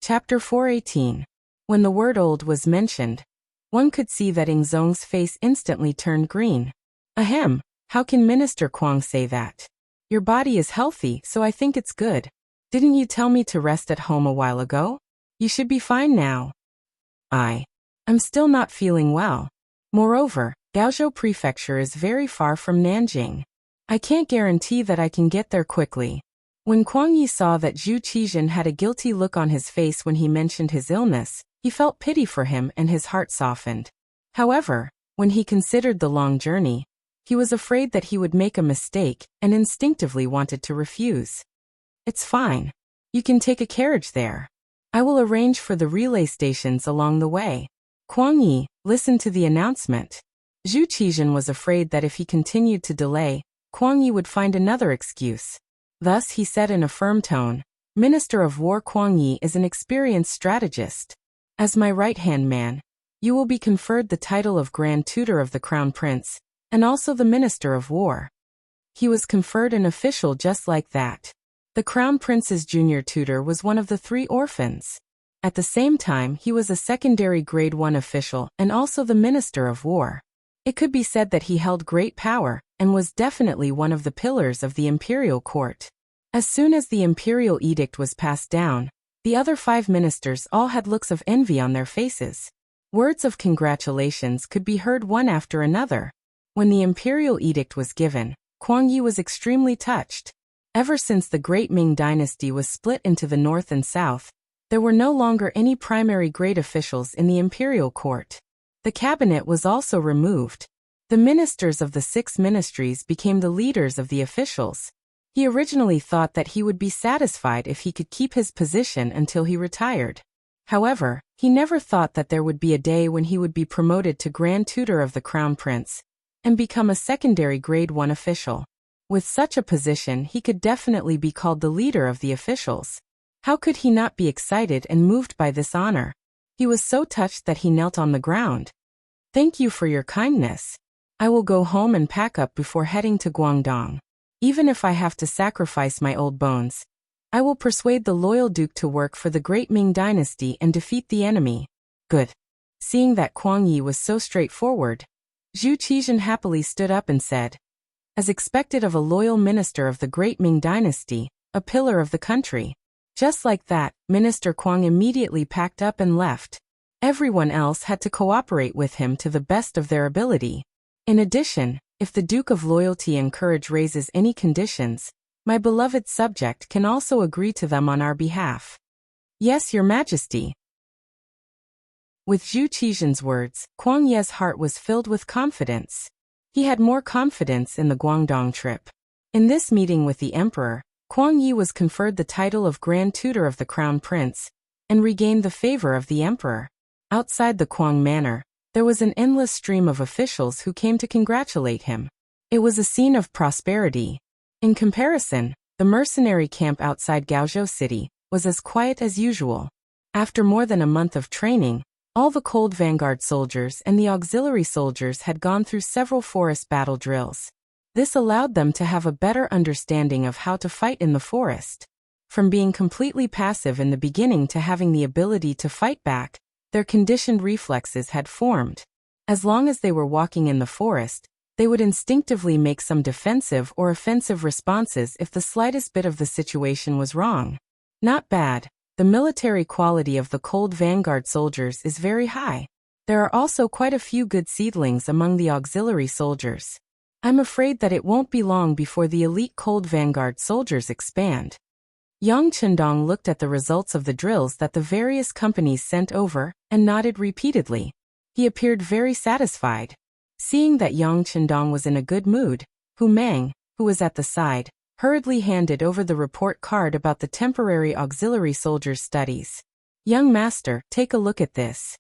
Chapter 418. When the word old was mentioned, one could see that Ing Zong's face instantly turned green. Ahem, how can Minister Kwang say that? Your body is healthy, so I think it's good. Didn't you tell me to rest at home a while ago? You should be fine now. I'm still not feeling well. Moreover, Gaozhou Prefecture is very far from Nanjing. I can't guarantee that I can get there quickly. When Kwang Yi saw that Zhu Qizhen had a guilty look on his face when he mentioned his illness, he felt pity for him and his heart softened. However, when he considered the long journey, he was afraid that he would make a mistake and instinctively wanted to refuse. It's fine. You can take a carriage there. I will arrange for the relay stations along the way. Kwang Yi listened to the announcement. Zhu Qizhen was afraid that if he continued to delay, Kwang Yi would find another excuse. Thus he said in a firm tone, Minister of War Kwang Yi is an experienced strategist. As my right-hand man, you will be conferred the title of Grand Tutor of the Crown Prince, and also the Minister of War. He was conferred an official just like that. The Crown Prince's junior tutor was one of the 3 orphans. At the same time, he was a secondary grade 1 official and also the Minister of War. It could be said that he held great power and was definitely one of the pillars of the imperial court. As soon as the imperial edict was passed down, the other 5 ministers all had looks of envy on their faces. Words of congratulations could be heard one after another. When the imperial edict was given, Kwang Yi was extremely touched. Ever since the Great Ming dynasty was split into the north and south, there were no longer any primary grade officials in the imperial court. The cabinet was also removed. The ministers of the 6 ministries became the leaders of the officials. He originally thought that he would be satisfied if he could keep his position until he retired. However, he never thought that there would be a day when he would be promoted to Grand Tutor of the Crown Prince and become a secondary grade 1 official. With such a position, he could definitely be called the leader of the officials. How could he not be excited and moved by this honor? He was so touched that he knelt on the ground. Thank you for your kindness. I will go home and pack up before heading to Guangdong. Even if I have to sacrifice my old bones, I will persuade the loyal duke to work for the Great Ming dynasty and defeat the enemy. Good. Seeing that Kwang Yi was so straightforward, Zhu Qizhen happily stood up and said, as expected of a loyal minister of the Great Ming dynasty, a pillar of the country. Just like that, Minister Kwang immediately packed up and left. Everyone else had to cooperate with him to the best of their ability. In addition, if the Duke of Loyalty and Courage raises any conditions, my beloved subject can also agree to them on our behalf. Yes, Your Majesty. With Zhu Qizhen's words, Kwang Ye's heart was filled with confidence. He had more confidence in the Guangdong trip. In this meeting with the Emperor, Kwang Yi was conferred the title of Grand Tutor of the Crown Prince and regained the favor of the Emperor. Outside the Kwang Manor, there was an endless stream of officials who came to congratulate him. It was a scene of prosperity. In comparison, the mercenary camp outside Gaozhou City was as quiet as usual. After more than a month of training, all the Cold Vanguard soldiers and the auxiliary soldiers had gone through several forest battle drills. This allowed them to have a better understanding of how to fight in the forest. From being completely passive in the beginning to having the ability to fight back, their conditioned reflexes had formed. As long as they were walking in the forest, they would instinctively make some defensive or offensive responses if the slightest bit of the situation was wrong. Not bad. The military quality of the Cold Vanguard soldiers is very high. There are also quite a few good seedlings among the auxiliary soldiers. I'm afraid that it won't be long before the elite Cold Vanguard soldiers expand. Yang Chendong looked at the results of the drills that the various companies sent over and nodded repeatedly. He appeared very satisfied. Seeing that Yang Chendong was in a good mood, Hu Meng, who was at the side, hurriedly handed over the report card about the temporary auxiliary soldiers' studies. Young master, take a look at this.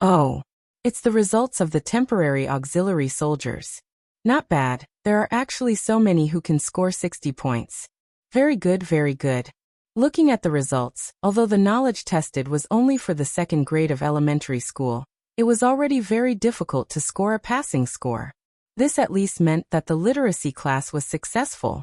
Oh, it's the results of the temporary auxiliary soldiers. Not bad, there are actually so many who can score 60 points. Very good, very good. Looking at the results, although the knowledge tested was only for the 2nd grade of elementary school, it was already very difficult to score a passing score. This at least meant that the literacy class was successful.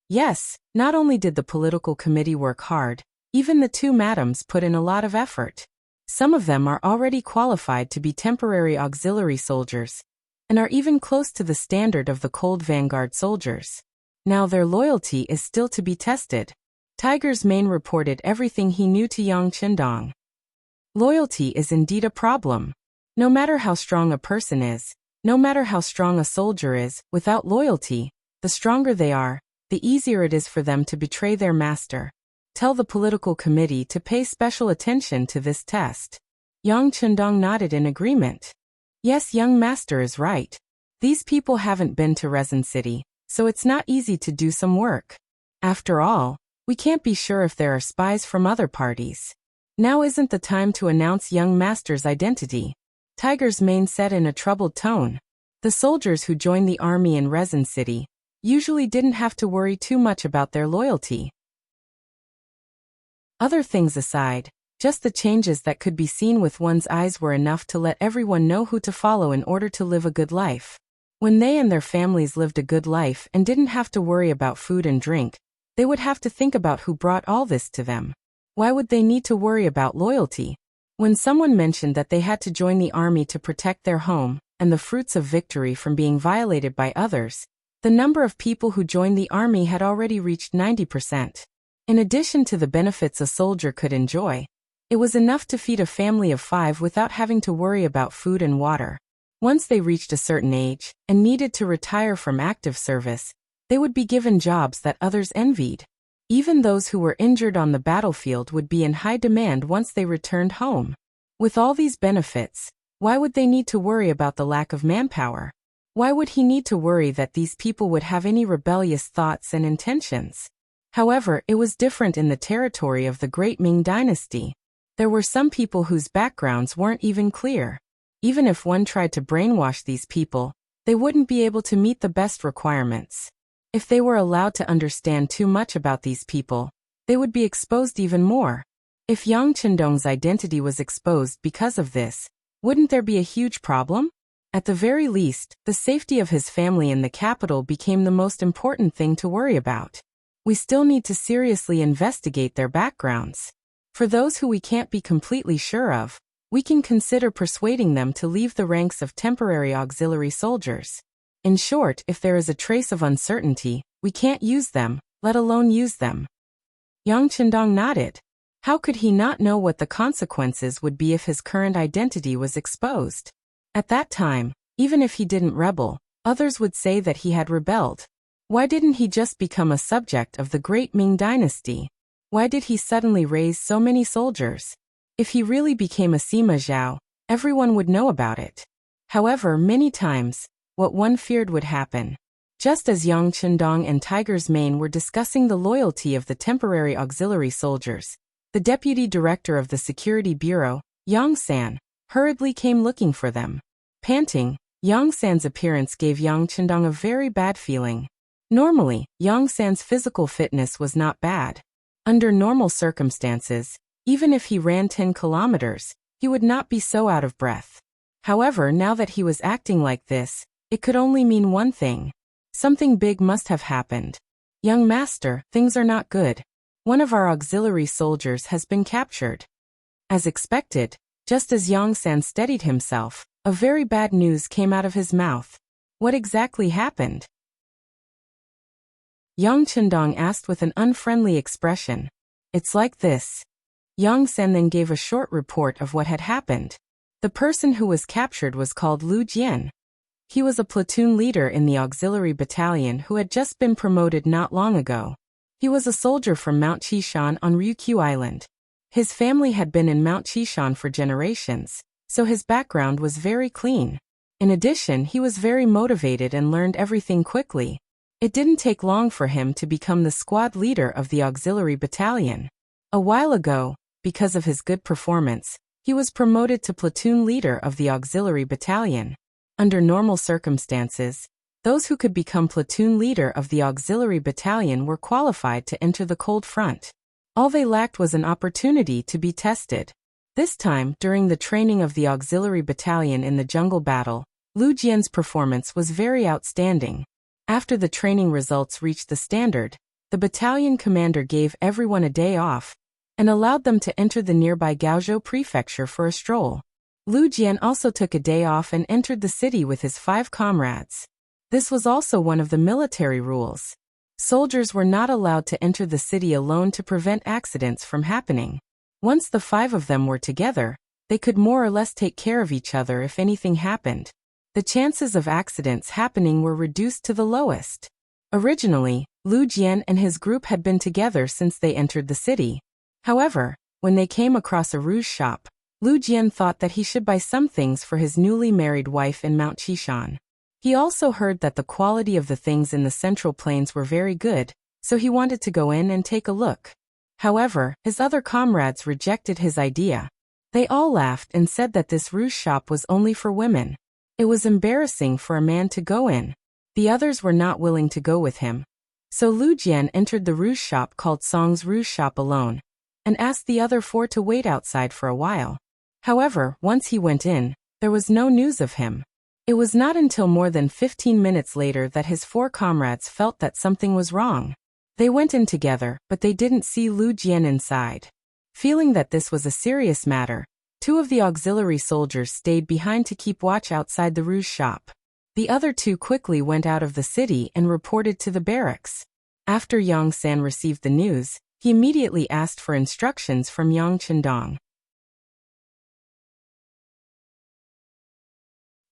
Yes, not only did the political committee work hard, Even the two madams put in a lot of effort. Some of them are already qualified to be temporary auxiliary soldiers, and are even close to the standard of the cold vanguard soldiers. Now their loyalty is still to be tested. Tiger's Mane reported everything he knew to Yang Qindong. Loyalty is indeed a problem. No matter how strong a person is, no matter how strong a soldier is, without loyalty, the stronger they are, the easier it is for them to betray their master. Tell the political committee to pay special attention to this test. Yang Qindong nodded in agreement. Yes, young master is right. These people haven't been to Resin City, so it's not easy to do some work. After all, we can't be sure if there are spies from other parties. Now isn't the time to announce young master's identity, Tiger's Mane said in a troubled tone. The soldiers who joined the army in Resin City usually didn't have to worry too much about their loyalty. Other things aside, just the changes that could be seen with one's eyes were enough to let everyone know who to follow in order to live a good life. When they and their families lived a good life and didn't have to worry about food and drink, they would have to think about who brought all this to them. Why would they need to worry about loyalty? When someone mentioned that they had to join the army to protect their home and the fruits of victory from being violated by others, the number of people who joined the army had already reached 90%. In addition to the benefits a soldier could enjoy, it was enough to feed a family of 5 without having to worry about food and water. Once they reached a certain age and needed to retire from active service, they would be given jobs that others envied. Even those who were injured on the battlefield would be in high demand once they returned home. With all these benefits, why would they need to worry about the lack of manpower? Why would he need to worry that these people would have any rebellious thoughts and intentions? However, it was different in the territory of the Great Ming Dynasty. There were some people whose backgrounds weren't even clear. Even if one tried to brainwash these people, they wouldn't be able to meet the best requirements. If they were allowed to understand too much about these people, they would be exposed even more. If Yang Qindong's identity was exposed because of this, wouldn't there be a huge problem? At the very least, the safety of his family in the capital became the most important thing to worry about. We still need to seriously investigate their backgrounds. For those who we can't be completely sure of, we can consider persuading them to leave the ranks of temporary auxiliary soldiers. In short, if there is a trace of uncertainty, we can't use them, let alone use them. Yang Qindong nodded. How could he not know what the consequences would be if his current identity was exposed? At that time, even if he didn't rebel, others would say that he had rebelled. Why didn't he just become a subject of the Great Ming Dynasty? Why did he suddenly raise so many soldiers? If he really became a Sima Zhao, everyone would know about it. However, many times, what one feared would happen. Just as Yang Qindong and Tiger's Mane were discussing the loyalty of the temporary auxiliary soldiers, the deputy director of the security bureau, Yang San, hurriedly came looking for them. Panting, Yang San's appearance gave Yang Qindong a very bad feeling. Normally, Yang San's physical fitness was not bad. Under normal circumstances, even if he ran 10 kilometers, he would not be so out of breath. However, now that he was acting like this, it could only mean one thing. Something big must have happened. Young master, things are not good. One of our auxiliary soldiers has been captured. As expected, just as Yang San steadied himself, a very bad news came out of his mouth. What exactly happened? Yang Qindong asked with an unfriendly expression. It's like this. Yang San then gave a short report of what had happened. The person who was captured was called Lu Jian. He was a platoon leader in the auxiliary battalion who had just been promoted not long ago. He was a soldier from Mount Qishan on Ryukyu Island. His family had been in Mount Qishan for generations, so his background was very clean. In addition, he was very motivated and learned everything quickly. It didn't take long for him to become the squad leader of the auxiliary battalion. A while ago, because of his good performance, he was promoted to platoon leader of the auxiliary battalion. Under normal circumstances, those who could become platoon leader of the auxiliary battalion were qualified to enter the cold front. All they lacked was an opportunity to be tested. This time, during the training of the auxiliary battalion in the jungle battle, Lu Jian's performance was very outstanding. After the training results reached the standard, the battalion commander gave everyone a day off, and allowed them to enter the nearby Gaozhou prefecture for a stroll. Lu Jian also took a day off and entered the city with his 5 comrades. This was also one of the military rules. Soldiers were not allowed to enter the city alone to prevent accidents from happening. Once the 5 of them were together, they could more or less take care of each other if anything happened. The chances of accidents happening were reduced to the lowest. Originally, Lu Jian and his group had been together since they entered the city. However, when they came across a rouge shop, Lu Jian thought that he should buy some things for his newly married wife in Mount Qishan. He also heard that the quality of the things in the Central Plains were very good, so he wanted to go in and take a look. However, his other comrades rejected his idea. They all laughed and said that this rouge shop was only for women. It was embarrassing for a man to go in. The others were not willing to go with him. So Lu Jian entered the rouge shop called Song's Rouge Shop alone, and asked the other 4 to wait outside for a while. However, once he went in, there was no news of him. It was not until more than 15 minutes later that his 4 comrades felt that something was wrong. They went in together, but they didn't see Lu Jian inside. Feeling that this was a serious matter, 2 of the auxiliary soldiers stayed behind to keep watch outside the rouge shop. The other 2 quickly went out of the city and reported to the barracks. After Yang San received the news, he immediately asked for instructions from Yang Chendong.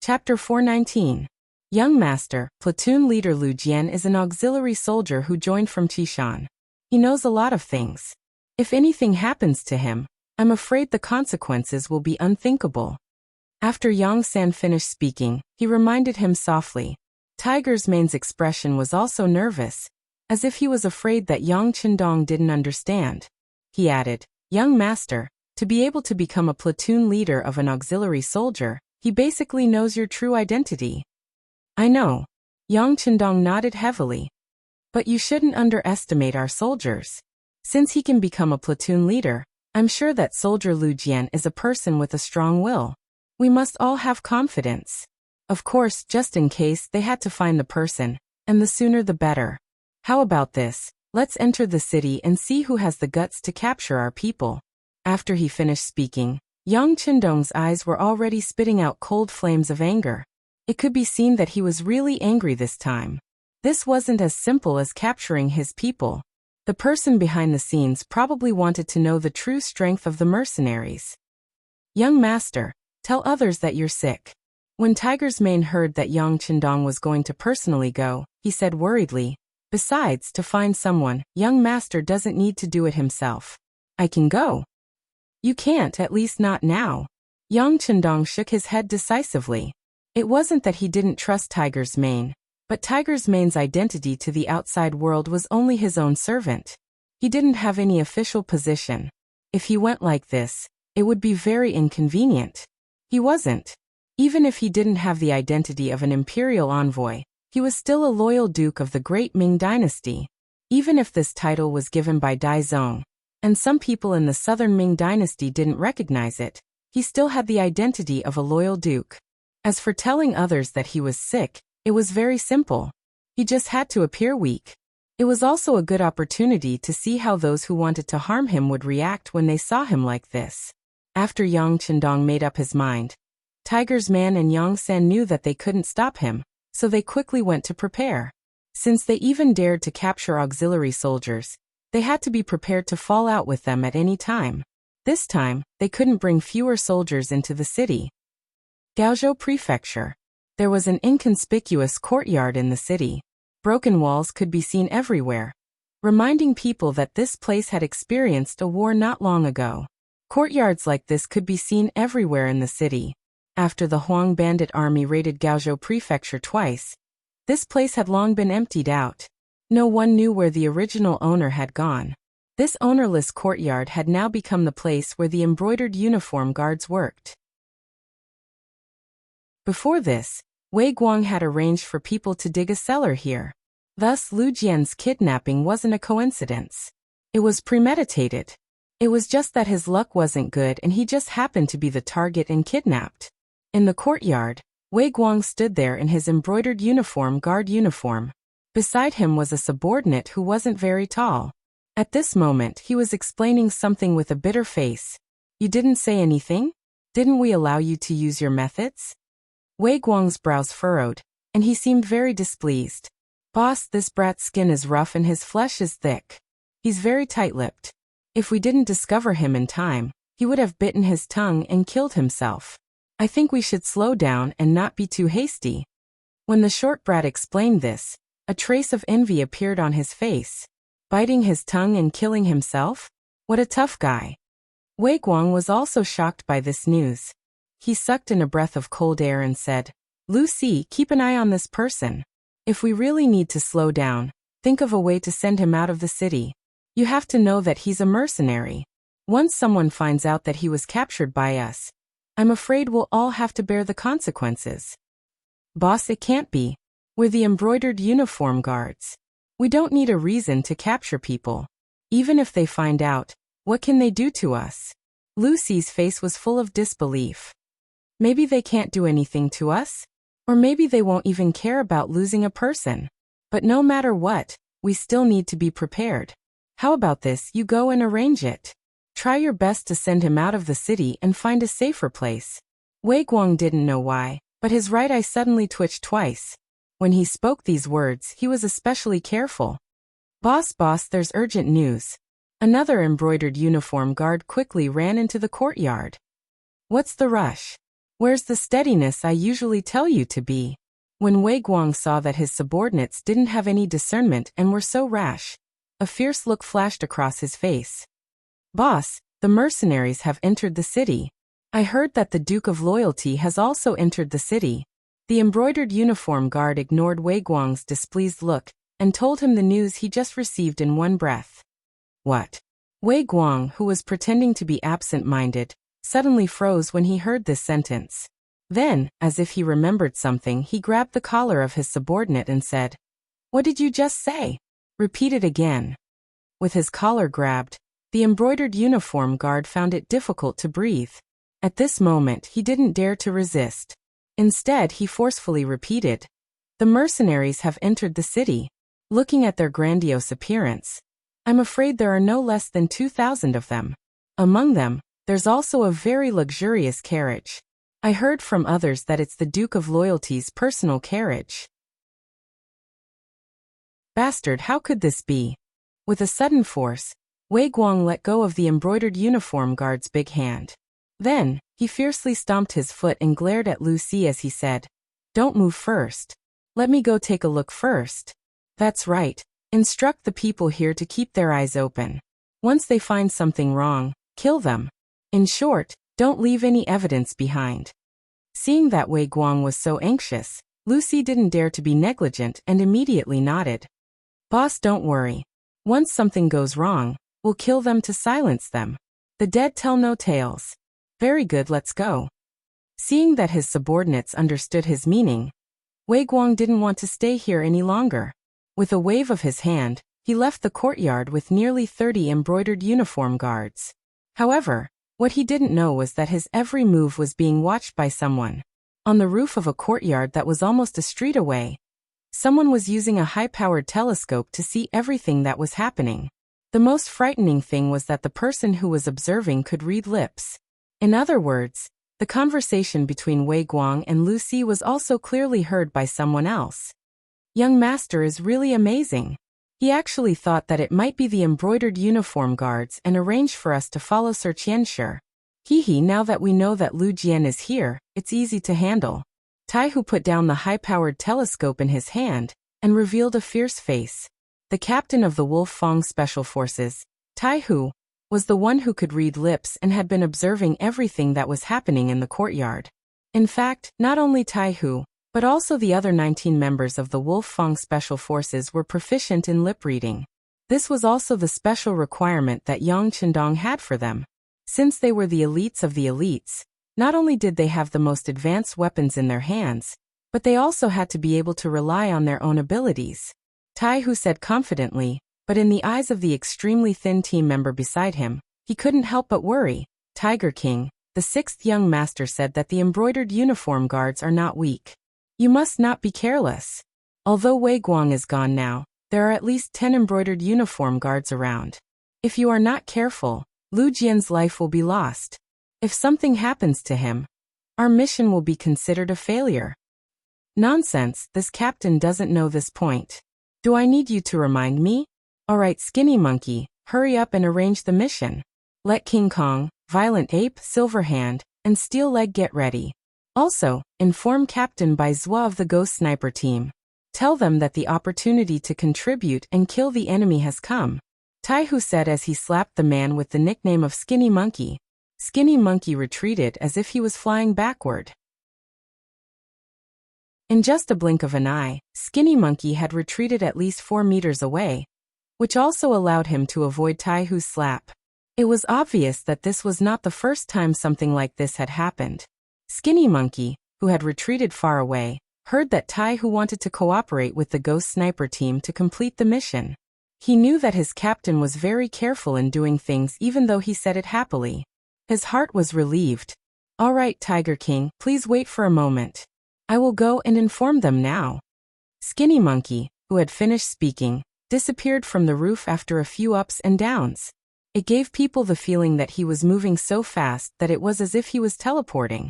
Chapter 419. Young Master, Platoon Leader Lu Jian is an auxiliary soldier who joined from Qishan. He knows a lot of things. If anything happens to him, I'm afraid the consequences will be unthinkable. After Yang San finished speaking, he reminded him softly. Tiger's Mane's expression was also nervous, as if he was afraid that Yang Chendong didn't understand. He added, Young Master, to be able to become a platoon leader of an auxiliary soldier, he basically knows your true identity. I know. Yang Chendong nodded heavily. But you shouldn't underestimate our soldiers. Since he can become a platoon leader, I'm sure that Soldier Lu Jian is a person with a strong will. We must all have confidence. Of course, just in case they had to find the person, and the sooner the better. How about this? Let's enter the city and see who has the guts to capture our people. After he finished speaking, Yang Chendong's eyes were already spitting out cold flames of anger. It could be seen that he was really angry this time. This wasn't as simple as capturing his people. The person behind the scenes probably wanted to know the true strength of the mercenaries. Young Master, tell others that you're sick. When Tiger's Mane heard that Yang Chendong was going to personally go, he said worriedly, besides, to find someone, Young Master doesn't need to do it himself. I can go. You can't, at least not now. Yang Chendong shook his head decisively. It wasn't that he didn't trust Tiger's Mane, but Tiger's Mane's identity to the outside world was only his own servant. He didn't have any official position. If he went like this, it would be very inconvenient. He wasn't. Even if he didn't have the identity of an imperial envoy, he was still a loyal duke of the great Ming dynasty. Even if this title was given by Dai Zong, and some people in the southern Ming dynasty didn't recognize it, he still had the identity of a loyal duke. As for telling others that he was sick, it was very simple. He just had to appear weak. It was also a good opportunity to see how those who wanted to harm him would react when they saw him like this. After Yang Chendong made up his mind, Tiger's Man and Yang San knew that they couldn't stop him, so they quickly went to prepare. Since they even dared to capture auxiliary soldiers, they had to be prepared to fall out with them at any time. This time, they couldn't bring fewer soldiers into the city. Gaozhou Prefecture. There was an inconspicuous courtyard in the city. Broken walls could be seen everywhere, reminding people that this place had experienced a war not long ago. Courtyards like this could be seen everywhere in the city. After the Huang bandit army raided Gaozhou Prefecture twice, this place had long been emptied out. No one knew where the original owner had gone. This ownerless courtyard had now become the place where the embroidered uniform guards worked. Before this, Wei Guang had arranged for people to dig a cellar here. Thus, Lu Jian's kidnapping wasn't a coincidence. It was premeditated. It was just that his luck wasn't good and he just happened to be the target and kidnapped. In the courtyard, Wei Guang stood there in his embroidered guard uniform. Beside him was a subordinate who wasn't very tall. At this moment, he was explaining something with a bitter face. You didn't say anything? Didn't we allow you to use your methods? Wei Guang's brows furrowed, and he seemed very displeased. Boss, this brat's skin is rough and his flesh is thick. He's very tight-lipped. If we didn't discover him in time, he would have bitten his tongue and killed himself. I think we should slow down and not be too hasty. When the short brat explained this, a trace of envy appeared on his face. Biting his tongue and killing himself? What a tough guy. Wei Guang was also shocked by this news. He sucked in a breath of cold air and said, Lucy, keep an eye on this person. If we really need to slow down, think of a way to send him out of the city. You have to know that he's a mercenary. Once someone finds out that he was captured by us, I'm afraid we'll all have to bear the consequences. Boss, it can't be. We're the embroidered uniform guards. We don't need a reason to capture people. Even if they find out, what can they do to us? Lucy's face was full of disbelief. Maybe they can't do anything to us? Or maybe they won't even care about losing a person. But no matter what, we still need to be prepared. How about this, you go and arrange it. Try your best to send him out of the city and find a safer place. Wei Guang didn't know why, but his right eye suddenly twitched twice. When he spoke these words, he was especially careful. Boss, there's urgent news. Another embroidered uniform guard quickly ran into the courtyard. What's the rush? Where's the steadiness I usually tell you to be? When Wei Guang saw that his subordinates didn't have any discernment and were so rash, a fierce look flashed across his face. Boss, the mercenaries have entered the city. I heard that the Duke of Loyalty has also entered the city. The embroidered uniform guard ignored Wei Guang's displeased look and told him the news he just received in one breath. What? Wei Guang, who was pretending to be absent-minded, suddenly froze when he heard this sentence. Then, as if he remembered something, he grabbed the collar of his subordinate and said, What did you just say? Repeat it again. With his collar grabbed, the embroidered uniform guard found it difficult to breathe. At this moment, he didn't dare to resist. Instead, he forcefully repeated, The mercenaries have entered the city. Looking at their grandiose appearance, I'm afraid there are no less than 2,000 of them. Among them, there's also a very luxurious carriage. I heard from others that it's the Duke of Loyalty's personal carriage. Bastard, how could this be? With a sudden force, Wei Guang let go of the embroidered uniform guard's big hand. Then, he fiercely stomped his foot and glared at Lucy as he said, Don't move first. Let me go take a look first. That's right. Instruct the people here to keep their eyes open. Once they find something wrong, kill them. In short, don't leave any evidence behind. Seeing that Wei Guang was so anxious, Lucy didn't dare to be negligent and immediately nodded. Boss, don't worry. Once something goes wrong, we'll kill them to silence them. The dead tell no tales. Very good, let's go. Seeing that his subordinates understood his meaning, Wei Guang didn't want to stay here any longer. With a wave of his hand, he left the courtyard with nearly 30 embroidered uniform guards. However, what he didn't know was that his every move was being watched by someone. On the roof of a courtyard that was almost a street away, someone was using a high-powered telescope to see everything that was happening. The most frightening thing was that the person who was observing could read lips. In other words, the conversation between Wei Guang and Lucy was also clearly heard by someone else. Young master is really amazing. He actually thought that it might be the embroidered uniform guards and arranged for us to follow Sir Qianshi. Now that we know that Lu Jian is here, it's easy to handle. Taihu put down the high-powered telescope in his hand and revealed a fierce face. The captain of the Wolf Fang Special Forces, Taihu, was the one who could read lips and had been observing everything that was happening in the courtyard. In fact, not only Taihu, but also the other 19 members of the Wolf Fang Special Forces were proficient in lip reading. This was also the special requirement that Yang Chendong had for them. Since they were the elites of the elites, not only did they have the most advanced weapons in their hands, but they also had to be able to rely on their own abilities. Taihu said confidently, but in the eyes of the extremely thin team member beside him, he couldn't help but worry. Tiger King, the sixth young master, said that the embroidered uniform guards are not weak. You must not be careless. Although Wei Guang is gone now, there are at least 10 embroidered uniform guards around. If you are not careful, Lu Jian's life will be lost. If something happens to him, our mission will be considered a failure. Nonsense, this captain doesn't know this point. Do I need you to remind me? Alright, Skinny Monkey, hurry up and arrange the mission. Let King Kong, Violent Ape, Silverhand, and Steel Leg get ready. Also, inform Captain Bai Zhua of the Ghost Sniper team. Tell them that the opportunity to contribute and kill the enemy has come. Taihu said as he slapped the man with the nickname of Skinny Monkey. Skinny Monkey retreated as if he was flying backward. In just a blink of an eye, Skinny Monkey had retreated at least 4 meters away, which also allowed him to avoid Taihu's slap. It was obvious that this was not the first time something like this had happened. Skinny Monkey, who had retreated far away, heard that Taihu wanted to cooperate with the Ghost Sniper team to complete the mission. He knew that his captain was very careful in doing things even though he said it happily. His heart was relieved. All right, Tiger King, please wait for a moment. I will go and inform them now. Skinny Monkey, who had finished speaking, disappeared from the roof after a few ups and downs. It gave people the feeling that he was moving so fast that it was as if he was teleporting.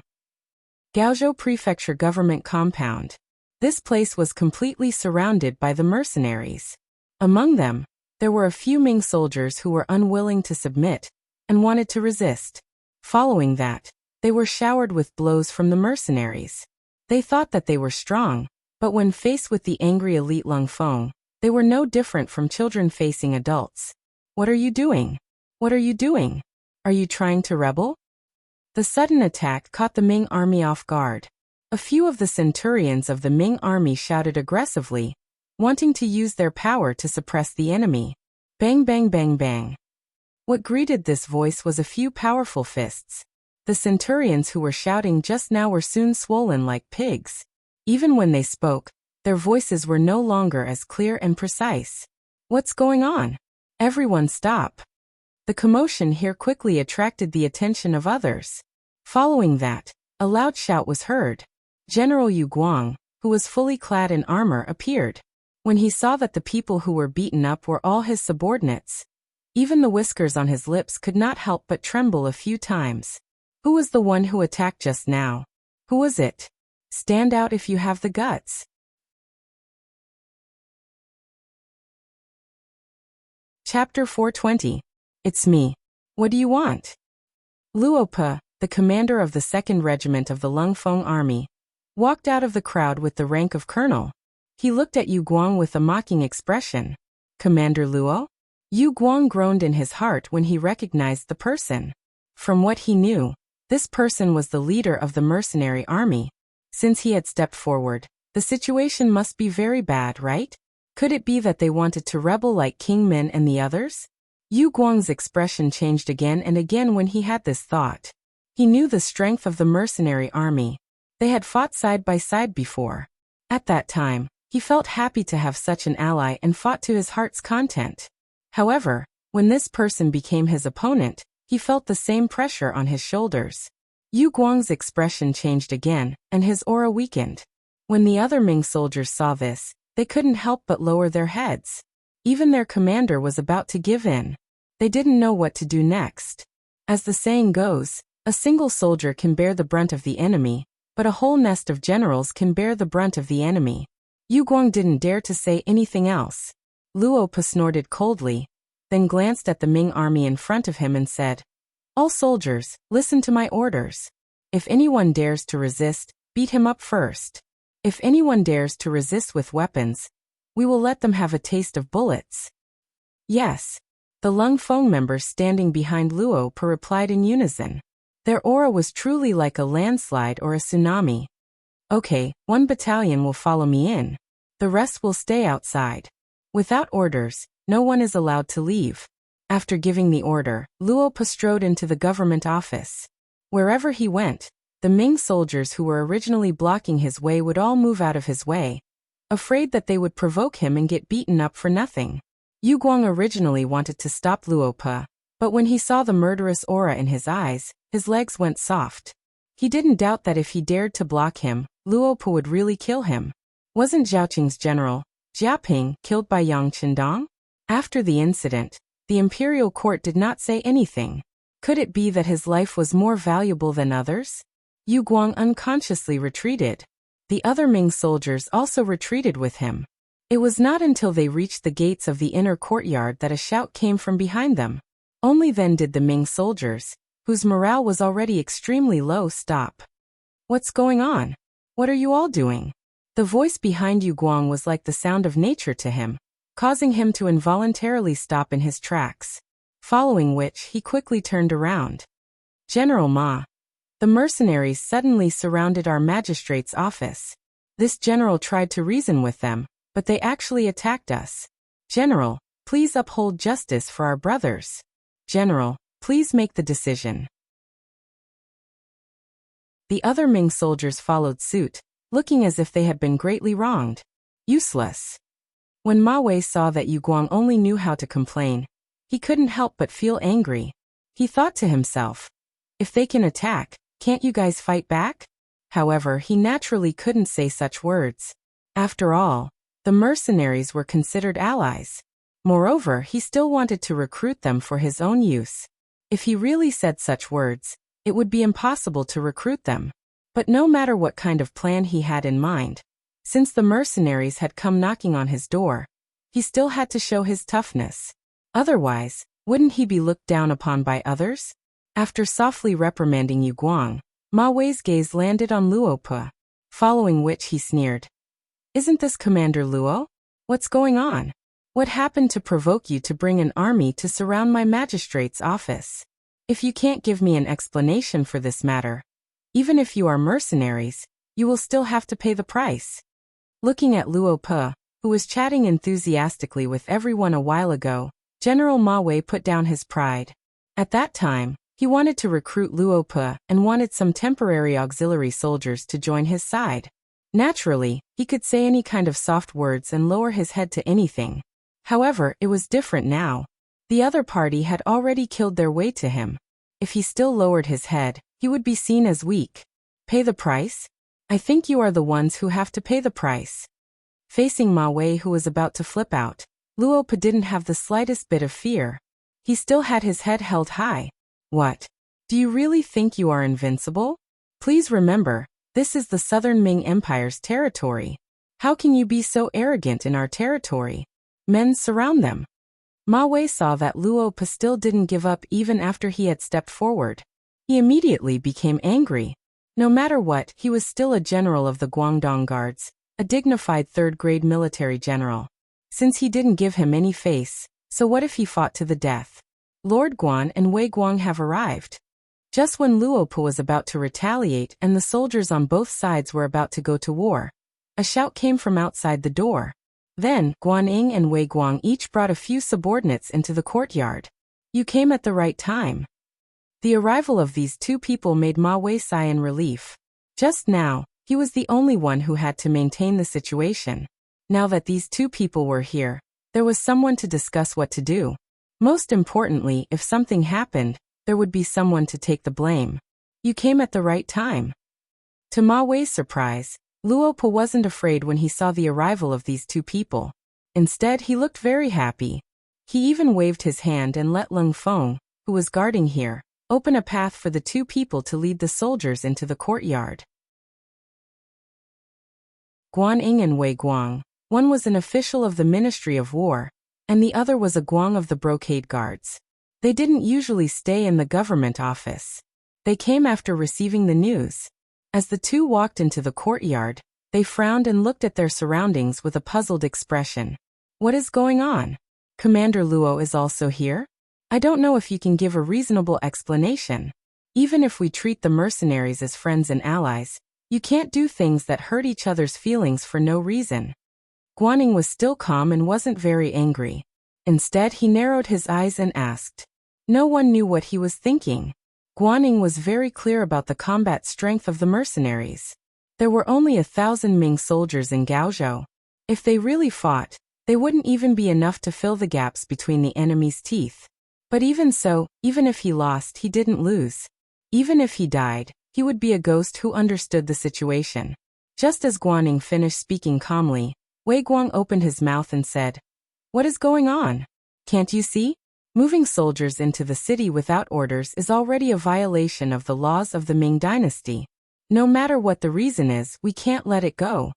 Gaozhou Prefecture Government Compound. This place was completely surrounded by the mercenaries. Among them, there were a few Ming soldiers who were unwilling to submit and wanted to resist. Following that, they were showered with blows from the mercenaries. They thought that they were strong, but when faced with the angry elite Lung Feng, they were no different from children facing adults. What are you doing? What are you doing? Are you trying to rebel? The sudden attack caught the Ming army off guard. A few of the centurions of the Ming army shouted aggressively, wanting to use their power to suppress the enemy. Bang bang bang bang. What greeted this voice was a few powerful fists. The centurions who were shouting just now were soon swollen like pigs. Even when they spoke, their voices were no longer as clear and precise. What's going on? Everyone stop. The commotion here quickly attracted the attention of others. Following that, a loud shout was heard. General Yu Guang, who was fully clad in armor, appeared. When he saw that the people who were beaten up were all his subordinates, even the whiskers on his lips could not help but tremble a few times. Who was the one who attacked just now? Who was it? Stand out if you have the guts. Chapter 420. It's me. What do you want? Luope, the commander of the 2nd Regiment of the Lung Feng Army, walked out of the crowd with the rank of colonel. He looked at Yu Guang with a mocking expression. Commander Luo? Yu Guang groaned in his heart when he recognized the person. From what he knew, this person was the leader of the mercenary army. Since he had stepped forward, the situation must be very bad, right? Could it be that they wanted to rebel like King Min and the others? Yu Guang's expression changed again and again when he had this thought. He knew the strength of the mercenary army. They had fought side by side before. At that time, he felt happy to have such an ally and fought to his heart's content. However, when this person became his opponent, he felt the same pressure on his shoulders. Yu Guang's expression changed again, and his aura weakened. When the other Ming soldiers saw this, they couldn't help but lower their heads. Even their commander was about to give in. They didn't know what to do next. As the saying goes, a single soldier can bear the brunt of the enemy, but a whole nest of generals can bear the brunt of the enemy. Yu Guang didn't dare to say anything else. Luope snorted coldly, then glanced at the Ming army in front of him and said, "All soldiers, listen to my orders. If anyone dares to resist, beat him up first. If anyone dares to resist with weapons, we will let them have a taste of bullets." Yes. The Lung Feng members standing behind Luope replied in unison. Their aura was truly like a landslide or a tsunami. Okay, 1 battalion will follow me in. The rest will stay outside. Without orders, no one is allowed to leave. After giving the order, Luope strode into the government office. Wherever he went, the Ming soldiers who were originally blocking his way would all move out of his way, afraid that they would provoke him and get beaten up for nothing. Yu Guang originally wanted to stop Luope, but when he saw the murderous aura in his eyes, his legs went soft. He didn't doubt that if he dared to block him, Luope would really kill him. Wasn't Zhaoqing's general, Jiaping, killed by Yang Qindong? After the incident, The imperial court did not say anything. Could it be that his life was more valuable than others? Yu Guang unconsciously retreated. The other Ming soldiers also retreated with him. It was not until they reached the gates of the inner courtyard that a shout came from behind them. Only then did the Ming soldiers, whose morale was already extremely low, stop. What's going on? What are you all doing? The voice behind Yu Guang was like the sound of nature to him, causing him to involuntarily stop in his tracks. Following which, he quickly turned around. General Ma. The mercenaries suddenly surrounded our magistrate's office. This general tried to reason with them, but they actually attacked us. General, please uphold justice for our brothers. General, please make the decision. The other Ming soldiers followed suit, looking as if they had been greatly wronged. Useless. When Ma Wei saw that Yu Guang only knew how to complain, he couldn't help but feel angry. He thought to himself, if they can attack, can't you guys fight back? However, he naturally couldn't say such words. After all, the mercenaries were considered allies. Moreover, he still wanted to recruit them for his own use. If he really said such words, it would be impossible to recruit them. But no matter what kind of plan he had in mind, since the mercenaries had come knocking on his door, he still had to show his toughness. Otherwise, wouldn't he be looked down upon by others? After softly reprimanding Yu Guang, Ma Wei's gaze landed on Luo Pe, following which he sneered. Isn't this Commander Luo? What's going on? What happened to provoke you to bring an army to surround my magistrate's office? If you can't give me an explanation for this matter, even if you are mercenaries, you will still have to pay the price. Looking at Luo Pe, who was chatting enthusiastically with everyone a while ago, General Ma Wei put down his pride. At that time, he wanted to recruit Luo Pe and wanted some temporary auxiliary soldiers to join his side. Naturally, he could say any kind of soft words and lower his head to anything. However, it was different now. The other party had already killed their way to him. If he still lowered his head, he would be seen as weak. Pay the price? I think you are the ones who have to pay the price. Facing Ma Wei, who was about to flip out, Luo Pe didn't have the slightest bit of fear. He still had his head held high. What? Do you really think you are invincible? Please remember, this is the Southern Ming Empire's territory. How can you be so arrogant in our territory? Men surround them. Ma Wei saw that Luo Pe still didn't give up even after he had stepped forward. He immediately became angry. No matter what, he was still a general of the Guangdong Guards, a dignified third-grade military general. Since he didn't give him any face, so what if he fought to the death? Lord Guan and Wei Guang have arrived. Just when Luo Pe was about to retaliate and the soldiers on both sides were about to go to war, a shout came from outside the door. Then, Guan Ying and Wei Guang each brought a few subordinates into the courtyard. You came at the right time. The arrival of these two people made Ma Wei sigh in relief. Just now, he was the only one who had to maintain the situation. Now that these two people were here, there was someone to discuss what to do. Most importantly, if something happened, there would be someone to take the blame. You came at the right time. To Ma Wei's surprise, Luo Pe wasn't afraid when he saw the arrival of these two people. Instead, he looked very happy. He even waved his hand and let Lung Feng, who was guarding here, open a path for the two people to lead the soldiers into the courtyard. Guan Ying and Wei Guang. One was an official of the Ministry of War, and the other was a Guang of the Brocade Guards. They didn't usually stay in the government office. They came after receiving the news. As the two walked into the courtyard, they frowned and looked at their surroundings with a puzzled expression. What is going on? Commander Luo is also here? I don't know if you can give a reasonable explanation. Even if we treat the mercenaries as friends and allies, you can't do things that hurt each other's feelings for no reason. Guaning was still calm and wasn't very angry. Instead, he narrowed his eyes and asked. No one knew what he was thinking. Guaning was very clear about the combat strength of the mercenaries. There were only 1,000 Ming soldiers in Gaozhou. If they really fought, they wouldn't even be enough to fill the gaps between the enemy's teeth. But even so, even if he lost, he didn't lose. Even if he died, he would be a ghost who understood the situation. Just as Guaning finished speaking calmly, Wei Guang opened his mouth and said, What is going on? Can't you see? Moving soldiers into the city without orders is already a violation of the laws of the Ming dynasty. No matter what the reason is, we can't let it go.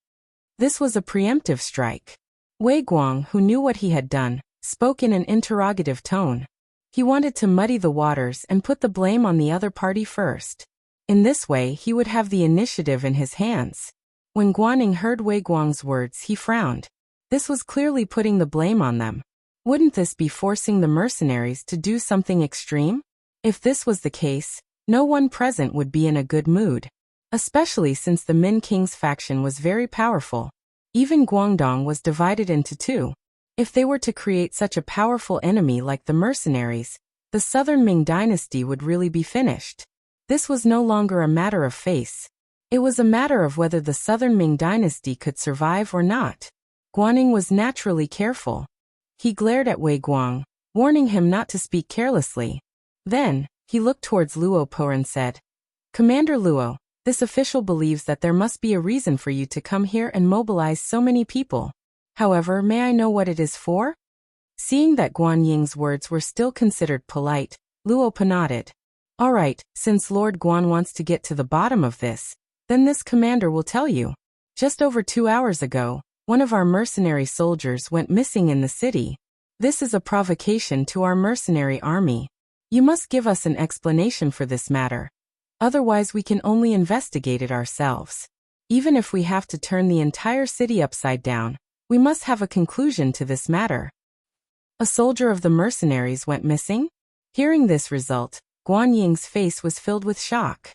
This was a preemptive strike. Wei Guang, who knew what he had done, spoke in an interrogative tone. He wanted to muddy the waters and put the blame on the other party first. In this way, he would have the initiative in his hands. When Guaning heard Wei Guang's words, he frowned. This was clearly putting the blame on them. Wouldn't this be forcing the mercenaries to do something extreme? If this was the case, no one present would be in a good mood. Especially since the Min King's faction was very powerful. Even Guangdong was divided into two. If they were to create such a powerful enemy like the mercenaries, the southern Ming dynasty would really be finished. This was no longer a matter of face. It was a matter of whether the southern Ming dynasty could survive or not. Guaning was naturally careful. He glared at Wei Guang, warning him not to speak carelessly. Then, he looked towards Luo Po and said, "Commander Luo, this official believes that there must be a reason for you to come here and mobilize so many people. However, may I know what it is for?" Seeing that Guan Ying's words were still considered polite, Luo Po nodded. "All right, since Lord Guan wants to get to the bottom of this, then this commander will tell you. Just over 2 hours ago, one of our mercenary soldiers went missing in the city. This is a provocation to our mercenary army. You must give us an explanation for this matter. Otherwise we can only investigate it ourselves. Even if we have to turn the entire city upside down, we must have a conclusion to this matter." A soldier of the mercenaries went missing? Hearing this result, Guan Ying's face was filled with shock.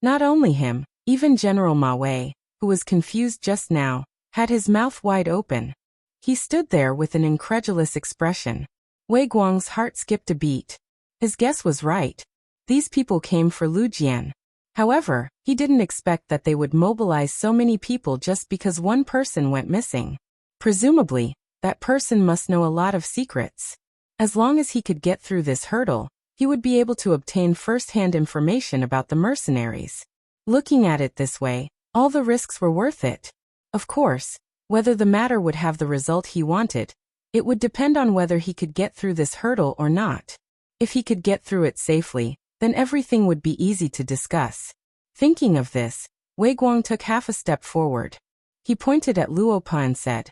Not only him, even General Ma Wei, who was confused just now, had his mouth wide open. He stood there with an incredulous expression. Wei Guang's heart skipped a beat. His guess was right. These people came for Lu Jian. However, he didn't expect that they would mobilize so many people just because one person went missing. Presumably, that person must know a lot of secrets. As long as he could get through this hurdle, he would be able to obtain first-hand information about the mercenaries. Looking at it this way, all the risks were worth it. Of course, whether the matter would have the result he wanted, it would depend on whether he could get through this hurdle or not. If he could get through it safely, then everything would be easy to discuss. Thinking of this, Wei Guang took half a step forward. He pointed at Luo Po and said,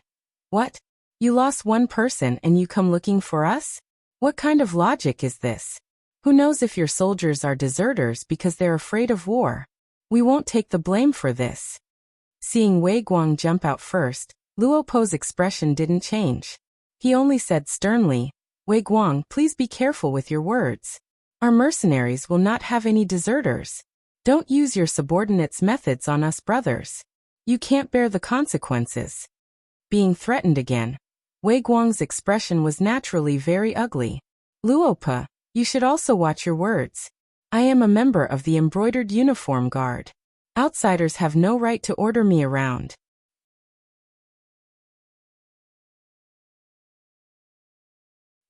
"What? You lost one person and you come looking for us? What kind of logic is this? Who knows if your soldiers are deserters because they're afraid of war? We won't take the blame for this." Seeing Wei Guang jump out first, Luo Po's expression didn't change. He only said sternly, "Wei Guang, please be careful with your words. Our mercenaries will not have any deserters. Don't use your subordinates' methods on us brothers. You can't bear the consequences." Being threatened again, Wei Guang's expression was naturally very ugly. "Luo Po, you should also watch your words. I am a member of the embroidered uniform guard. Outsiders have no right to order me around."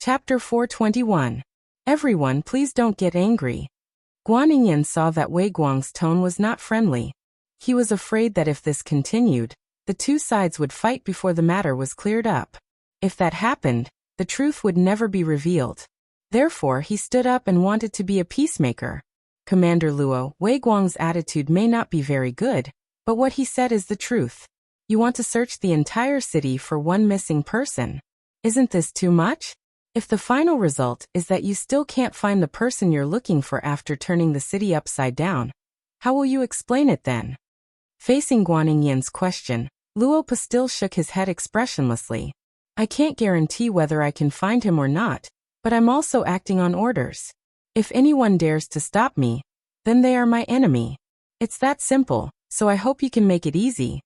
Chapter 421. Everyone, please don't get angry. Guan Yingyan saw that Wei Guang's tone was not friendly. He was afraid that if this continued, the two sides would fight before the matter was cleared up. If that happened, the truth would never be revealed. Therefore, he stood up and wanted to be a peacemaker. "Commander Luo, Wei Guang's attitude may not be very good, but what he said is the truth. You want to search the entire city for one missing person. Isn't this too much? If the final result is that you still can't find the person you're looking for after turning the city upside down, how will you explain it then?" Facing Guan Yingyan's question, Luo Po still shook his head expressionlessly. "I can't guarantee whether I can find him or not, but I'm also acting on orders. If anyone dares to stop me, then they are my enemy. It's that simple, so I hope you can make it easy."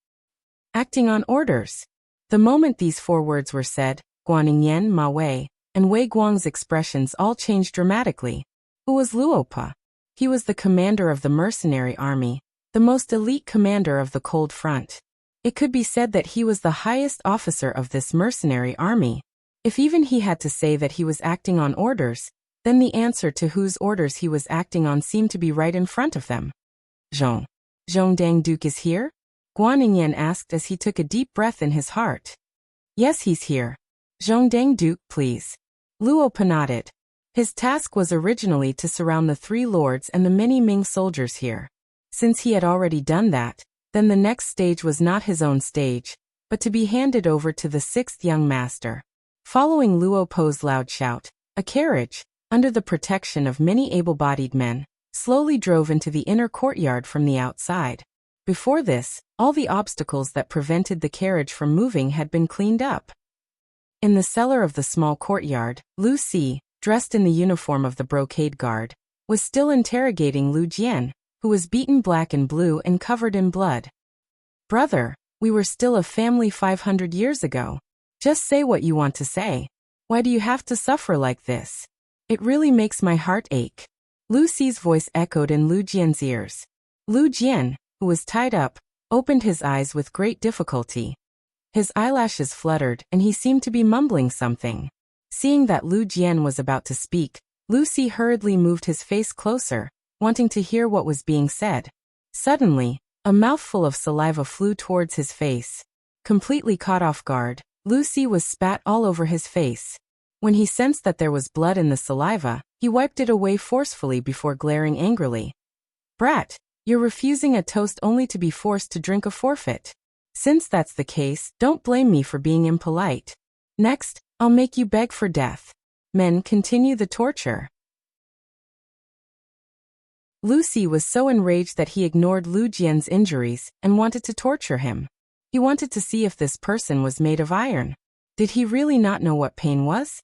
Acting on orders. The moment these 4 words were said, Guan Yingyan, Ma Wei, and Wei Guang's expressions all changed dramatically. Who was Luo Po? He was the commander of the mercenary army, the most elite commander of the Cold Front. It could be said that he was the highest officer of this mercenary army. If even he had to say that he was acting on orders, then the answer to whose orders he was acting on seemed to be right in front of them. "Zhong Dang Duke is here?" Guan Yingyan asked as he took a deep breath in his heart. "Yes, he's here. Zhongdang Duke, please. Luo nodded. His task was originally to surround the 3 lords and the many Ming soldiers here. Since he had already done that, then the next stage was not his own stage, but to be handed over to the 6th young master. Following Luo Po's loud shout, a carriage, under the protection of many able-bodied men, slowly drove into the inner courtyard from the outside. Before this, all the obstacles that prevented the carriage from moving had been cleaned up. In the cellar of the small courtyard, Lu Si, dressed in the uniform of the brocade guard, was still interrogating Lu Jian, who was beaten black and blue and covered in blood. Brother, we were still a family 500 years ago. Just say what you want to say. Why do you have to suffer like this? It really makes my heart ache. Lu Si's voice echoed in Lu Jian's ears. Lu Jian, who was tied up, opened his eyes with great difficulty. His eyelashes fluttered and he seemed to be mumbling something. Seeing that Lu Jian was about to speak, Lu Si hurriedly moved his face closer, wanting to hear what was being said. Suddenly, a mouthful of saliva flew towards his face. Completely caught off guard, Lu Si was spat all over his face. When he sensed that there was blood in the saliva, he wiped it away forcefully before glaring angrily. Brat, you're refusing a toast only to be forced to drink a forfeit. Since that's the case, don't blame me for being impolite. Next, I'll make you beg for death. Men, continue the torture. Lu Si was so enraged that he ignored Lu Jian's injuries and wanted to torture him. He wanted to see if this person was made of iron. Did he really not know what pain was?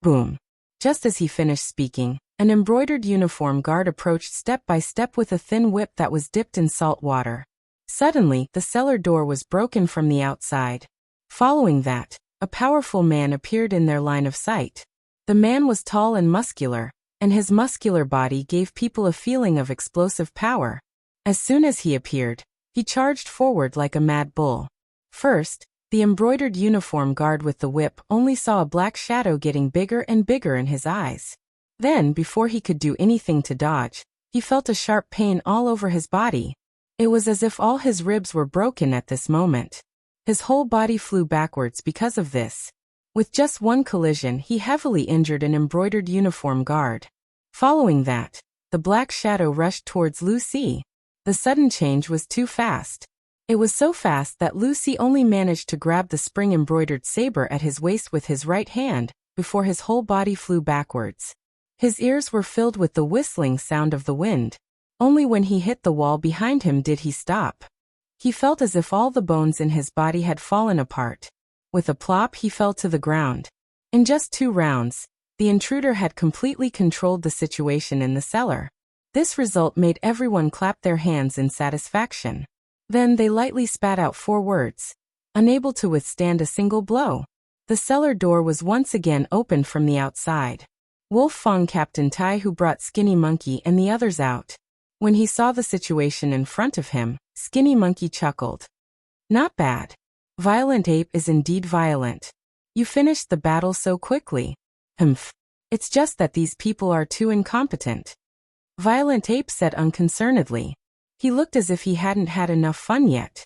Boom. Just as he finished speaking, an embroidered uniform guard approached step by step with a thin whip that was dipped in salt water. Suddenly, the cellar door was broken from the outside. Following that, a powerful man appeared in their line of sight. The man was tall and muscular, and his muscular body gave people a feeling of explosive power. As soon as he appeared, he charged forward like a mad bull. First, the embroidered uniform guard with the whip only saw a black shadow getting bigger and bigger in his eyes. Then, before he could do anything to dodge, he felt a sharp pain all over his body. It was as if all his ribs were broken at this moment. His whole body flew backwards because of this. With just one collision, he heavily injured an embroidered uniform guard. Following that, the black shadow rushed towards Lu Si. The sudden change was too fast. It was so fast that Lu Si only managed to grab the spring-embroidered saber at his waist with his right hand, before his whole body flew backwards. His ears were filled with the whistling sound of the wind. Only when he hit the wall behind him did he stop. He felt as if all the bones in his body had fallen apart. With a plop, he fell to the ground. In just 2 rounds, the intruder had completely controlled the situation in the cellar. This result made everyone clap their hands in satisfaction. Then they lightly spat out 4 words. Unable to withstand a single blow. The cellar door was once again opened from the outside. Wolf Fong Captain Tai, who brought Skinny Monkey and the others out. When he saw the situation in front of him, Skinny Monkey chuckled. Not bad. Violent Ape is indeed violent. You finished the battle so quickly. Humph. It's just that these people are too incompetent. Violent Ape said unconcernedly. He looked as if he hadn't had enough fun yet.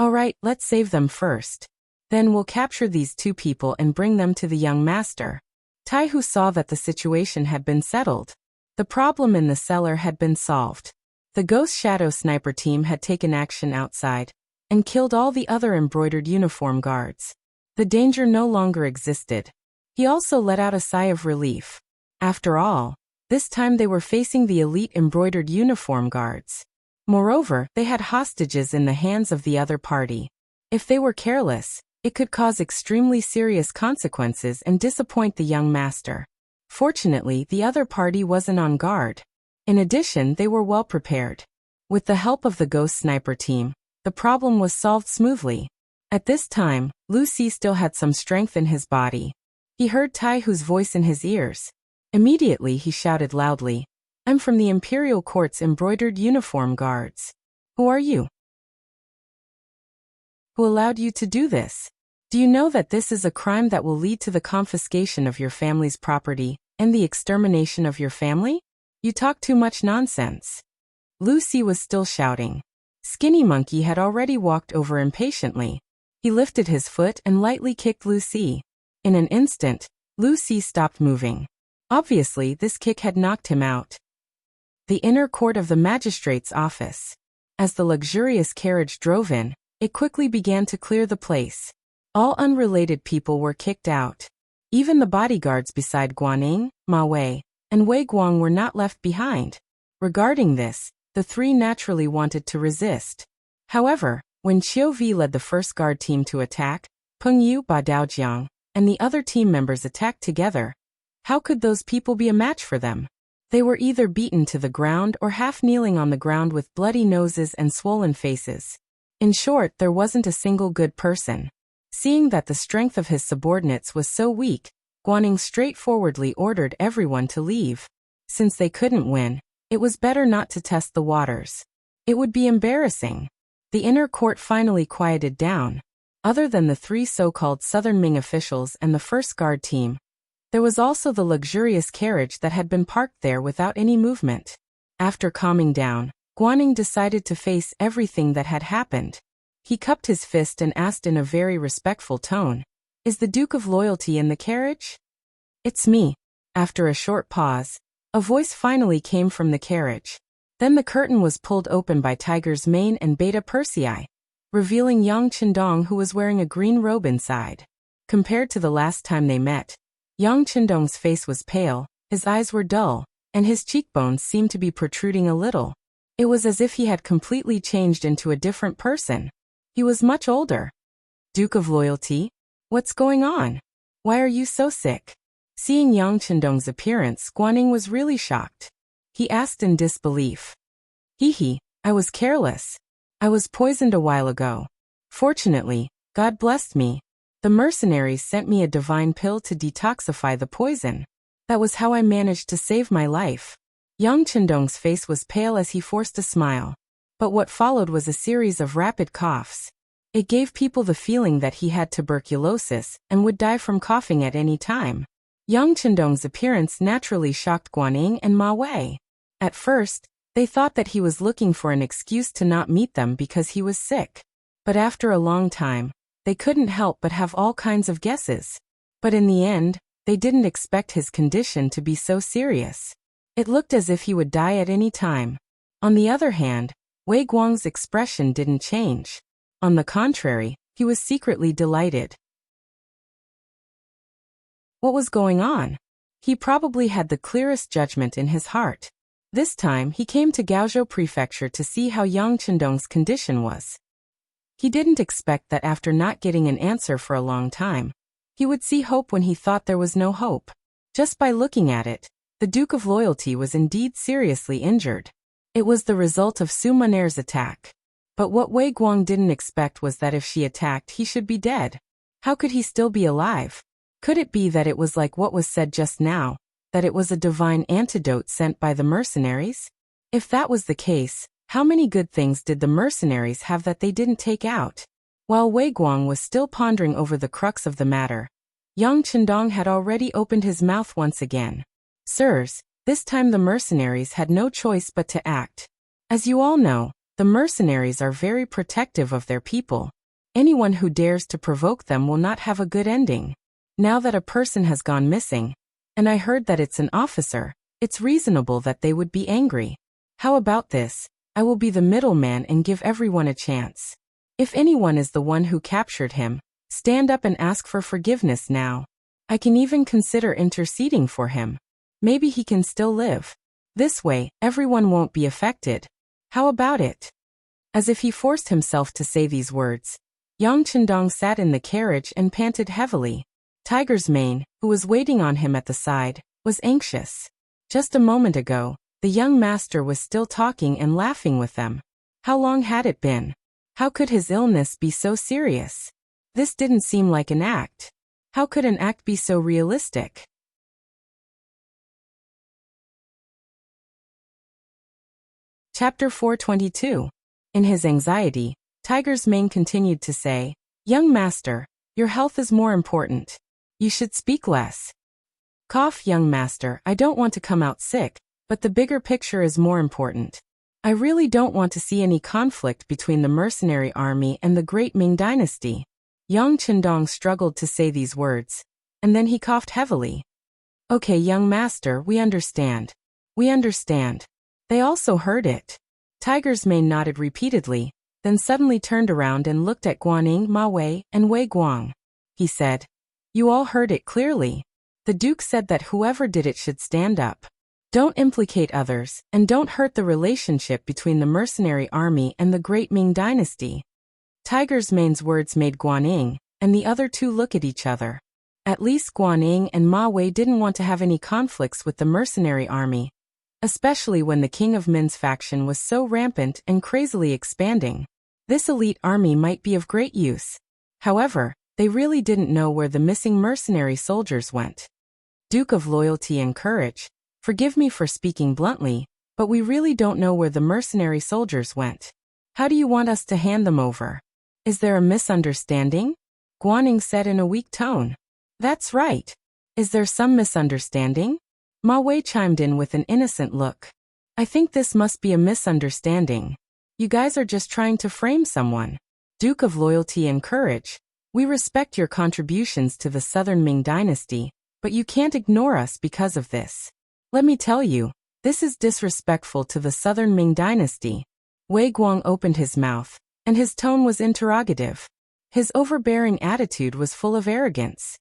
Alright, let's save them first. Then we'll capture these 2 people and bring them to the young master. Tai, who saw that the situation had been settled. The problem in the cellar had been solved. The Ghost Shadow Sniper team had taken action outside and killed all the other embroidered uniform guards. The danger no longer existed. He also let out a sigh of relief. After all, this time they were facing the elite embroidered uniform guards. Moreover, they had hostages in the hands of the other party. If they were careless, it could cause extremely serious consequences and disappoint the young master. Fortunately, the other party wasn't on guard. In addition, they were well prepared. With the help of the Ghost Sniper team, the problem was solved smoothly. At this time, Lu Si still had some strength in his body. He heard Tai Hu's voice in his ears. Immediately he shouted loudly, I'm from the Imperial Court's embroidered uniform guards. Who are you? Who allowed you to do this? Do you know that this is a crime that will lead to the confiscation of your family's property and the extermination of your family? You talk too much nonsense. Lu Si was still shouting. Skinny Monkey had already walked over impatiently. He lifted his foot and lightly kicked Lu Si. In an instant, Lu Si stopped moving. Obviously, this kick had knocked him out. The inner court of the magistrate's office. As the luxurious carriage drove in, it quickly began to clear the place. All unrelated people were kicked out. Even the bodyguards beside Guanyin, Ma Wei, and Wei Guang were not left behind. Regarding this, the three naturally wanted to resist. However, when Qiu Vi led the first guard team to attack, Peng Yu, Ba Daojiang, and the other team members attacked together. How could those people be a match for them? They were either beaten to the ground or half kneeling on the ground with bloody noses and swollen faces. In short, there wasn't a single good person. Seeing that the strength of his subordinates was so weak, Guanyin straightforwardly ordered everyone to leave. Since they couldn't win, it was better not to test the waters. It would be embarrassing. The inner court finally quieted down. Other than the three so-called Southern Ming officials and the first guard team, there was also the luxurious carriage that had been parked there without any movement. After calming down, Guanyin decided to face everything that had happened. He cupped his fist and asked in a very respectful tone, "Is the Duke of Loyalty in the carriage?" "It's me." After a short pause, a voice finally came from the carriage. Then the curtain was pulled open by Tiger's Mane and Beta Persei, revealing Yang Qindong, who was wearing a green robe inside. Compared to the last time they met, Yang Qindong's face was pale, his eyes were dull, and his cheekbones seemed to be protruding a little. It was as if he had completely changed into a different person. He was much older. "Duke of Loyalty? What's going on? Why are you so sick?" Seeing Yang Qindong's appearance, Guanyin was really shocked. He asked in disbelief. "Hee, I was careless. I was poisoned a while ago. Fortunately, God blessed me. The mercenaries sent me a divine pill to detoxify the poison. That was how I managed to save my life." Yang Qindong's face was pale as he forced a smile. But what followed was a series of rapid coughs. It gave people the feeling that he had tuberculosis and would die from coughing at any time. Yang Qindong's appearance naturally shocked Guanyin and Ma Wei. At first, they thought that he was looking for an excuse to not meet them because he was sick. But after a long time, they couldn't help but have all kinds of guesses. But in the end, they didn't expect his condition to be so serious. It looked as if he would die at any time. On the other hand, Wei Guang's expression didn't change. On the contrary, he was secretly delighted. What was going on? He probably had the clearest judgment in his heart. This time, he came to Gaozhou Prefecture to see how Yang Qindong's condition was. He didn't expect that after not getting an answer for a long time, he would see hope when he thought there was no hope. Just by looking at it, the Duke of Loyalty was indeed seriously injured. It was the result of Su Moner's attack. But what Wei Guang didn't expect was that if she attacked, he should be dead. How could he still be alive? Could it be that it was like what was said just now, that it was a divine antidote sent by the mercenaries? If that was the case, how many good things did the mercenaries have that they didn't take out? While Wei Guang was still pondering over the crux of the matter, Yang Qindong had already opened his mouth once again. "Sirs, this time the mercenaries had no choice but to act. As you all know, the mercenaries are very protective of their people. Anyone who dares to provoke them will not have a good ending. Now that a person has gone missing, and I heard that it's an officer, it's reasonable that they would be angry. How about this? I will be the middleman and give everyone a chance. If anyone is the one who captured him, stand up and ask for forgiveness now. I can even consider interceding for him. Maybe he can still live. This way, everyone won't be affected. How about it?" As if he forced himself to say these words, Yang Qindong sat in the carriage and panted heavily. Tiger's Mane, who was waiting on him at the side, was anxious. Just a moment ago, the young master was still talking and laughing with them. How long had it been? How could his illness be so serious? This didn't seem like an act. How could an act be so realistic? Chapter 422. In his anxiety, Tiger's Mane continued to say, "Young master, your health is more important. You should speak less." "Cough, young master, I don't want to come out sick, but the bigger picture is more important. I really don't want to see any conflict between the mercenary army and the great Ming dynasty." Yang Qindong struggled to say these words, and then he coughed heavily. Okay, young master, we understand. We understand. They also heard it. Tiger's mane nodded repeatedly, then suddenly turned around and looked at Guanyin, Ma Wei, and Wei Guang. He said, "You all heard it clearly. The Duke said that whoever did it should stand up. Don't implicate others, and don't hurt the relationship between the mercenary army and the great Ming dynasty." Tiger's mane's words made Guanyin and the other two look at each other. At least Guanyin and Ma Wei didn't want to have any conflicts with the mercenary army, especially when the King of Min's faction was so rampant and crazily expanding. This elite army might be of great use. However, they really didn't know where the missing mercenary soldiers went. Duke of Loyalty and Courage, forgive me for speaking bluntly, but we really don't know where the mercenary soldiers went. How do you want us to hand them over? Is there a misunderstanding? Guanyin said in a weak tone. That's right. Is there some misunderstanding? Ma Wei chimed in with an innocent look. I think this must be a misunderstanding. You guys are just trying to frame someone. Duke of Loyalty and Courage, we respect your contributions to the Southern Ming dynasty, but you can't ignore us because of this. Let me tell you, this is disrespectful to the Southern Ming dynasty. Wei Guang opened his mouth, and his tone was interrogative. His overbearing attitude was full of arrogance.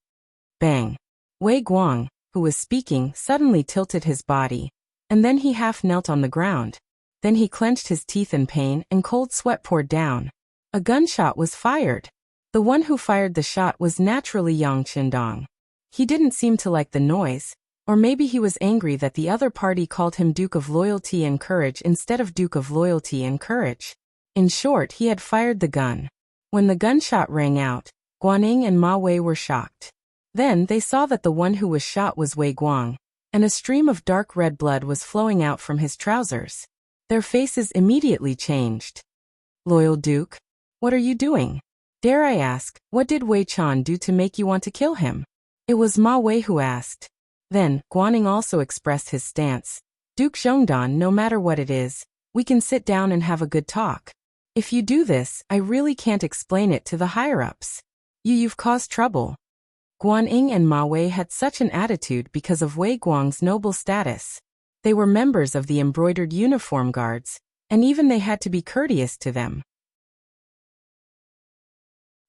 Bang! Wei Guang, who was speaking, suddenly tilted his body, and then he half knelt on the ground. Then he clenched his teeth in pain and cold sweat poured down. A gunshot was fired. The one who fired the shot was naturally Yang Qindong. He didn't seem to like the noise, or maybe he was angry that the other party called him Duke of Loyalty and Courage instead of Duke of Loyalty and Courage. In short, he had fired the gun. When the gunshot rang out, Guanyin and Ma Wei were shocked. Then they saw that the one who was shot was Wei Guang, and a stream of dark red blood was flowing out from his trousers. Their faces immediately changed. Loyal Duke, what are you doing? Dare I ask, what did Wei Chan do to make you want to kill him? It was Ma Wei who asked. Then, Guanyin also expressed his stance. Duke Zhongdan, no matter what it is, we can sit down and have a good talk. If you do this, I really can't explain it to the higher-ups. You've caused trouble. Guanyin and Ma Wei had such an attitude because of Wei Guang's noble status. They were members of the embroidered uniform guards, and even they had to be courteous to them.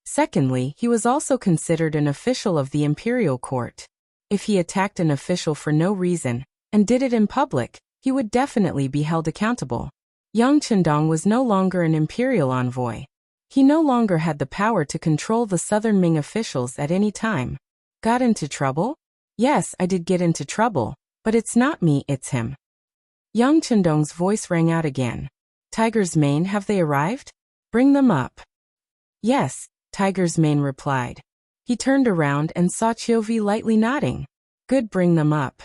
Secondly, he was also considered an official of the imperial court. If he attacked an official for no reason, and did it in public, he would definitely be held accountable. Yang Qindong was no longer an imperial envoy. He no longer had the power to control the Southern Ming officials at any time. Got into trouble? Yes, I did get into trouble, but it's not me, it's him. Yang Qindong's voice rang out again. Tiger's mane, have they arrived? Bring them up. Yes, Tiger's mane replied. He turned around and saw Chiovi lightly nodding. Good, bring them up.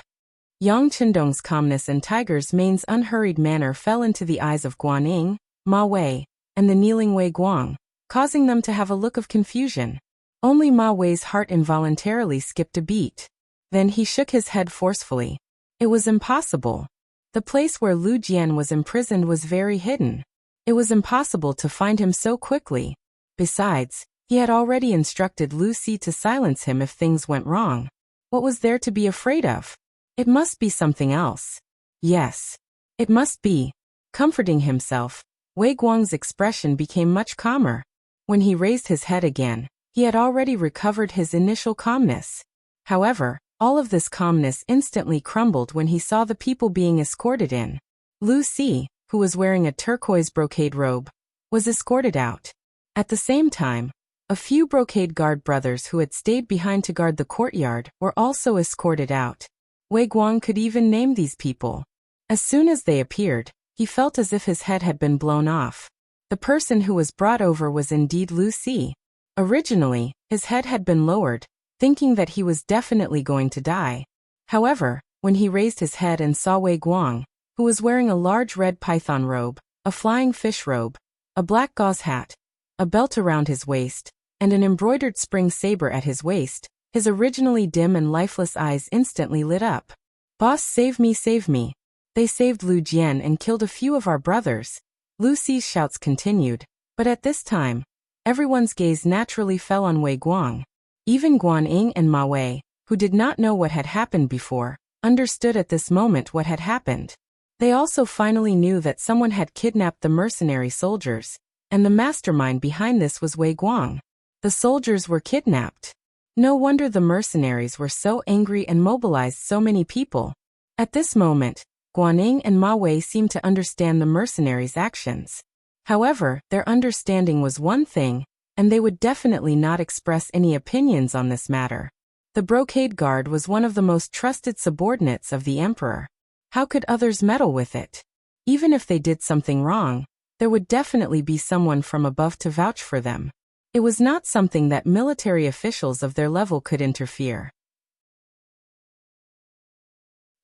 Yang Qindong's calmness and Tiger's mane's unhurried manner fell into the eyes of Guanyin, Ma Wei, and the kneeling Wei Guang, causing them to have a look of confusion. Only Ma Wei's heart involuntarily skipped a beat. Then he shook his head forcefully. It was impossible. The place where Lu Jian was imprisoned was very hidden. It was impossible to find him so quickly. Besides, he had already instructed Lu Si to silence him if things went wrong. What was there to be afraid of? It must be something else. Yes. It must be. Comforting himself, Wei Guang's expression became much calmer. When he raised his head again, he had already recovered his initial calmness. However, all of this calmness instantly crumbled when he saw the people being escorted in. Lu Si, who was wearing a turquoise brocade robe, was escorted out. At the same time, a few brocade guard brothers who had stayed behind to guard the courtyard were also escorted out. Wei Guang could even name these people. As soon as they appeared, he felt as if his head had been blown off. The person who was brought over was indeed Lu Si. Originally, his head had been lowered, thinking that he was definitely going to die. However, when he raised his head and saw Wei Guang, who was wearing a large red python robe, a flying fish robe, a black gauze hat, a belt around his waist, and an embroidered spring saber at his waist, his originally dim and lifeless eyes instantly lit up. Boss, save me, save me. They saved Lu Jian and killed a few of our brothers. Lu Si's shouts continued, but at this time, everyone's gaze naturally fell on Wei Guang. Even Guanyin and Ma Wei, who did not know what had happened before, understood at this moment what had happened. They also finally knew that someone had kidnapped the mercenary soldiers, and the mastermind behind this was Wei Guang. The soldiers were kidnapped. No wonder the mercenaries were so angry and mobilized so many people. At this moment, Guaning and Ma Wei seemed to understand the mercenaries' actions. However, their understanding was one thing, and they would definitely not express any opinions on this matter. The brocade guard was one of the most trusted subordinates of the emperor. How could others meddle with it? Even if they did something wrong, there would definitely be someone from above to vouch for them. It was not something that military officials of their level could interfere.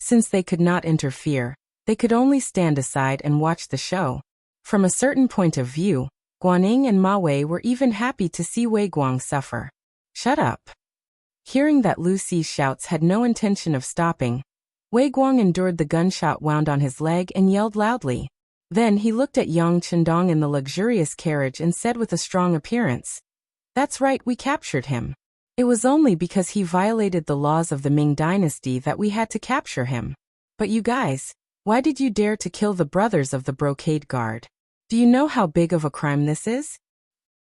Since they could not interfere, they could only stand aside and watch the show. From a certain point of view, Guaning and Ma Wei were even happy to see Wei Guang suffer. Shut up. Hearing that Lu Ci's shouts had no intention of stopping, Wei Guang endured the gunshot wound on his leg and yelled loudly. Then he looked at Yang Chendong in the luxurious carriage and said with a strong appearance, "That's right, we captured him. It was only because he violated the laws of the Ming dynasty that we had to capture him. But you guys, why did you dare to kill the brothers of the brocade guard? Do you know how big of a crime this is?"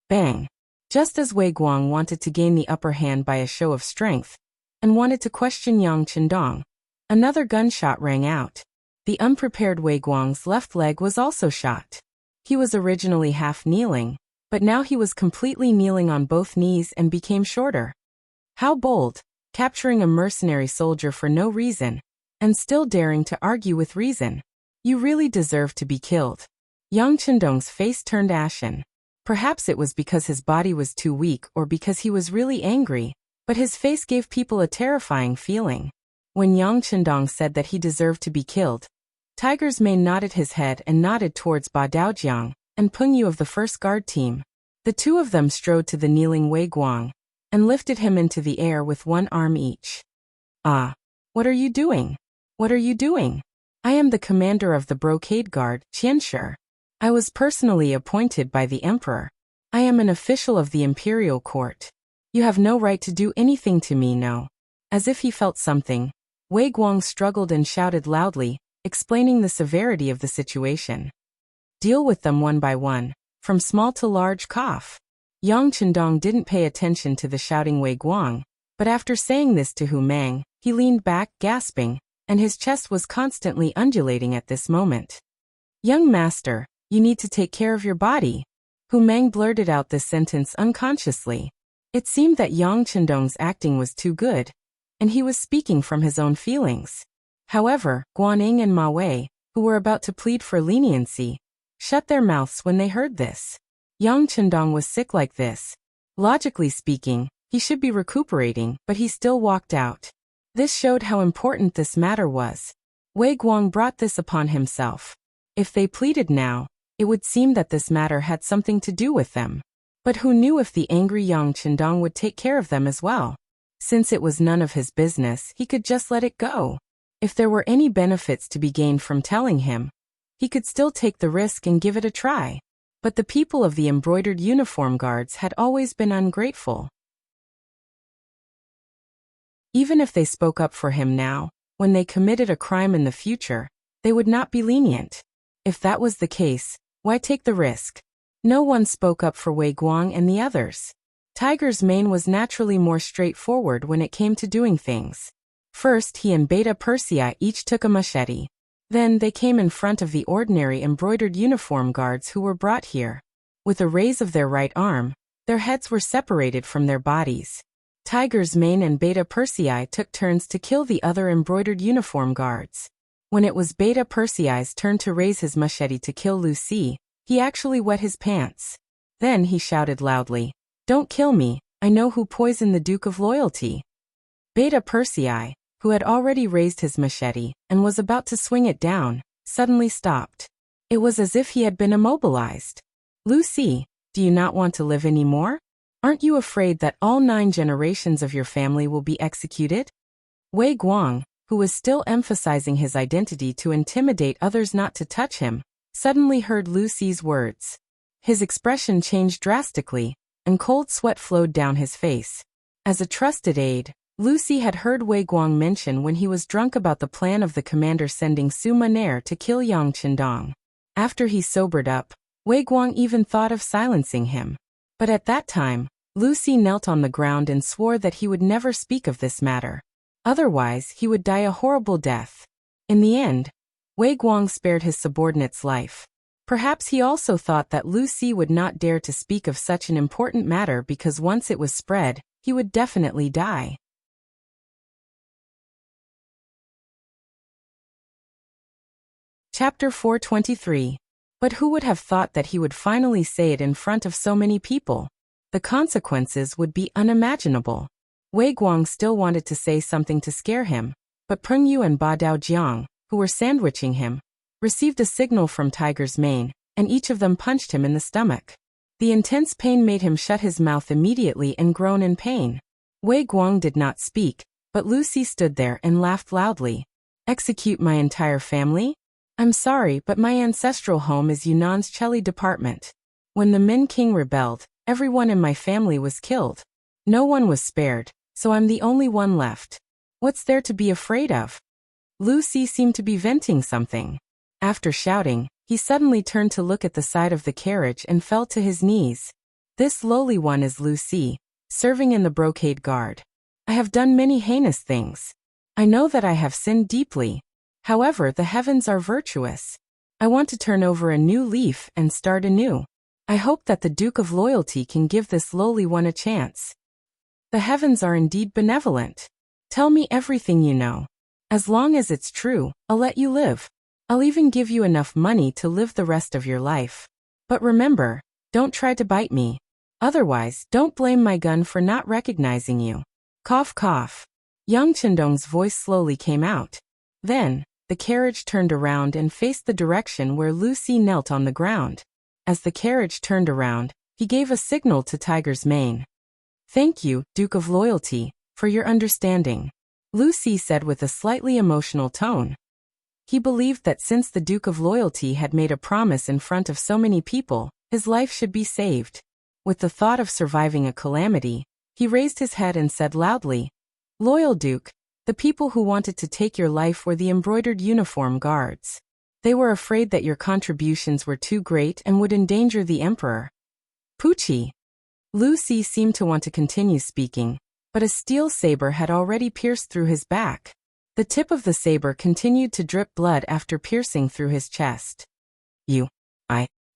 Bang! Just as Wei Guang wanted to gain the upper hand by a show of strength, and wanted to question Yang Chendong, another gunshot rang out. The unprepared Wei Guang's left leg was also shot. He was originally half kneeling, but now he was completely kneeling on both knees and became shorter. How bold, capturing a mercenary soldier for no reason, and still daring to argue with reason. You really deserve to be killed. Yang Chendong's face turned ashen. Perhaps it was because his body was too weak or because he was really angry, but his face gave people a terrifying feeling. When Yang Chendong said that he deserved to be killed, Tiger's mane nodded his head and nodded towards Ba Daojiang and Peng Yu of the first guard team. The two of them strode to the kneeling Wei Guang and lifted him into the air with one arm each. "Ah, what are you doing? What are you doing? I am the commander of the brocade guard, Qianshi. I was personally appointed by the emperor. I am an official of the imperial court. You have no right to do anything to me, no." As if he felt something, Wei Guang struggled and shouted loudly, explaining the severity of the situation. "Deal with them one by one, from small to large." Cough. Yang Chendong didn't pay attention to the shouting Wei Guang, but after saying this to Hu Mang, he leaned back, gasping, and his chest was constantly undulating at this moment. "Young master, you need to take care of your body." Hu Mang blurted out this sentence unconsciously. It seemed that Yang Chendong's acting was too good, and he was speaking from his own feelings. However, Guaning and Ma Wei, who were about to plead for leniency, shut their mouths when they heard this. Yang Chendong was sick like this. Logically speaking, he should be recuperating, but he still walked out. This showed how important this matter was. Wei Guang brought this upon himself. If they pleaded now, it would seem that this matter had something to do with them. But who knew if the angry Yang Chendong would take care of them as well? Since it was none of his business, he could just let it go. If there were any benefits to be gained from telling him, he could still take the risk and give it a try. But the people of the embroidered uniform guards had always been ungrateful. Even if they spoke up for him now, when they committed a crime in the future, they would not be lenient. If that was the case, why take the risk? No one spoke up for Wei Guang and the others. Tiger's mane was naturally more straightforward when it came to doing things. First, he and Beta Persei each took a machete. Then they came in front of the ordinary embroidered uniform guards who were brought here. With a raise of their right arm, their heads were separated from their bodies. Tiger's mane and Beta Persei took turns to kill the other embroidered uniform guards. When it was Beta Persei's turn to raise his machete to kill Lu Ci, he actually wet his pants. Then he shouted loudly, "Don't kill me, I know who poisoned the Duke of Loyalty." Beta Persei, who had already raised his machete and was about to swing it down, suddenly stopped. It was as if he had been immobilized. "Lu Ci, do you not want to live anymore? Aren't you afraid that all 9 generations of your family will be executed?" Wei Guang, who was still emphasizing his identity to intimidate others not to touch him, suddenly heard Lu Ci's words. His expression changed drastically, and cold sweat flowed down his face. As a trusted aide, Lucy had heard Wei Guang mention when he was drunk about the plan of the commander sending Su Maner to kill Yang Qindong. After he sobered up, Wei Guang even thought of silencing him. But at that time, Lucy knelt on the ground and swore that he would never speak of this matter. Otherwise, he would die a horrible death. In the end, Wei Guang spared his subordinate's life. Perhaps he also thought that Lucy would not dare to speak of such an important matter because once it was spread, he would definitely die. Chapter 423. But who would have thought that he would finally say it in front of so many people? The consequences would be unimaginable. Wei Guang still wanted to say something to scare him, but Peng Yu and Ba Daojiang, who were sandwiching him, received a signal from Tiger's Mane, and each of them punched him in the stomach. The intense pain made him shut his mouth immediately and groan in pain. Wei Guang did not speak, but Lucy stood there and laughed loudly. Execute my entire family? I'm sorry, but my ancestral home is Yunnan's Cheli department. When the Min King rebelled, everyone in my family was killed. No one was spared, so I'm the only one left. What's there to be afraid of? Lucy seemed to be venting something. After shouting, he suddenly turned to look at the side of the carriage and fell to his knees. This lowly one is Lucy, serving in the brocade guard. I have done many heinous things. I know that I have sinned deeply. However, the heavens are virtuous. I want to turn over a new leaf and start anew. I hope that the Duke of Loyalty can give this lowly one a chance. The heavens are indeed benevolent. Tell me everything you know. As long as it's true, I'll let you live. I'll even give you enough money to live the rest of your life. But remember, don't try to bite me. Otherwise, don't blame my gun for not recognizing you. Cough cough. Yang Qindong's voice slowly came out. Then, the carriage turned around and faced the direction where Lucy knelt on the ground. As the carriage turned around, he gave a signal to Tiger's Mane. Thank you, Duke of Loyalty, for your understanding, Lucy said with a slightly emotional tone. He believed that since the Duke of Loyalty had made a promise in front of so many people, his life should be saved. With the thought of surviving a calamity, he raised his head and said loudly, Loyal Duke, the people who wanted to take your life were the embroidered uniform guards. They were afraid that your contributions were too great and would endanger the emperor. Poochie. Lucy seemed to want to continue speaking, but a steel saber had already pierced through his back. The tip of the saber continued to drip blood after piercing through his chest.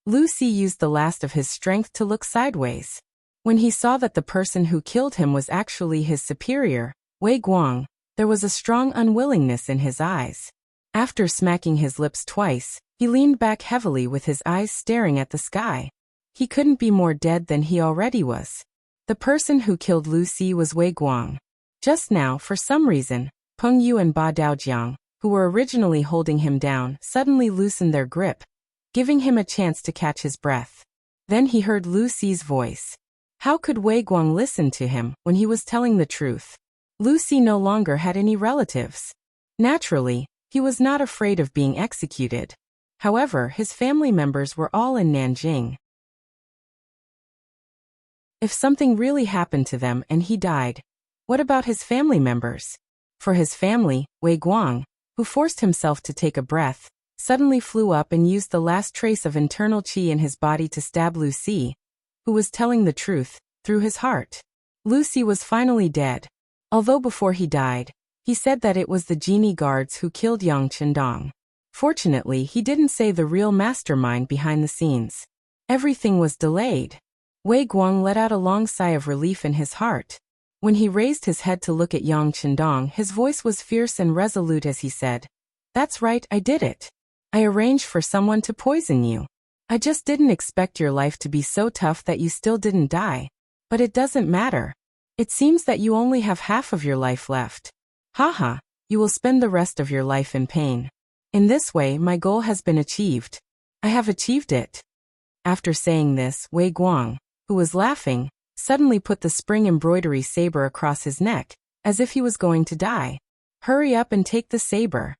Lucy used the last of his strength to look sideways. When he saw that the person who killed him was actually his superior, Wei Guang, there was a strong unwillingness in his eyes. After smacking his lips twice, he leaned back heavily with his eyes staring at the sky. He couldn't be more dead than he already was. The person who killed Lucy was Wei Guang. Just now, for some reason, Peng Yu and Ba Daojiang, who were originally holding him down, suddenly loosened their grip, giving him a chance to catch his breath. Then he heard Lucy's voice. How could Wei Guang listen to him when he was telling the truth? Lucy no longer had any relatives. Naturally, he was not afraid of being executed. However, his family members were all in Nanjing. If something really happened to them and he died, what about his family members? For his family, Wei Guang, who forced himself to take a breath, suddenly flew up and used the last trace of internal qi in his body to stab Lucy, who was telling the truth, through his heart. Lucy was finally dead. Although before he died, he said that it was the genie guards who killed Yang Qindong. Fortunately, he didn't say the real mastermind behind the scenes. Everything was delayed. Wei Guang let out a long sigh of relief in his heart. When he raised his head to look at Yang Qindong, his voice was fierce and resolute as he said, That's right, I did it. I arranged for someone to poison you. I just didn't expect your life to be so tough that you still didn't die. But it doesn't matter. It seems that you only have half of your life left. Haha, you will spend the rest of your life in pain. In this way, my goal has been achieved. I have achieved it. After saying this, Wei Guang, who was laughing, suddenly put the spring embroidery saber across his neck, as if he was going to die. Hurry up and take the saber.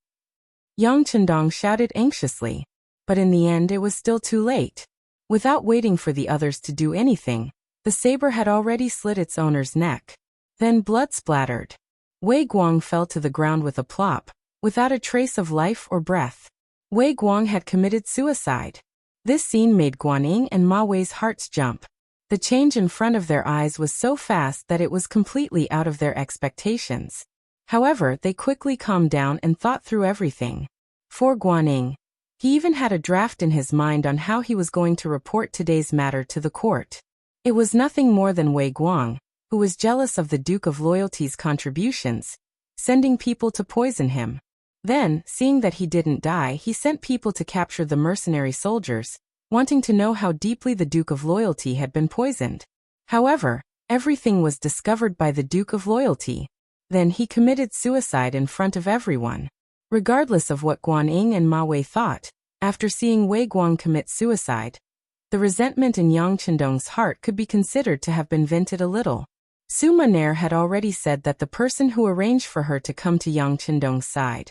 Yang Qindong shouted anxiously. But in the end it was still too late. Without waiting for the others to do anything, the saber had already slit its owner's neck. Then blood splattered. Wei Guang fell to the ground with a plop, without a trace of life or breath. Wei Guang had committed suicide. This scene made Guanyin and Ma Wei's hearts jump. The change in front of their eyes was so fast that it was completely out of their expectations. However, they quickly calmed down and thought through everything. For Guanyin, he even had a draft in his mind on how he was going to report today's matter to the court. It was nothing more than Wei Guang, who was jealous of the Duke of Loyalty's contributions, sending people to poison him. Then, seeing that he didn't die, he sent people to capture the mercenary soldiers, wanting to know how deeply the Duke of Loyalty had been poisoned. However, everything was discovered by the Duke of Loyalty. Then he committed suicide in front of everyone. Regardless of what Guanyin and Ma Wei thought, after seeing Wei Guang commit suicide, the resentment in Yang Chendong's heart could be considered to have been vented a little. Suma Nair had already said that the person who arranged for her to come to Yang Chendong's side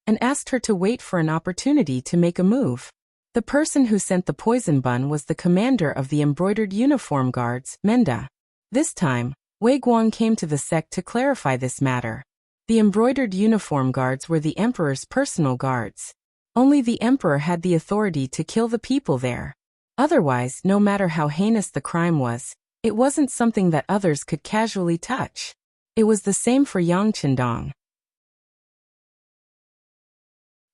and asked her to wait for an opportunity to make a move. The person who sent the poison bun was the commander of the embroidered uniform guards, Menda. This time, Wei Guang came to the sect to clarify this matter. The embroidered uniform guards were the emperor's personal guards. Only the emperor had the authority to kill the people there. Otherwise, no matter how heinous the crime was, it wasn't something that others could casually touch. It was the same for Yang Chendong.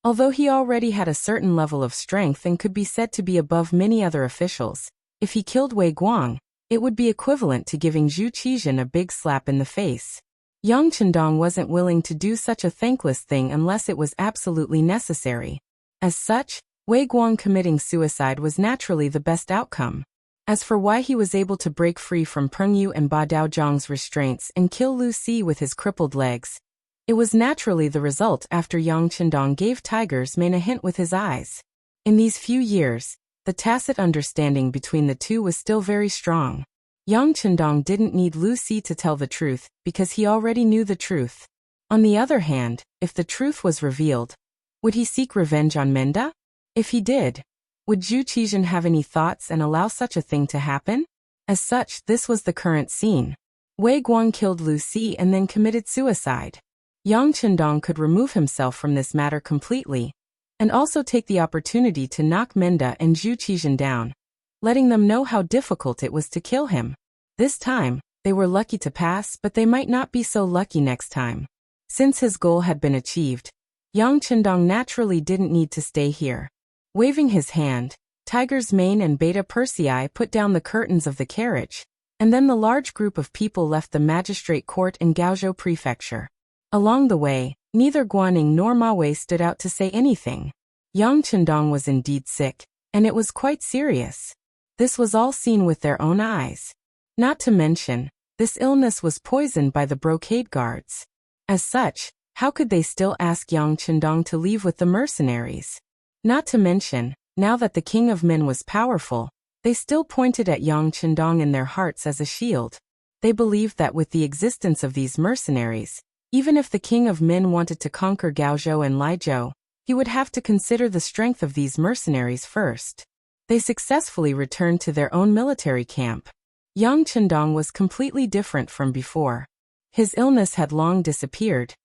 Although he already had a certain level of strength and could be said to be above many other officials, if he killed Wei Guang, it would be equivalent to giving Zhu Qizhen a big slap in the face. Yang Chendong wasn't willing to do such a thankless thing unless it was absolutely necessary. As such, Wei Guang committing suicide was naturally the best outcome. As for why he was able to break free from Peng Yu and Ba Daozhang's restraints and kill Lu Si with his crippled legs, it was naturally the result after Yang Chendong gave Tiger's mane a hint with his eyes. In these few years, the tacit understanding between the two was still very strong. Yang Chendong didn't need Lu Si to tell the truth because he already knew the truth. On the other hand, if the truth was revealed, would he seek revenge on Menda? If he did, would Zhu Qizhen have any thoughts and allow such a thing to happen? As such, this was the current scene. Wei Guang killed Lu Si and then committed suicide. Yang Chendong could remove himself from this matter completely, and also take the opportunity to knock Menda and Zhu Qizhen down, letting them know how difficult it was to kill him. This time, they were lucky to pass, but they might not be so lucky next time. Since his goal had been achieved, Yang Chendong naturally didn't need to stay here. Waving his hand, Tiger's mane and Beta Persei put down the curtains of the carriage, and then the large group of people left the magistrate court in Gaozhou Prefecture. Along the way, neither Guanyin nor Ma Wei stood out to say anything. Yang Chendong was indeed sick, and it was quite serious. This was all seen with their own eyes. Not to mention, this illness was poisoned by the brocade guards. As such, how could they still ask Yang Chendong to leave with the mercenaries? Not to mention, now that the King of Men was powerful, they still pointed at Yang Chendong in their hearts as a shield. They believed that with the existence of these mercenaries, even if the King of Men wanted to conquer Gaozhou and Laizhou, he would have to consider the strength of these mercenaries first. They successfully returned to their own military camp. Yang Chendong was completely different from before. His illness had long disappeared,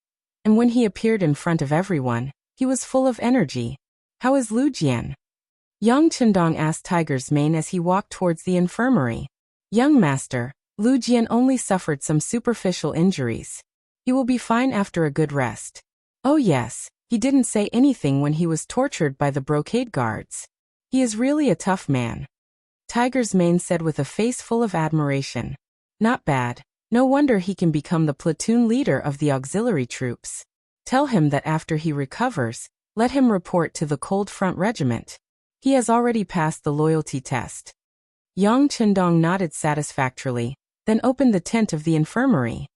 and when he appeared in front of everyone, he was full of energy. "How is Lu Jian?" Yang Chendong asked Tiger's mane as he walked towards the infirmary. "Young master, Lu Jian only suffered some superficial injuries. He will be fine after a good rest." "Oh yes, he didn't say anything when he was tortured by the brocade guards. He is really a tough man," Tiger's mane said with a face full of admiration. "Not bad. No wonder he can become the platoon leader of the auxiliary troops. Tell him that after he recovers, let him report to the Cold Front Regiment. He has already passed the loyalty test." Yang Chendong nodded satisfactorily, then opened the tent of the infirmary.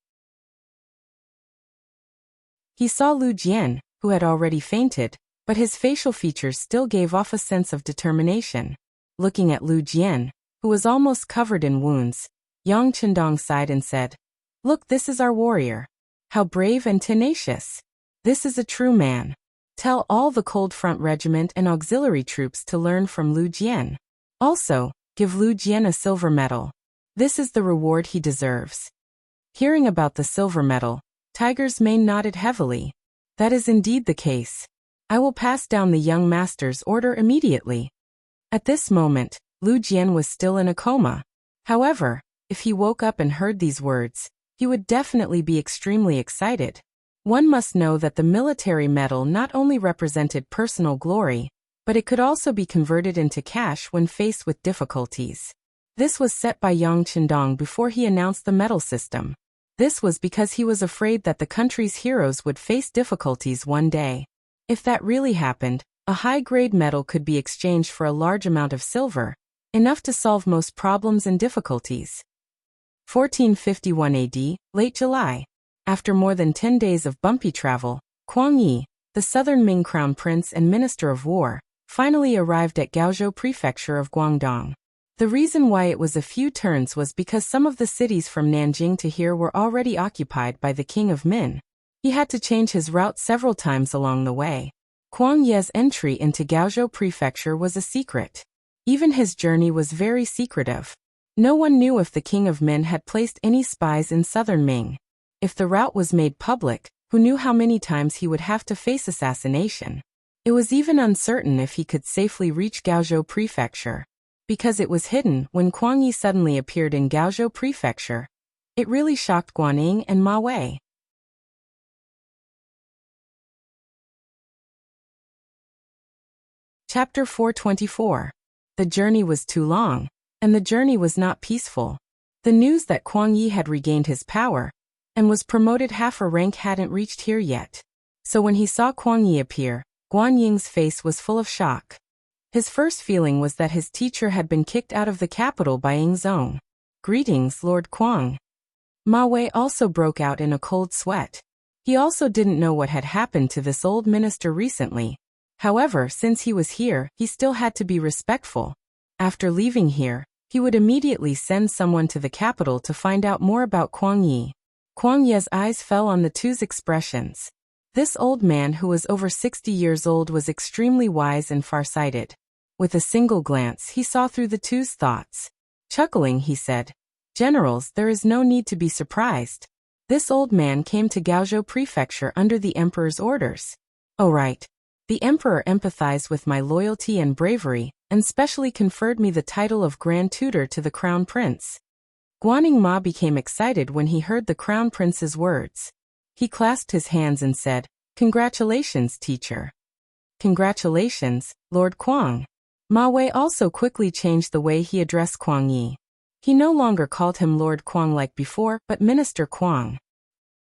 He saw Lu Jian, who had already fainted, but his facial features still gave off a sense of determination. Looking at Lu Jian, who was almost covered in wounds, Yang Chendong sighed and said, "Look, this is our warrior. How brave and tenacious. This is a true man. Tell all the Cold Front Regiment and auxiliary troops to learn from Lu Jian. Also, give Lu Jian a silver medal. This is the reward he deserves." Hearing about the silver medal, Tiger's mane nodded heavily. That is indeed the case. I will pass down the young master's order immediately. At this moment, Lu Jian was still in a coma. However, if he woke up and heard these words, he would definitely be extremely excited. One must know that the military medal not only represented personal glory, but it could also be converted into cash when faced with difficulties. This was set by Yang Qindong before he announced the medal system. This was because he was afraid that the country's heroes would face difficulties one day. If that really happened, a high-grade medal could be exchanged for a large amount of silver, enough to solve most problems and difficulties. 1451 AD, late July. After more than 10 days of bumpy travel, Kuang Yi, the southern Ming crown prince and minister of war, finally arrived at Gaozhou prefecture of Guangdong. The reason why it was a few turns was because some of the cities from Nanjing to here were already occupied by the king of Min. He had to change his route several times along the way. Kuang Ye's entry into Gaozhou prefecture was a secret. Even his journey was very secretive. No one knew if the king of Min had placed any spies in southern Ming. If the route was made public, who knew how many times he would have to face assassination? It was even uncertain if he could safely reach Gaozhou prefecture. Because it was hidden, when Kuang Yi suddenly appeared in Gaozhou prefecture, it really shocked Guanyin and Ma Wei. Chapter 424. The journey was too long, and the journey was not peaceful. The news that Kuang Yi had regained his power and was promoted half a rank hadn't reached here yet. So when he saw Kuang Yi appear, Guanying's face was full of shock. His first feeling was that his teacher had been kicked out of the capital by Yingzong. Greetings, Lord Kuang. Ma Wei also broke out in a cold sweat. He also didn't know what had happened to this old minister recently. However, since he was here, he still had to be respectful. After leaving here, he would immediately send someone to the capital to find out more about Kuang Yi. Kuang Ye's eyes fell on the two's expressions. This old man who was over 60 years old was extremely wise and farsighted. With a single glance, he saw through the two's thoughts. Chuckling, he said, "Generals, there is no need to be surprised. This old man came to Gaozhou prefecture under the emperor's orders. Oh right. The emperor empathized with my loyalty and bravery, and specially conferred me the title of Grand Tutor to the Crown Prince." Guaning Ma became excited when he heard the Crown Prince's words. He clasped his hands and said, "Congratulations, teacher." "Congratulations, Lord Kuang." Ma Wei also quickly changed the way he addressed Kuang Yi. He no longer called him Lord Kuang like before, but Minister Kuang.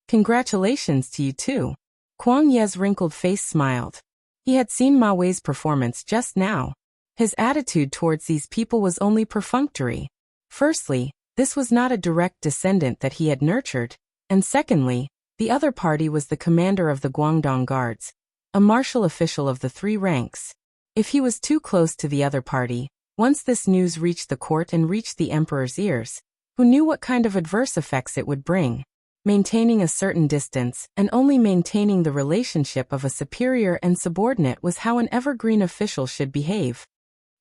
"Congratulations to you too." Kuang Ye's wrinkled face smiled. He had seen Ma Wei's performance just now. His attitude towards these people was only perfunctory. Firstly, this was not a direct descendant that he had nurtured, and secondly, the other party was the commander of the Guangdong Guards, a martial official of the 3 ranks. If he was too close to the other party, once this news reached the court and reached the emperor's ears, who knew what kind of adverse effects it would bring? Maintaining a certain distance and only maintaining the relationship of a superior and subordinate was how an evergreen official should behave.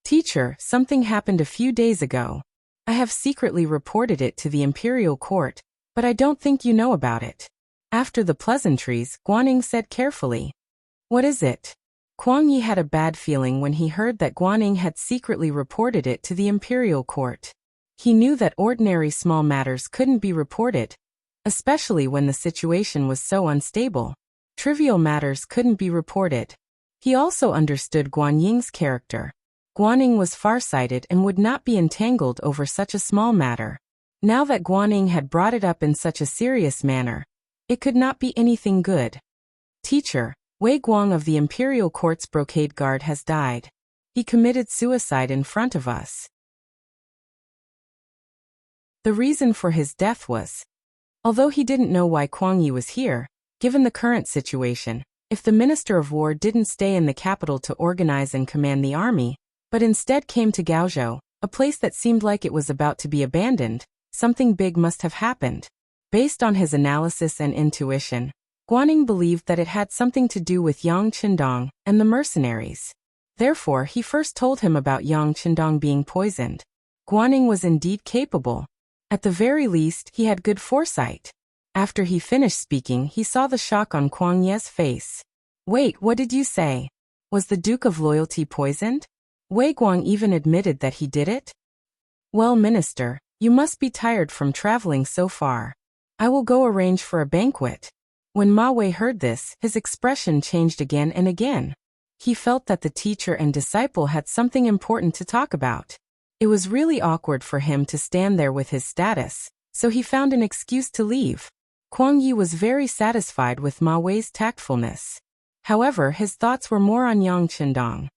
"Teacher, something happened a few days ago. I have secretly reported it to the imperial court, but I don't think you know about it." After the pleasantries, Guaning said carefully. "What is it?" Kuang Yi had a bad feeling when he heard that Guaning had secretly reported it to the imperial court. He knew that ordinary small matters couldn't be reported, especially when the situation was so unstable. Trivial matters couldn't be reported. He also understood Guanying's character. Guaning was farsighted and would not be entangled over such a small matter. Now that Guaning had brought it up in such a serious manner, it could not be anything good. "Teacher, Wei Guang of the Imperial Court's Brocade Guard has died. He committed suicide in front of us." The reason for his death was, although he didn't know why Kuang Yi was here, given the current situation, if the Minister of War didn't stay in the capital to organize and command the army, but instead came to Gaozhou, a place that seemed like it was about to be abandoned, something big must have happened. Based on his analysis and intuition, Guaning believed that it had something to do with Yang Qindong and the mercenaries. Therefore, he first told him about Yang Qindong being poisoned. Guaning was indeed capable. At the very least, he had good foresight. After he finished speaking, he saw the shock on Kuang Ye's face. Wait, what did you say? Was the Duke of Loyalty poisoned? Wei Guang even admitted that he did it? Well, Minister, you must be tired from traveling so far. I will go arrange for a banquet. When Ma Wei heard this, his expression changed again and again. He felt that the teacher and disciple had something important to talk about. It was really awkward for him to stand there with his status, so he found an excuse to leave. Kuang Yi was very satisfied with Ma Wei's tactfulness. However, his thoughts were more on Yang Qindong.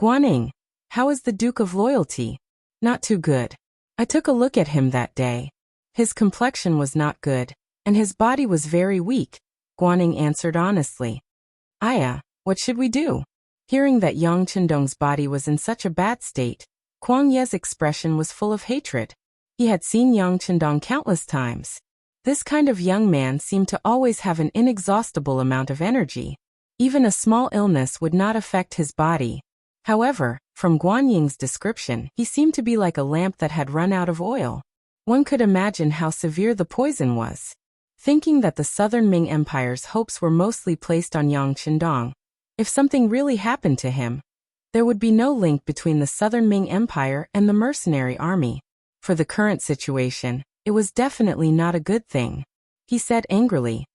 Guaning, how is the Duke of Loyalty? Not too good. I took a look at him that day. His complexion was not good, and his body was very weak, Guaning answered honestly. Aya, what should we do? Hearing that Yang Qindong's body was in such a bad state, Kuang Ye's expression was full of hatred. He had seen Yang Qindong countless times. This kind of young man seemed to always have an inexhaustible amount of energy. Even a small illness would not affect his body. However, from Guanying's description, he seemed to be like a lamp that had run out of oil. One could imagine how severe the poison was. Thinking that the Southern Ming Empire's hopes were mostly placed on Yang Qindong, if something really happened to him, there would be no link between the Southern Ming Empire and the mercenary army. For the current situation, it was definitely not a good thing. He said angrily,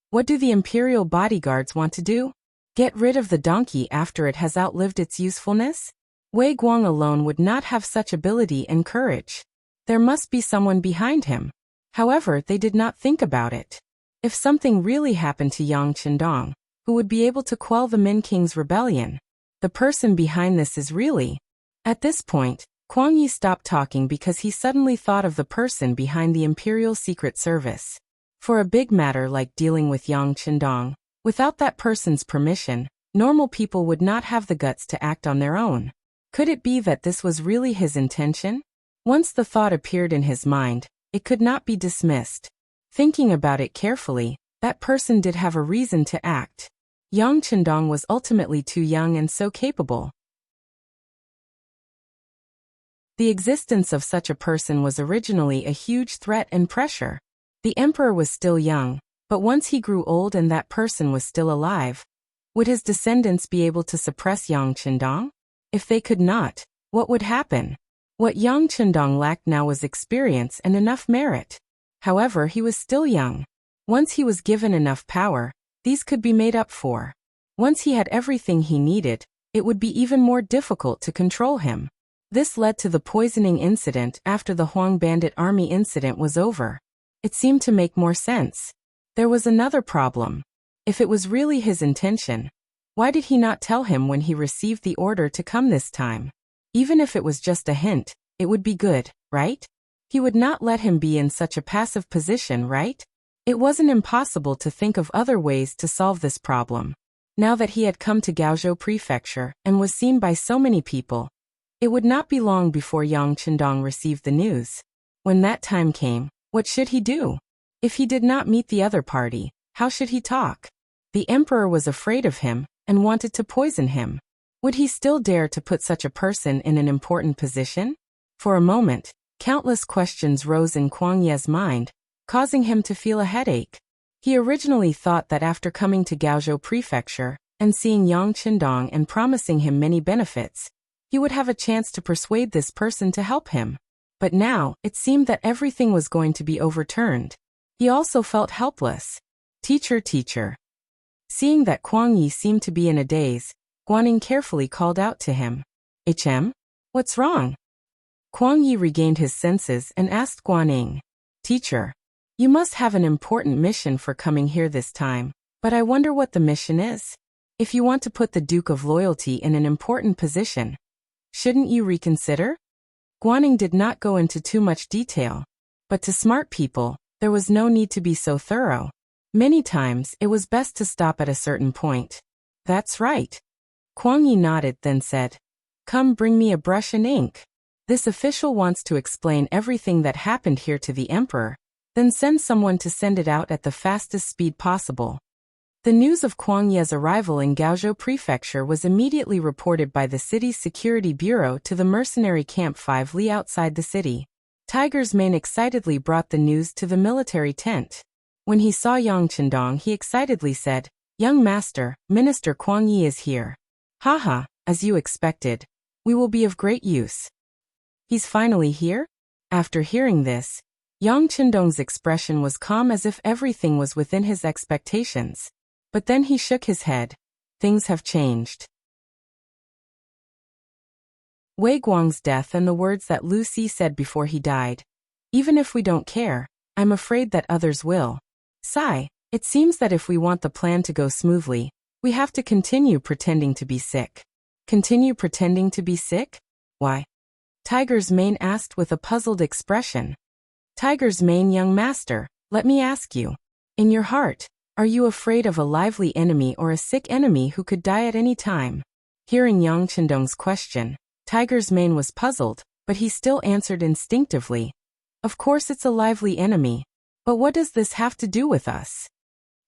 "What do the imperial bodyguards want to do? Get rid of the donkey after it has outlived its usefulness?" Wei Guang alone would not have such ability and courage. There must be someone behind him. However, they did not think about it. If something really happened to Yang Qindong, who would be able to quell the Min King's rebellion? The person behind this is really... At this point, Kuang Yi stopped talking because he suddenly thought of the person behind the Imperial Secret Service. For a big matter like dealing with Yang Qindong, without that person's permission, normal people would not have the guts to act on their own. Could it be that this was really his intention? Once the thought appeared in his mind, it could not be dismissed. Thinking about it carefully, that person did have a reason to act. Yang Qindong was ultimately too young and so capable. The existence of such a person was originally a huge threat and pressure. The emperor was still young, but once he grew old and that person was still alive, would his descendants be able to suppress Yang Qindong? If they could not, what would happen? What Yang Qindong lacked now was experience and enough merit. However, he was still young. Once he was given enough power, these could be made up for. Once he had everything he needed, it would be even more difficult to control him. This led to the poisoning incident after the Huang bandit army incident was over. It seemed to make more sense. There was another problem. If it was really his intention, why did he not tell him when he received the order to come this time? Even if it was just a hint, it would be good, right? He would not let him be in such a passive position, right? It wasn't impossible to think of other ways to solve this problem. Now that he had come to Gaozhou Prefecture and was seen by so many people, it would not be long before Yang Qindong received the news. When that time came, what should he do? If he did not meet the other party, how should he talk? The emperor was afraid of him and wanted to poison him. Would he still dare to put such a person in an important position? For a moment, countless questions rose in Kuang Ye's mind, causing him to feel a headache. He originally thought that after coming to Gaozhou Prefecture and seeing Yang Qindong and promising him many benefits, he would have a chance to persuade this person to help him. But now, it seemed that everything was going to be overturned. He also felt helpless. Teacher. Seeing that Kuang Yi seemed to be in a daze, Guaning carefully called out to him. "HM? What's wrong?" Kuang Yi regained his senses and asked Guaning. "Teacher, you must have an important mission for coming here this time, but I wonder what the mission is. If you want to put the Duke of Loyalty in an important position, shouldn't you reconsider?" Guaning did not go into too much detail, but to smart people, there was no need to be so thorough. Many times, it was best to stop at a certain point. "That's right." Kuang Yi nodded, then said, "Come, bring me a brush and ink. This official wants to explain everything that happened here to the emperor, then send someone to send it out at the fastest speed possible." The news of Kuang Ye's arrival in Gaozhou Prefecture was immediately reported by the city's security bureau to the mercenary camp 5 li outside the city. Tiger's Mane excitedly brought the news to the military tent. When he saw Yang Chendong, he excitedly said, "Young master, Minister Kuang Yi is here." "Haha, as you expected. We will be of great use." "He's finally here?" After hearing this, Yang Chendong's expression was calm as if everything was within his expectations. But then he shook his head. Things have changed. Wei Guang's death and the words that Lu Si said before he died. "Even if we don't care, I'm afraid that others will." Sigh, it seems that if we want the plan to go smoothly, we have to continue pretending to be sick. Continue pretending to be sick? Why? Tiger's Mane asked with a puzzled expression. Tiger's Mane, young master, let me ask you. In your heart, are you afraid of a lively enemy or a sick enemy who could die at any time? Hearing Yang Chendong's question, Tiger's Mane was puzzled, but he still answered instinctively. Of course it's a lively enemy. But what does this have to do with us?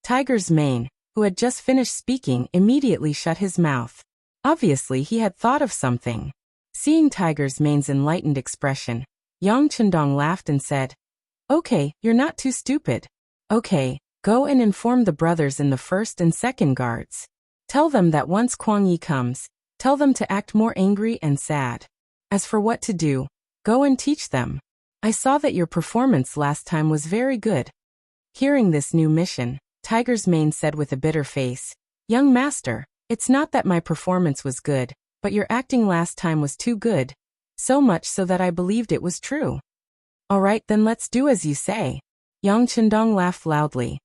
Tiger's Mane, who had just finished speaking, immediately shut his mouth. Obviously he had thought of something. Seeing Tiger's Mane's enlightened expression, Yang Chendong laughed and said, "Okay, you're not too stupid. Okay, go and inform the brothers in the first and second guards. Tell them that once Kuang Yi comes, tell them to act more angry and sad. As for what to do, go and teach them. I saw that your performance last time was very good." Hearing this new mission, Tiger's Mane said with a bitter face, "Young master, it's not that my performance was good, but your acting last time was too good. So much so that I believed it was true." "All right, then let's do as you say." Yang Chendong laughed loudly.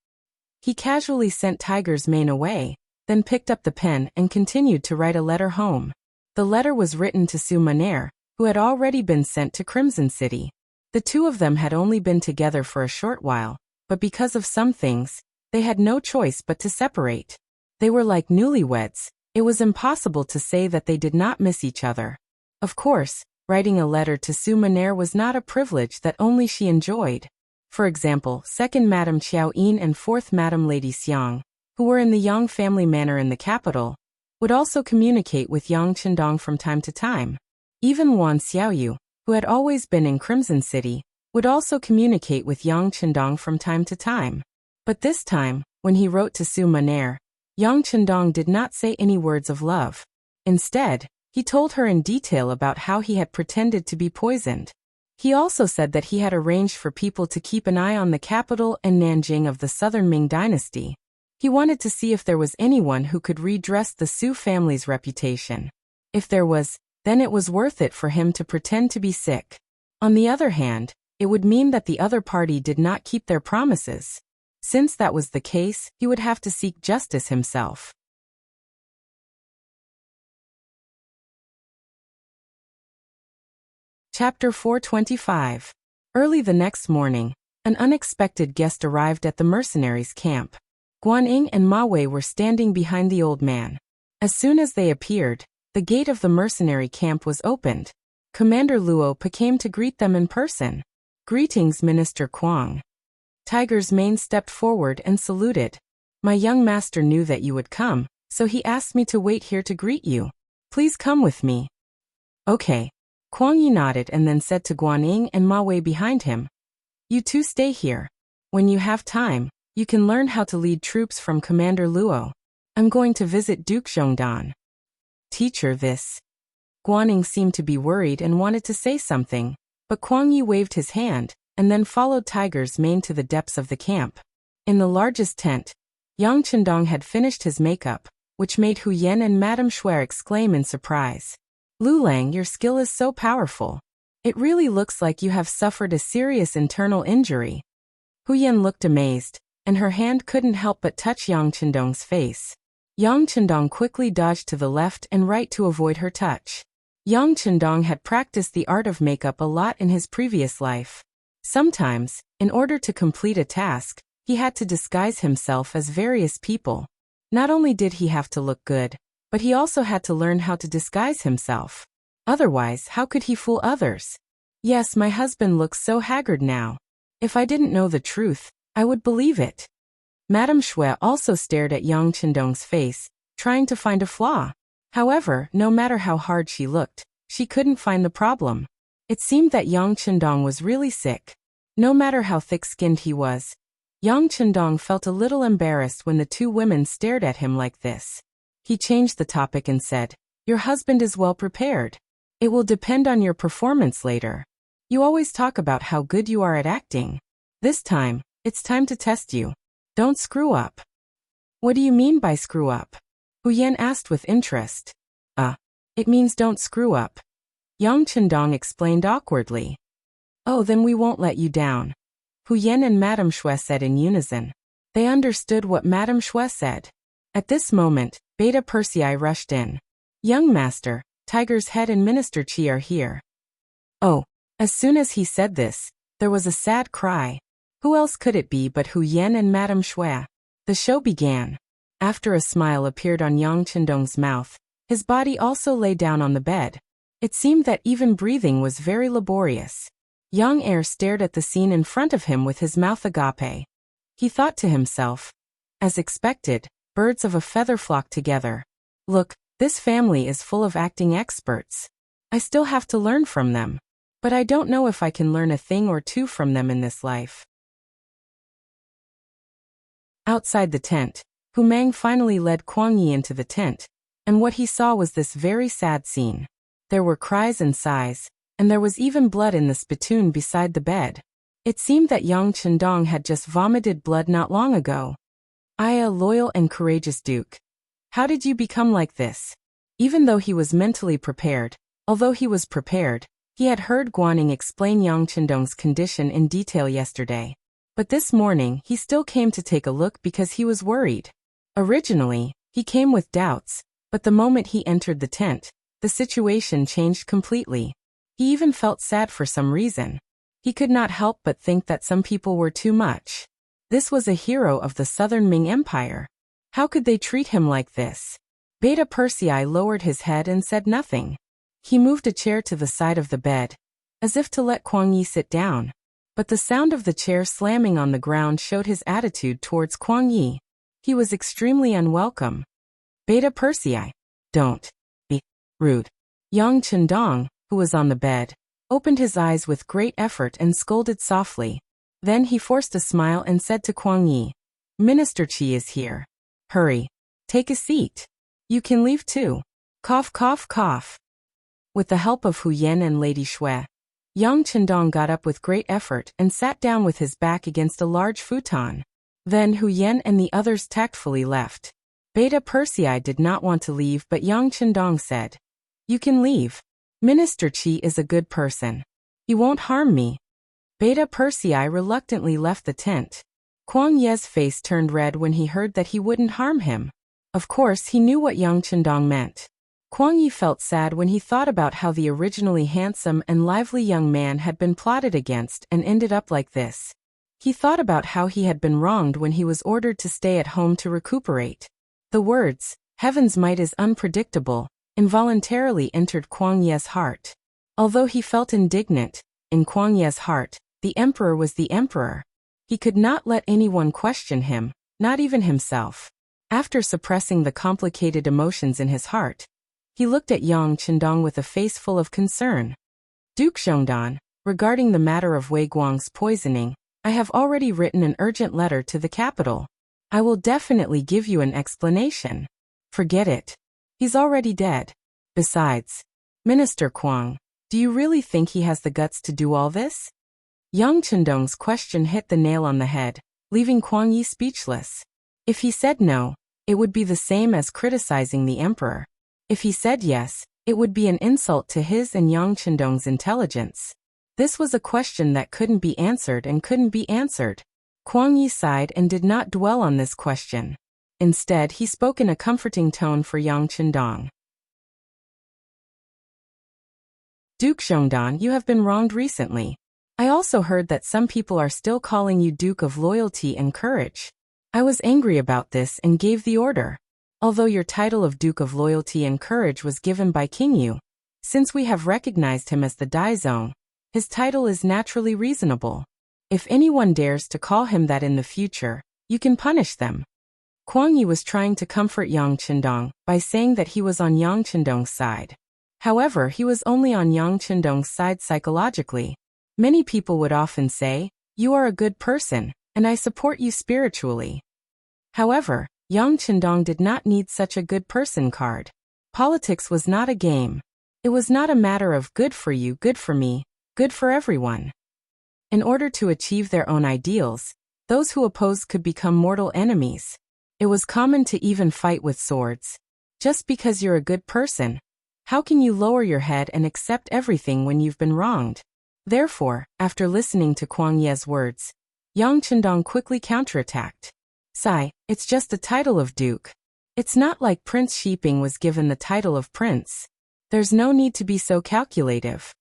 He casually sent Tiger's Mane away, then picked up the pen and continued to write a letter home. The letter was written to Su Maner, who had already been sent to Crimson City. The two of them had only been together for a short while, but because of some things, they had no choice but to separate. They were like newlyweds. It was impossible to say that they did not miss each other. Of course, writing a letter to Su Maner was not a privilege that only she enjoyed. For example, second Madame Qiao Yin and fourth Madame Lady Xiang, who were in the Yang family manor in the capital, would also communicate with Yang Chendong from time to time. Even Wan Xiaoyu, who had always been in Crimson City, would also communicate with Yang Chendong from time to time. But this time, when he wrote to Su Maner, Yang Chendong did not say any words of love. Instead, he told her in detail about how he had pretended to be poisoned. He also said that he had arranged for people to keep an eye on the capital and Nanjing of the Southern Ming dynasty. He wanted to see if there was anyone who could redress the Su family's reputation. If there was, then it was worth it for him to pretend to be sick. On the other hand, it would mean that the other party did not keep their promises. Since that was the case, he would have to seek justice himself. Chapter 425. Early the next morning, an unexpected guest arrived at the mercenaries' camp. Guanyin and Ma Wei were standing behind the old man. As soon as they appeared, the gate of the mercenary camp was opened. Commander Luo came to greet them in person. "Greetings, Minister Kuang." Tiger's Mane stepped forward and saluted. "My young master knew that you would come, so he asked me to wait here to greet you. Please come with me." "Okay." Kuang Yi nodded and then said to Guanyin and Ma Wei behind him, "You two stay here. When you have time, you can learn how to lead troops from Commander Luo. I'm going to visit Duke Zhongdan." "Teacher, this." Guanyin seemed to be worried and wanted to say something, but Kuang Yi waved his hand, and then followed Tiger's Mane to the depths of the camp. In the largest tent, Yang Chendong had finished his makeup, which made Hu Yan and Madame Shuer exclaim in surprise. "Lu Lang, your skill is so powerful. It really looks like you have suffered a serious internal injury." Hu Yan looked amazed, and her hand couldn't help but touch Yang Chendong's face. Yang Chendong quickly dodged to the left and right to avoid her touch. Yang Chendong had practiced the art of makeup a lot in his previous life. Sometimes, in order to complete a task, he had to disguise himself as various people. Not only did he have to look good, but he also had to learn how to disguise himself. Otherwise, how could he fool others? "Yes, my husband looks so haggard now. If I didn't know the truth, I would believe it." Madame Shuer also stared at Yang Chendong's face, trying to find a flaw. However, no matter how hard she looked, she couldn't find the problem. It seemed that Yang Chendong was really sick. No matter how thick-skinned he was, Yang Chendong felt a little embarrassed when the two women stared at him like this. He changed the topic and said, "Your husband is well prepared. It will depend on your performance later. You always talk about how good you are at acting. This time, it's time to test you. Don't screw up." "What do you mean by screw up?" Hu Yan asked with interest. It means don't screw up," Yang Chendong explained awkwardly. "Oh, then we won't let you down," Hu Yan and Madame Shui said in unison. They understood what Madame Shui said. At this moment, Beta Persei rushed in. "Young master, Tiger's Head and Minister Qi are here." Oh, as soon as he said this, there was a sad cry. Who else could it be but Hu Yan and Madame Shui? The show began. After a smile appeared on Yang Chendong's mouth, his body also lay down on the bed. It seemed that even breathing was very laborious. Yang Er stared at the scene in front of him with his mouth agape. He thought to himself, as expected, birds of a feather flock together. Look, this family is full of acting experts. I still have to learn from them. But I don't know if I can learn a thing or two from them in this life. Outside the tent, Hu Mang finally led Kuang Yi into the tent, and what he saw was this very sad scene. There were cries and sighs, and there was even blood in the spittoon beside the bed. It seemed that Yang Chendong had just vomited blood not long ago. "A loyal and courageous duke. How did you become like this?" Even though he was mentally prepared, he had heard Guaning explain Yang Chendong's condition in detail yesterday. But this morning he still came to take a look because he was worried. Originally, he came with doubts, but the moment he entered the tent, the situation changed completely. He even felt sad for some reason. He could not help but think that some people were too much. This was a hero of the Southern Ming Empire. How could they treat him like this? Beta Persei lowered his head and said nothing. He moved a chair to the side of the bed, as if to let Kuang Yi sit down. But the sound of the chair slamming on the ground showed his attitude towards Kuang Yi. He was extremely unwelcome. "Beta Persei, don't be rude." Yang Chendong, who was on the bed, opened his eyes with great effort and scolded softly. Then he forced a smile and said to Kuang Yi, "Minister Qi is here. Hurry. Take a seat. You can leave too." Cough, cough, cough. With the help of Hu Yan and Lady Shui, Yang Chendong got up with great effort and sat down with his back against a large futon. Then Hu Yan and the others tactfully left. Beta Persei did not want to leave, but Yang Chendong said, "You can leave. Minister Qi is a good person. He won't harm me." Beta Persei reluctantly left the tent. Kuang Ye's face turned red when he heard that he wouldn't harm him. Of course, he knew what Yang Chendong meant. Kuang Yi felt sad when he thought about how the originally handsome and lively young man had been plotted against and ended up like this. He thought about how he had been wronged when he was ordered to stay at home to recuperate. The words, "Heaven's might is unpredictable," involuntarily entered Kuang Ye's heart. Although he felt indignant, in Kuang Ye's heart, the emperor was the emperor. He could not let anyone question him, not even himself. After suppressing the complicated emotions in his heart, he looked at Yang Chendong with a face full of concern. "Duke Zhongdan, regarding the matter of Wei Guang's poisoning, I have already written an urgent letter to the capital. I will definitely give you an explanation." "Forget it. He's already dead. Besides, Minister Kuang, do you really think he has the guts to do all this?" Yang Chendong's question hit the nail on the head, leaving Kuang Yi speechless. If he said no, it would be the same as criticizing the emperor. If he said yes, it would be an insult to his and Yang Chendong's intelligence. This was a question that couldn't be answered and couldn't be answered. Kuang Yi sighed and did not dwell on this question. Instead, he spoke in a comforting tone for Yang Chendong. "Duke Zhongdan, you have been wronged recently. I also heard that some people are still calling you Duke of Loyalty and Courage. I was angry about this and gave the order. Although your title of Duke of Loyalty and Courage was given by King Yu, since we have recognized him as the Daizong, his title is naturally reasonable. If anyone dares to call him that in the future, you can punish them." Kuang Yi was trying to comfort Yang Chendong by saying that he was on Yang Chendong's side. However, he was only on Yang Chendong's side psychologically. Many people would often say, "You are a good person. and I support you spiritually. However, Yang Chendong did not need such a good person card. Politics was not a game. It was not a matter of good for you, good for me, good for everyone. In order to achieve their own ideals, those who opposed could become mortal enemies. It was common to even fight with swords. Just because you're a good person, how can you lower your head and accept everything when you've been wronged? Therefore, after listening to Kuang Ye's words, Yang Chendong quickly counterattacked. Sai, it's just a title of duke. It's not like Prince Shiping was given the title of prince. There's no need to be so calculative.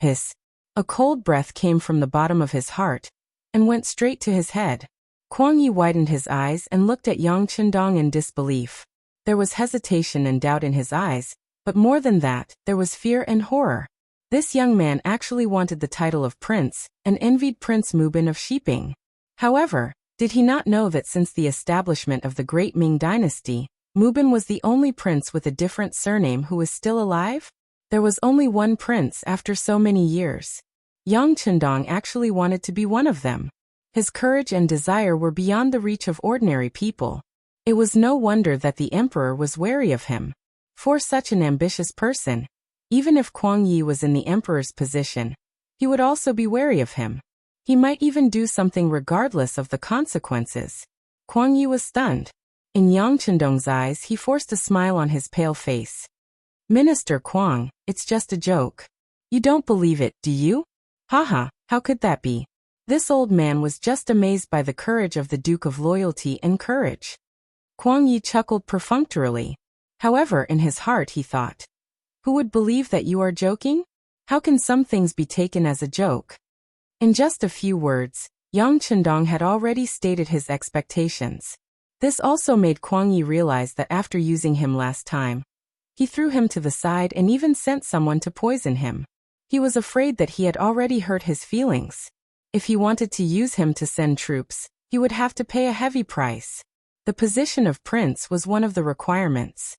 Hiss. A cold breath came from the bottom of his heart and went straight to his head. Kuang Yi widened his eyes and looked at Yang Chendong in disbelief. There was hesitation and doubt in his eyes, but more than that, there was fear and horror. This young man actually wanted the title of prince and envied Prince Mubin of Shiping. However, did he not know that since the establishment of the Great Ming Dynasty, Mubin was the only prince with a different surname who was still alive? There was only one prince after so many years. Yang Chendong actually wanted to be one of them. His courage and desire were beyond the reach of ordinary people. It was no wonder that the emperor was wary of him. For such an ambitious person, even if Kuang Yi was in the emperor's position, he would also be wary of him. He might even do something regardless of the consequences. Kuang Yi was stunned. In Yang Chendong's eyes, he forced a smile on his pale face. Minister Kuang, it's just a joke. You don't believe it, do you? Haha, how could that be? This old man was just amazed by the courage of the Duke of Loyalty and Courage. Kuang Yi chuckled perfunctorily. However, in his heart he thought, who would believe that you are joking? How can some things be taken as a joke? In just a few words, Yang Chendong had already stated his expectations. This also made Kuang Yi realize that after using him last time, he threw him to the side and even sent someone to poison him. He was afraid that he had already hurt his feelings. If he wanted to use him to send troops, he would have to pay a heavy price. The position of prince was one of the requirements.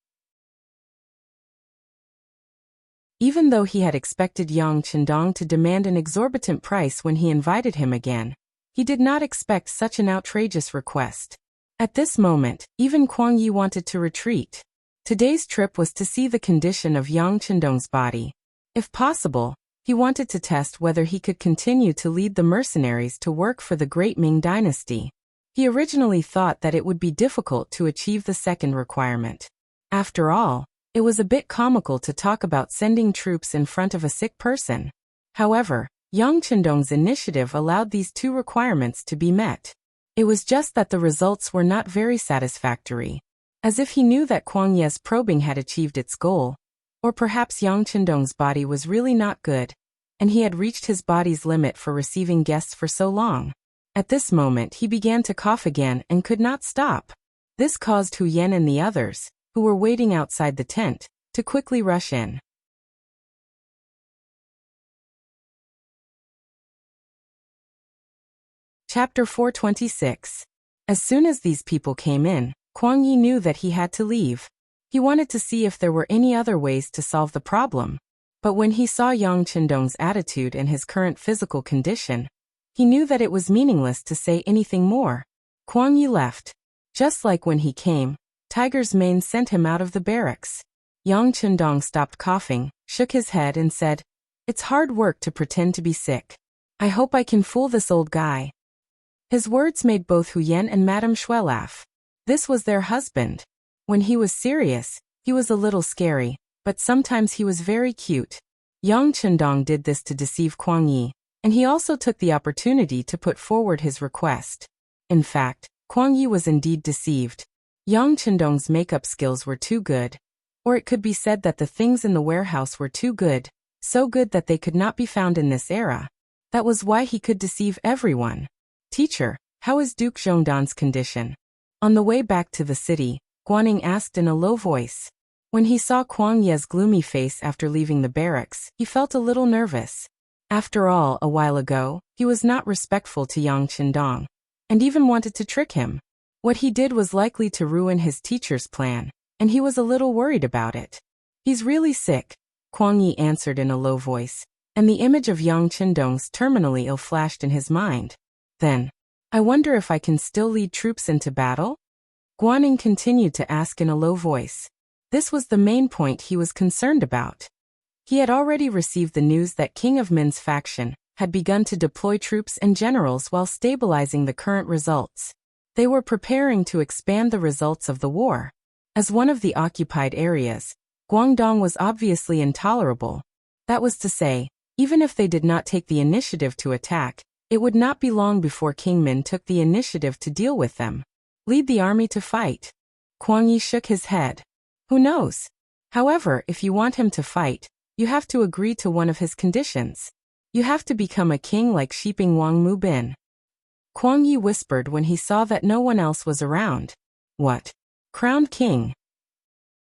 Even though he had expected Yang Chendong to demand an exorbitant price when he invited him again, he did not expect such an outrageous request. At this moment, even Kuang Yi wanted to retreat. Today's trip was to see the condition of Yang Chendong's body. If possible, he wanted to test whether he could continue to lead the mercenaries to work for the Great Ming Dynasty. He originally thought that it would be difficult to achieve the second requirement. After all, it was a bit comical to talk about sending troops in front of a sick person. However, Yang Chendong's initiative allowed these two requirements to be met. It was just that the results were not very satisfactory. As if he knew that Kuang Ye's probing had achieved its goal. Or perhaps Yang Chendong's body was really not good, and he had reached his body's limit for receiving guests for so long. At this moment he began to cough again and could not stop. This caused Hu Yan and the others, who were waiting outside the tent, to quickly rush in. Chapter 426. As soon as these people came in, Kuang Yi knew that he had to leave. He wanted to see if there were any other ways to solve the problem. But when he saw Yang Chendong's attitude and his current physical condition, he knew that it was meaningless to say anything more. Kuang Yi left. Just like when he came, Tiger's Mane sent him out of the barracks. Yang Chendong stopped coughing, shook his head and said, "It's hard work to pretend to be sick. I hope I can fool this old guy." His words made both Hu Yan and Madame Shui laugh. This was their husband. When he was serious, he was a little scary, but sometimes he was very cute. Yang Chendong did this to deceive Kuang Yi, and he also took the opportunity to put forward his request. In fact, Kuang Yi was indeed deceived. Yang Chendong's makeup skills were too good. Or it could be said that the things in the warehouse were too good, so good that they could not be found in this era. That was why he could deceive everyone. "Teacher, how is Duke Zhongdan's condition?" On the way back to the city, Guaning asked in a low voice. When he saw Kuang Ye's gloomy face after leaving the barracks, he felt a little nervous. After all, a while ago, he was not respectful to Yang Chendong, and even wanted to trick him. What he did was likely to ruin his teacher's plan, and he was a little worried about it. "He's really sick," Kuang Yi answered in a low voice, and the image of Yang Chendong's terminally ill flashed in his mind. Then, I wonder if I can still lead troops into battle? Guanning continued to ask in a low voice. This was the main point he was concerned about. He had already received the news that King of Min's faction had begun to deploy troops and generals while stabilizing the current results. They were preparing to expand the results of the war. As one of the occupied areas, Guangdong was obviously intolerable. That was to say, even if they did not take the initiative to attack, it would not be long before King Min took the initiative to deal with them. Lead the army to fight. Kuang Yi shook his head. Who knows? However, if you want him to fight, you have to agree to one of his conditions. You have to become a king like Shiping Wang Mu Bin. Kuang Yi whispered when he saw that no one else was around. What? Crowned king?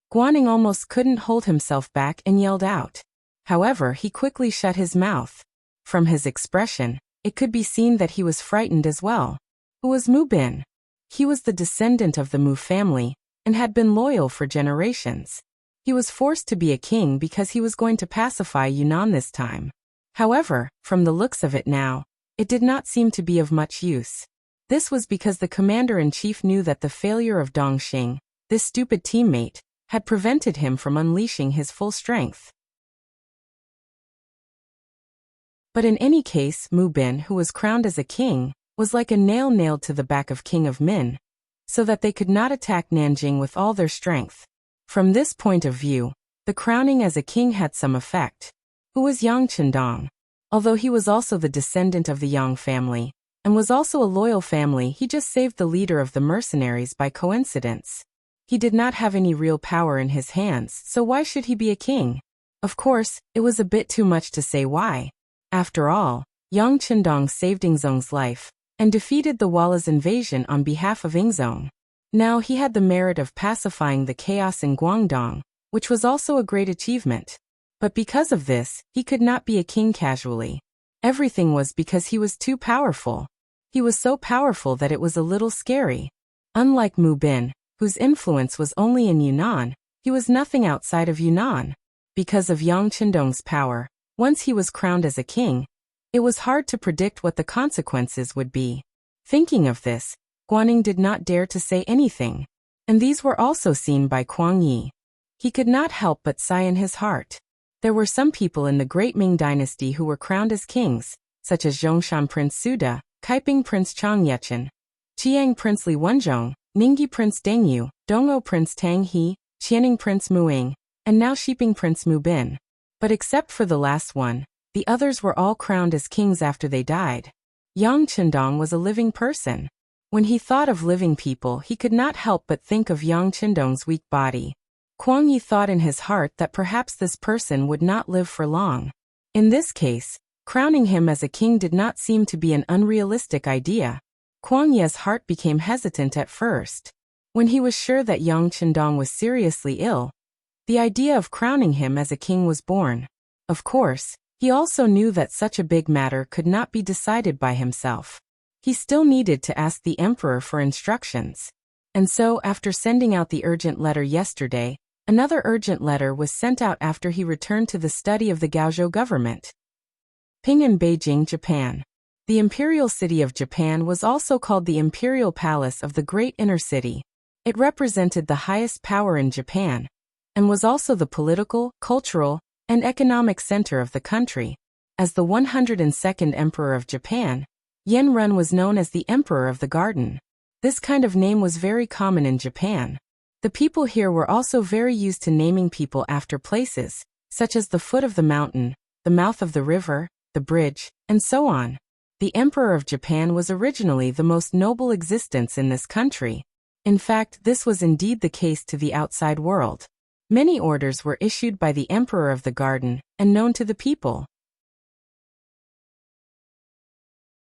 Guanning almost couldn't hold himself back and yelled out. However, he quickly shut his mouth. From his expression, it could be seen that he was frightened as well. Who was Mu Bin? He was the descendant of the Mu family, and had been loyal for generations. He was forced to be a king because he was going to pacify Yunnan this time. However, from the looks of it now, it did not seem to be of much use. This was because the commander-in-chief knew that the failure of Dongxing, this stupid teammate, had prevented him from unleashing his full strength. But in any case, Mu Bin, who was crowned as a king, was like a nail nailed to the back of King of Min, so that they could not attack Nanjing with all their strength. From this point of view, the crowning as a king had some effect. Who was Yang Chendong? Although he was also the descendant of the Yang family, and was also a loyal family, he just saved the leader of the mercenaries by coincidence. He did not have any real power in his hands, so why should he be a king? Of course, it was a bit too much to say why. After all, Yang Chendong saved Ingzong's life, and defeated the Walla's invasion on behalf of Ingzong. Now he had the merit of pacifying the chaos in Guangdong, which was also a great achievement. But because of this, he could not be a king casually. Everything was because he was too powerful. He was so powerful that it was a little scary. Unlike Mu Bin, whose influence was only in Yunnan, he was nothing outside of Yunnan. Because of Yang Chendong's power, once he was crowned as a king, it was hard to predict what the consequences would be. Thinking of this, Guanning did not dare to say anything. And these were also seen by Kuang Yi. He could not help but sigh in his heart. There were some people in the Great Ming dynasty who were crowned as kings, such as Zhongshan Prince Suda, Kaiping Prince Chang Yechen, Chiang Prince Li Wenzhong, Ningyi Prince Deng Yu, Dongou Prince Tang He, Qianing Prince Muing, and now Shiping Prince Mu Bin. But except for the last one, the others were all crowned as kings after they died. Yang Chendong was a living person. When he thought of living people, he could not help but think of Yang Chendong's weak body. Kuang Yi thought in his heart that perhaps this person would not live for long. In this case, crowning him as a king did not seem to be an unrealistic idea. Kuang Yi's heart became hesitant at first. When he was sure that Yang Chendong was seriously ill, the idea of crowning him as a king was born. Of course, he also knew that such a big matter could not be decided by himself. He still needed to ask the emperor for instructions. And so, after sending out the urgent letter yesterday, another urgent letter was sent out after he returned to the study of the Gaozhou government. Ping in Beijing, Japan. The imperial city of Japan was also called the Imperial Palace of the Great Inner City. It represented the highest power in Japan, and was also the political, cultural, and economic center of the country. As the 102nd Emperor of Japan, Yen Run was known as the Emperor of the Garden. This kind of name was very common in Japan. The people here were also very used to naming people after places, such as the foot of the mountain, the mouth of the river, the bridge, and so on. The Emperor of Japan was originally the most noble existence in this country. In fact, this was indeed the case to the outside world. Many orders were issued by the Emperor of the Garden, and known to the people.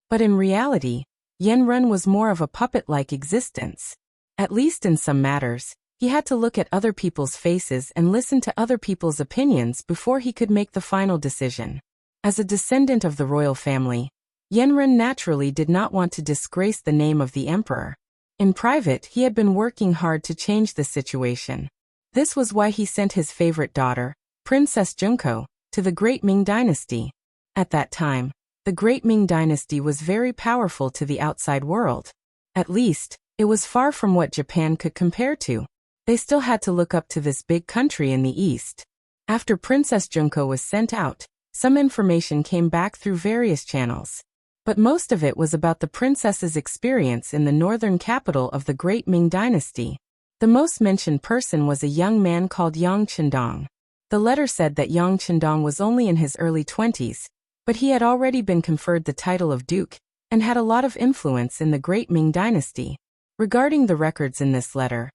But in reality, Yen Run was more of a puppet-like existence. At least in some matters, he had to look at other people's faces and listen to other people's opinions before he could make the final decision. As a descendant of the royal family, Yen Run naturally did not want to disgrace the name of the emperor. In private, he had been working hard to change the situation. This was why he sent his favorite daughter, Princess Junko, to the Great Ming dynasty. At that time, the The Great Ming Dynasty was very powerful to the outside world. At least, it was far from what Japan could compare to. They still had to look up to this big country in the east. After Princess Junko was sent out, some information came back through various channels. But most of it was about the princess's experience in the northern capital of the Great Ming Dynasty. The most mentioned person was a young man called Yang Chendong. The letter said that Yang Chendong was only in his early 20s, but he had already been conferred the title of duke, and had a lot of influence in the Great Ming Dynasty. Regarding the records in this letter,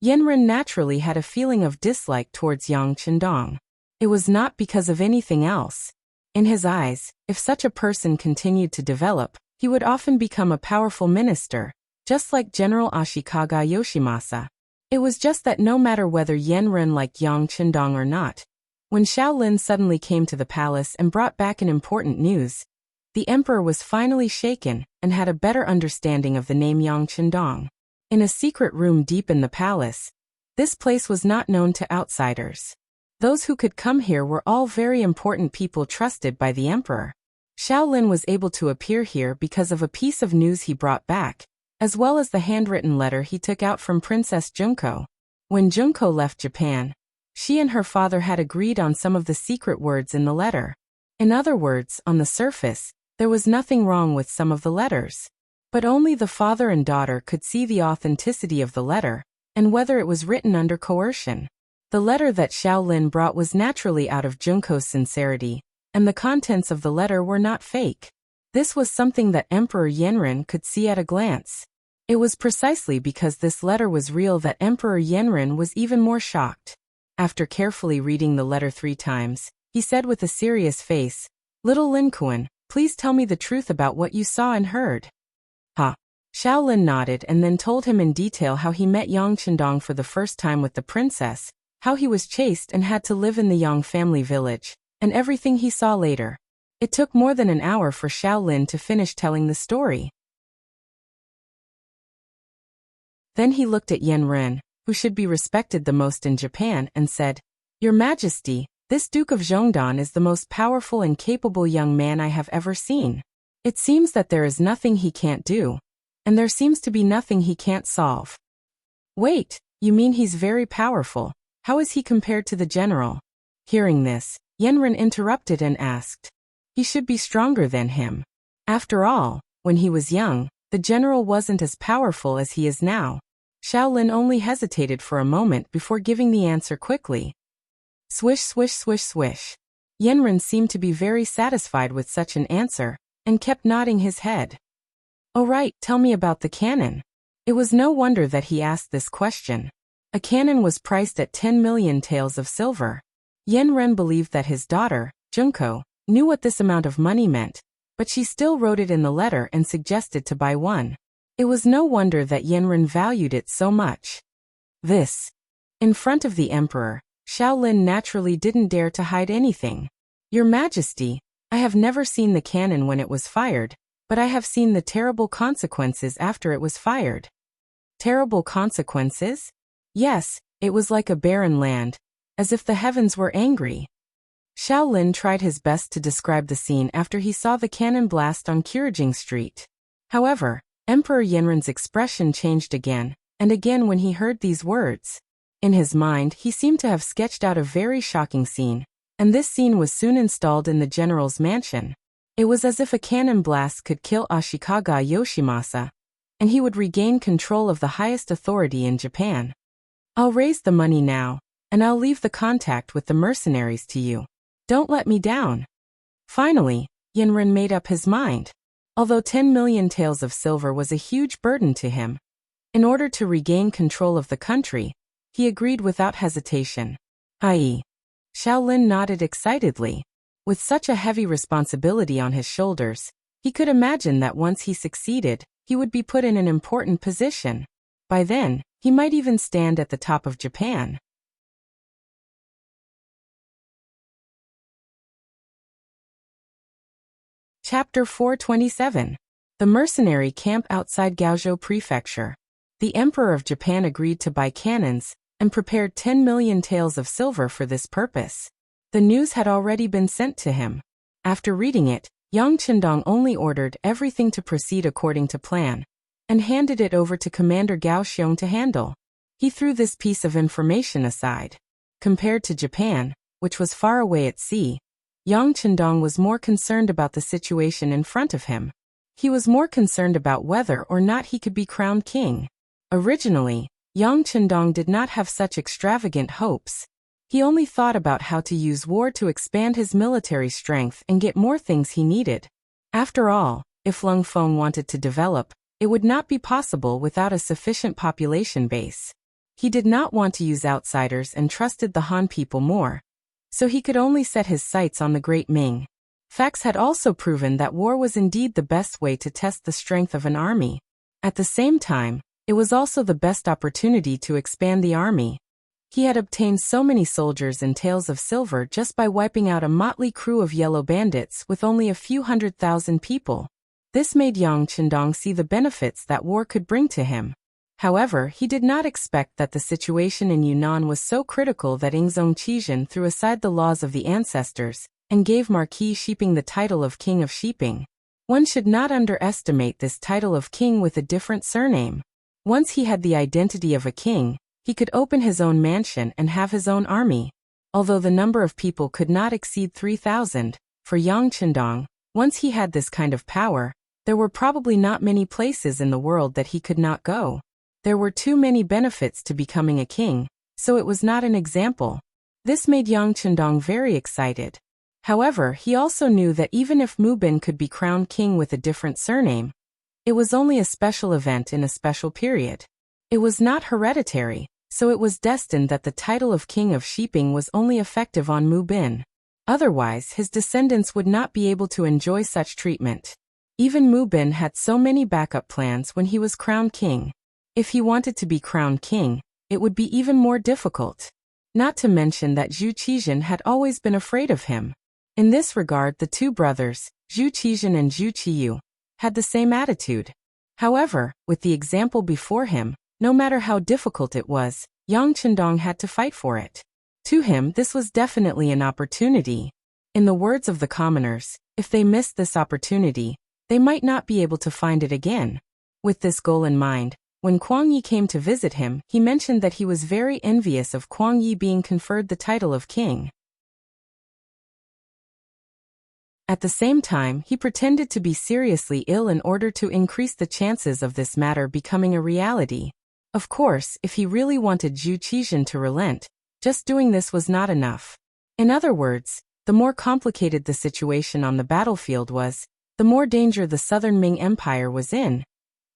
Yanren naturally had a feeling of dislike towards Yang Chendong. It was not because of anything else. In his eyes, if such a person continued to develop, he would often become a powerful minister, just like General Ashikaga Yoshimasa. It was just that no matter whether Yanren liked Yang Chendong or not, when Shaolin suddenly came to the palace and brought back an important news, the emperor was finally shaken and had a better understanding of the name Yang Chendong. In a secret room deep in the palace, this place was not known to outsiders. Those who could come here were all very important people trusted by the emperor. Shaolin was able to appear here because of a piece of news he brought back, as well as the handwritten letter he took out from Princess Junko. When Junko left Japan, she and her father had agreed on some of the secret words in the letter. In other words, on the surface, there was nothing wrong with some of the letters. But only the father and daughter could see the authenticity of the letter, and whether it was written under coercion. The letter that Shaolin brought was naturally out of Junko's sincerity, and the contents of the letter were not fake. This was something that Emperor Yanren could see at a glance. It was precisely because this letter was real that Emperor Yanren was even more shocked. After carefully reading the letter 3 times, he said with a serious face, "Little Lin Kuan, please tell me the truth about what you saw and heard." Ha! Shaolin nodded and then told him in detail how he met Yang Chendong for the first time with the princess, how he was chased and had to live in the Yang family village, and everything he saw later. It took more than an hour for Shaolin to finish telling the story. Then he looked at Yanren, who should be respected the most in Japan, and said, "Your Majesty, this Duke of Zhongdan is the most powerful and capable young man I have ever seen. It seems that there is nothing he can't do, and there seems to be nothing he can't solve." "Wait, you mean he's very powerful? How is he compared to the general?" Hearing this, Yanren interrupted and asked, "He should be stronger than him. After all, when he was young, the general wasn't as powerful as he is now." Shaolin only hesitated for a moment before giving the answer quickly. Swish, swish, swish, swish. Yanren seemed to be very satisfied with such an answer, and kept nodding his head. "Oh right, tell me about the cannon." It was no wonder that he asked this question. A cannon was priced at 10 million taels of silver. Yanren believed that his daughter, Junko, knew what this amount of money meant, but she still wrote it in the letter and suggested to buy one. It was no wonder that Yanren valued it so much. This. In front of the emperor, Shaolin naturally didn't dare to hide anything. "Your Majesty, I have never seen the cannon when it was fired, but I have seen the terrible consequences after it was fired." Terrible consequences? Yes, it was like a barren land, as if the heavens were angry. Shaolin tried his best to describe the scene after he saw the cannon blast on Qirjing Street. However, Emperor Yanren's expression changed again, and again when he heard these words. In his mind, he seemed to have sketched out a very shocking scene, and this scene was soon installed in the general's mansion. It was as if a cannon blast could kill Ashikaga Yoshimasa, and he would regain control of the highest authority in Japan. "I'll raise the money now, and I'll leave the contact with the mercenaries to you. Don't let me down." Finally, Yanren made up his mind. Although 10 million taels of silver was a huge burden to him, in order to regain control of the country, he agreed without hesitation. I.e. Shaolin nodded excitedly. With such a heavy responsibility on his shoulders, he could imagine that once he succeeded, he would be put in an important position. By then, he might even stand at the top of Japan. Chapter 427. The mercenary camp outside Gaozhou Prefecture. The Emperor of Japan agreed to buy cannons, and prepared 10 million taels of silver for this purpose. The news had already been sent to him. After reading it, Yang Chendong only ordered everything to proceed according to plan, and handed it over to Commander Gao Xiong to handle. He threw this piece of information aside. Compared to Japan, which was far away at sea, Yang Chendong was more concerned about the situation in front of him. He was more concerned about whether or not he could be crowned king. Originally, Yang Chendong did not have such extravagant hopes. He only thought about how to use war to expand his military strength and get more things he needed. After all, if Lung Feng wanted to develop, it would not be possible without a sufficient population base. He did not want to use outsiders and trusted the Han people more, so he could only set his sights on the Great Ming. Facts had also proven that war was indeed the best way to test the strength of an army. At the same time, it was also the best opportunity to expand the army. He had obtained so many soldiers and taels of silver just by wiping out a motley crew of yellow bandits with only a few 100,000 people. This made Yang Chendong see the benefits that war could bring to him. However, he did not expect that the situation in Yunnan was so critical that Yingzong Qizhen threw aside the laws of the ancestors and gave Marquis Shiping the title of King of Shiping. One should not underestimate this title of king with a different surname. Once he had the identity of a king, he could open his own mansion and have his own army. Although the number of people could not exceed 3,000, for Yang Chendong, once he had this kind of power, there were probably not many places in the world that he could not go. There were too many benefits to becoming a king, so it was not an example. This made Yang Chendong very excited. However, he also knew that even if Mu Bin could be crowned king with a different surname, it was only a special event in a special period. It was not hereditary, so it was destined that the title of King of Shiping was only effective on Mu Bin. Otherwise, his descendants would not be able to enjoy such treatment. Even Mu Bin had so many backup plans when he was crowned king. If he wanted to be crowned king, it would be even more difficult. Not to mention that Zhu Qizhen had always been afraid of him. In this regard, the two brothers, Zhu Qizhen and Zhu Qiyu, had the same attitude. However, with the example before him, no matter how difficult it was, Yang Chendong had to fight for it. To him, this was definitely an opportunity. In the words of the commoners, if they missed this opportunity, they might not be able to find it again. With this goal in mind, when Kuang Yi came to visit him, he mentioned that he was very envious of Kuang Yi being conferred the title of king. At the same time, he pretended to be seriously ill in order to increase the chances of this matter becoming a reality. Of course, if he really wanted Zhu Qizhen to relent, just doing this was not enough. In other words, the more complicated the situation on the battlefield was, the more danger the Southern Ming Empire was in,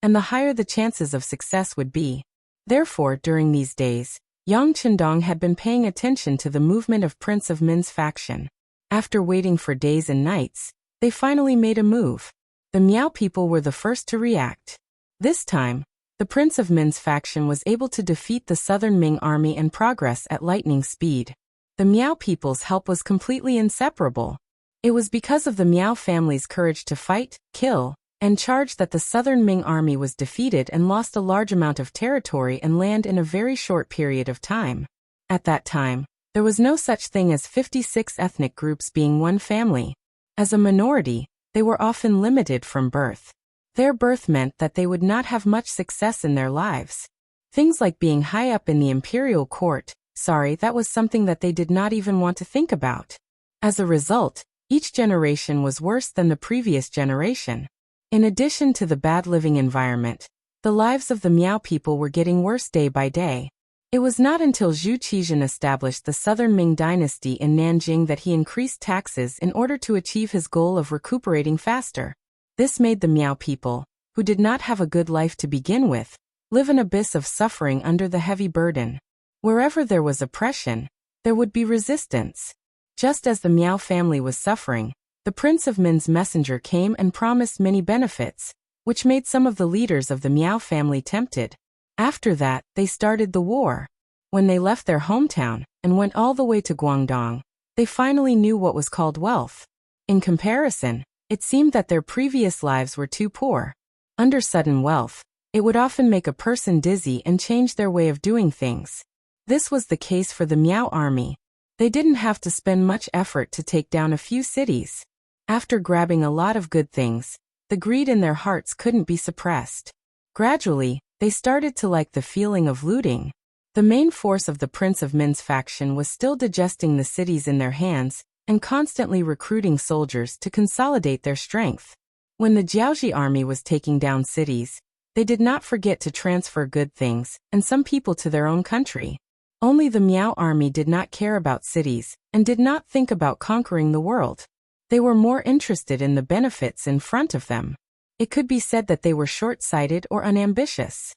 and the higher the chances of success would be. Therefore, during these days, Yang Chendong had been paying attention to the movement of Prince of Min's faction. After waiting for days and nights, they finally made a move. The Miao people were the first to react. This time, the Prince of Min's faction was able to defeat the Southern Ming army and progress at lightning speed. The Miao people's help was completely inseparable. It was because of the Miao family's courage to fight, kill, and charge that the Southern Ming army was defeated and lost a large amount of territory and land in a very short period of time. At that time, there was no such thing as 56 ethnic groups being one family. As a minority, they were often limited from birth. Their birth meant that they would not have much success in their lives. Things like being high up in the imperial court, that was something that they did not even want to think about. As a result, each generation was worse than the previous generation. In addition to the bad living environment, the lives of the Miao people were getting worse day by day. It was not until Zhu Qizhen established the Southern Ming dynasty in Nanjing that he increased taxes in order to achieve his goal of recuperating faster. This made the Miao people, who did not have a good life to begin with, live an abyss of suffering under the heavy burden. Wherever there was oppression, there would be resistance. Just as the Miao family was suffering, the Prince of Min's messenger came and promised many benefits, which made some of the leaders of the Miao family tempted. After that, they started the war. When they left their hometown and went all the way to Guangdong, they finally knew what was called wealth. In comparison, it seemed that their previous lives were too poor. Under sudden wealth, it would often make a person dizzy and change their way of doing things. This was the case for the Miao army. They didn't have to spend much effort to take down a few cities. After grabbing a lot of good things, the greed in their hearts couldn't be suppressed. Gradually, they started to like the feeling of looting. The main force of the Prince of Min's faction was still digesting the cities in their hands and constantly recruiting soldiers to consolidate their strength. When the Jiaoji army was taking down cities, they did not forget to transfer good things and some people to their own country. Only the Miao army did not care about cities and did not think about conquering the world. They were more interested in the benefits in front of them. It could be said that they were short-sighted or unambitious.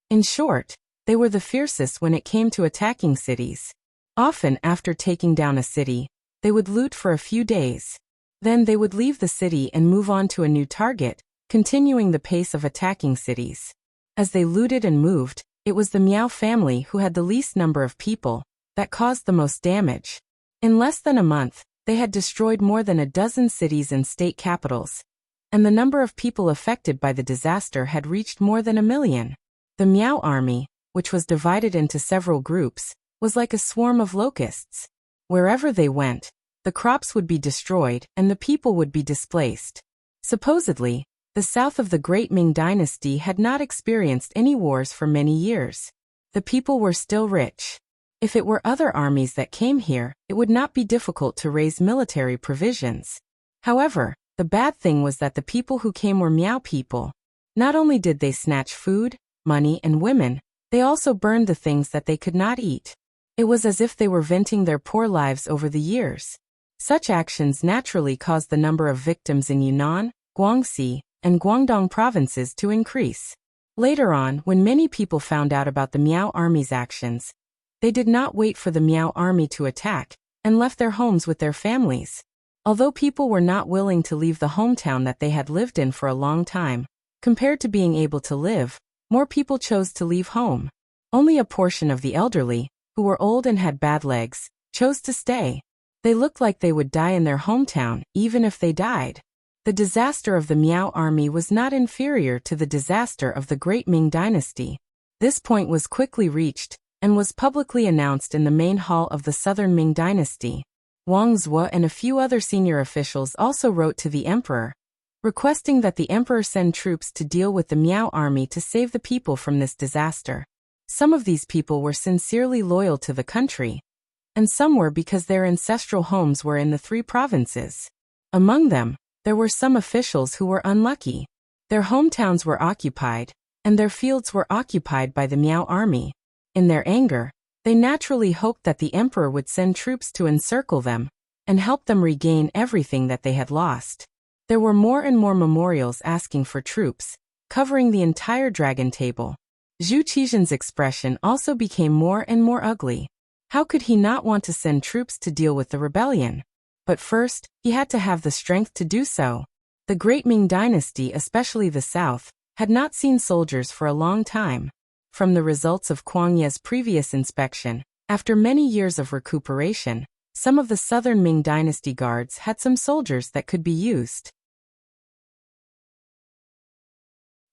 In short, they were the fiercest when it came to attacking cities. Often after taking down a city, they would loot for a few days. Then they would leave the city and move on to a new target, continuing the pace of attacking cities. As they looted and moved, it was the Miao family who had the least number of people that caused the most damage. In less than a month, they had destroyed more than a dozen cities and state capitals, and the number of people affected by the disaster had reached more than 1 million. The Miao army, which was divided into several groups, was like a swarm of locusts. Wherever they went, the crops would be destroyed and the people would be displaced. Supposedly, the south of the Great Ming Dynasty had not experienced any wars for many years. The people were still rich. If it were other armies that came here, it would not be difficult to raise military provisions. However, the bad thing was that the people who came were Miao people. Not only did they snatch food, money, and women, they also burned the things that they could not eat. It was as if they were venting their poor lives over the years. Such actions naturally caused the number of victims in Yunnan, Guangxi, and Guangdong provinces to increase. Later on, when many people found out about the Miao army's actions, they did not wait for the Miao army to attack and left their homes with their families. Although people were not willing to leave the hometown that they had lived in for a long time, compared to being able to live, more people chose to leave home. Only a portion of the elderly, who were old and had bad legs, chose to stay. They looked like they would die in their hometown, even if they died. The disaster of the Miao army was not inferior to the disaster of the Great Ming Dynasty. This point was quickly reached, and was publicly announced in the main hall of the Southern Ming Dynasty. Wang Zhuo and a few other senior officials also wrote to the emperor, requesting that the emperor send troops to deal with the Miao army to save the people from this disaster. Some of these people were sincerely loyal to the country, and some were because their ancestral homes were in the 3 provinces. Among them, there were some officials who were unlucky. Their hometowns were occupied, and their fields were occupied by the Miao army. In their anger, they naturally hoped that the emperor would send troops to encircle them and help them regain everything that they had lost. There were more and more memorials asking for troops, covering the entire dragon table. Zhu Qizhen's expression also became more and more ugly. How could he not want to send troops to deal with the rebellion? But first, he had to have the strength to do so. The Great Ming Dynasty, especially the south, had not seen soldiers for a long time. From the results of Kuang Ye's previous inspection, after many years of recuperation, some of the Southern Ming Dynasty guards had some soldiers that could be used.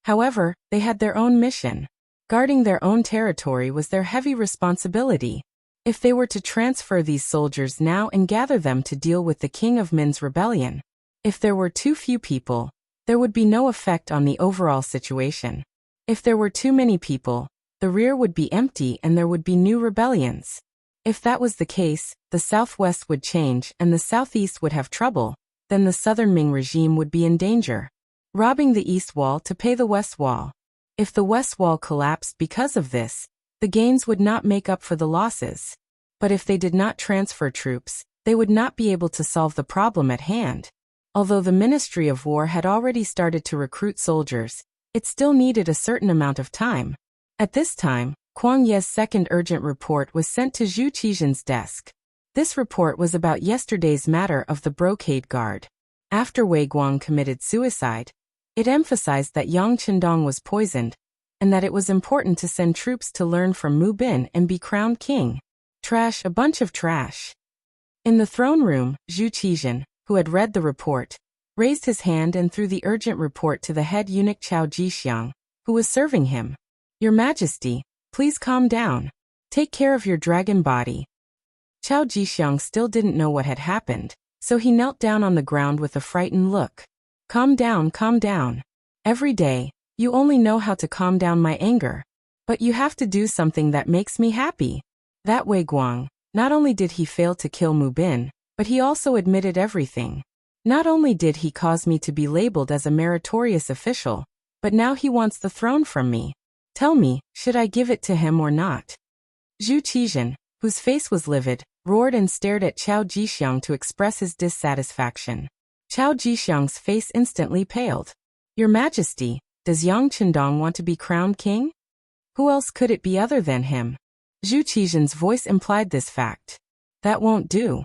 However, they had their own mission. Guarding their own territory was their heavy responsibility. If they were to transfer these soldiers now and gather them to deal with the King of Min's rebellion, if there were too few people, there would be no effect on the overall situation. If there were too many people, the rear would be empty and there would be new rebellions. If that was the case, the southwest would change and the southeast would have trouble, then the southern Ming regime would be in danger. Robbing the east wall to pay the west wall. If the west wall collapsed because of this, the gains would not make up for the losses. But if they did not transfer troops, they would not be able to solve the problem at hand. Although the Ministry of War had already started to recruit soldiers, it still needed a certain amount of time. At this time, Kuang Ye's second urgent report was sent to Zhu Qizhen's desk. This report was about yesterday's matter of the brocade guard. After Wei Guang committed suicide, it emphasized that Yang Qindong was poisoned, and that it was important to send troops to learn from Mu Bin and be crowned king. Trash, a bunch of trash. In the throne room, Zhu Qizhen, who had read the report, raised his hand and threw the urgent report to the head eunuch Chao Jixiang, who was serving him. Your Majesty, please calm down. Take care of your dragon body. Chao Jixiang still didn't know what had happened, so he knelt down on the ground with a frightened look. Calm down, calm down. Every day, you only know how to calm down my anger. But you have to do something that makes me happy. That Wei Guang, not only did he fail to kill Mu Bin, but he also admitted everything. Not only did he cause me to be labeled as a meritorious official, but now he wants the throne from me. Tell me, should I give it to him or not? Zhu Qizhen, whose face was livid, roared and stared at Chao Jixiang to express his dissatisfaction. Chao Jixiang's face instantly paled. Your Majesty, does Yang Qindong want to be crowned king? Who else could it be other than him? Zhu Qizhen's voice implied this fact. That won't do.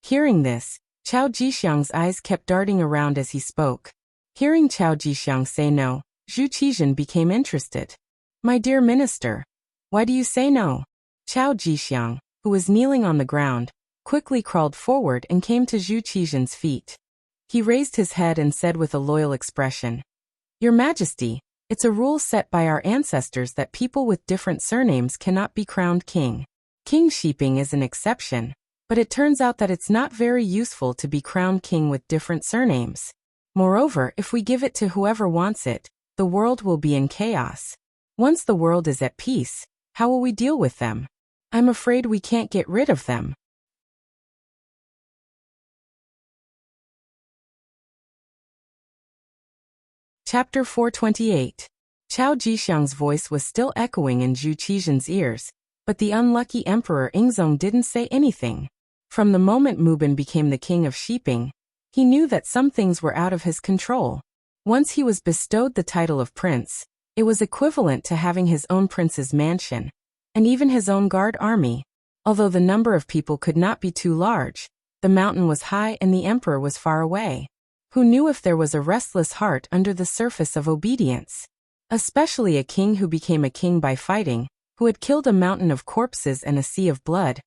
Hearing this, Chao Jixiang's eyes kept darting around as he spoke. Hearing Chao Jixiang say no, Zhu Qizhen became interested. My dear minister, why do you say no? Chao Jixiang, who was kneeling on the ground, quickly crawled forward and came to Zhu Qizhen's feet. He raised his head and said with a loyal expression, Your Majesty, it's a rule set by our ancestors that people with different surnames cannot be crowned king. King Shiping is an exception, but it turns out that it's not very useful to be crowned king with different surnames. Moreover, if we give it to whoever wants it, the world will be in chaos. Once the world is at peace, how will we deal with them? I'm afraid we can't get rid of them. Chapter 428. Chao Jixiang's voice was still echoing in Zhu Qizhen's ears, but the unlucky Emperor Ingzong didn't say anything. From the moment Mu Bin became the king of Shiping, he knew that some things were out of his control. Once he was bestowed the title of prince, it was equivalent to having his own prince's mansion, and even his own guard army. Although the number of people could not be too large, the mountain was high and the emperor was far away. Who knew if there was a restless heart under the surface of obedience? Especially a king who became a king by fighting, who had killed a mountain of corpses and a sea of blood,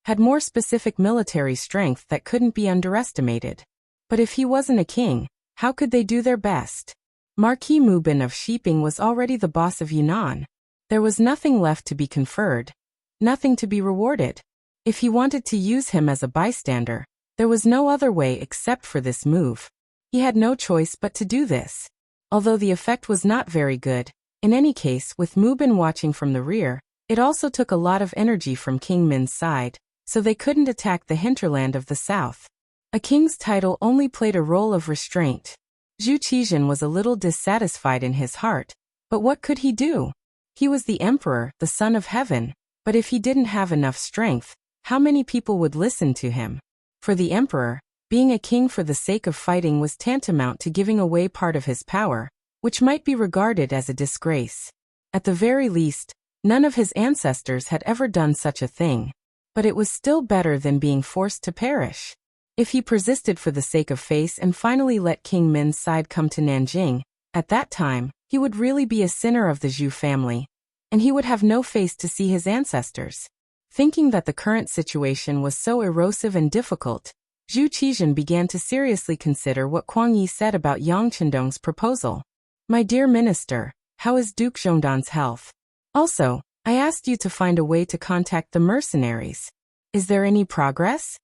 had more specific military strength that couldn't be underestimated. But if he wasn't a king, how could they do their best? Marquis Mu Bin of Shiping was already the boss of Yunnan. There was nothing left to be conferred, nothing to be rewarded. If he wanted to use him as a bystander, there was no other way except for this move. He had no choice but to do this. Although the effect was not very good, in any case, with Mu Bin watching from the rear, it also took a lot of energy from King Min's side, so they couldn't attack the hinterland of the south. A king's title only played a role of restraint. Zhu Qizhen was a little dissatisfied in his heart, but what could he do? He was the emperor, the son of heaven, but if he didn't have enough strength, how many people would listen to him? For the emperor, being a king for the sake of fighting was tantamount to giving away part of his power, which might be regarded as a disgrace. At the very least, none of his ancestors had ever done such a thing. But it was still better than being forced to perish. If he persisted for the sake of face and finally let King Min's side come to Nanjing, at that time, he would really be a sinner of the Zhu family, and he would have no face to see his ancestors. Thinking that the current situation was so erosive and difficult, Zhu Qizhen began to seriously consider what Kuang Yi said about Yang Qindong's proposal. My dear minister, how is Duke Zhongdan's health? Also, I asked you to find a way to contact the mercenaries. Is there any progress?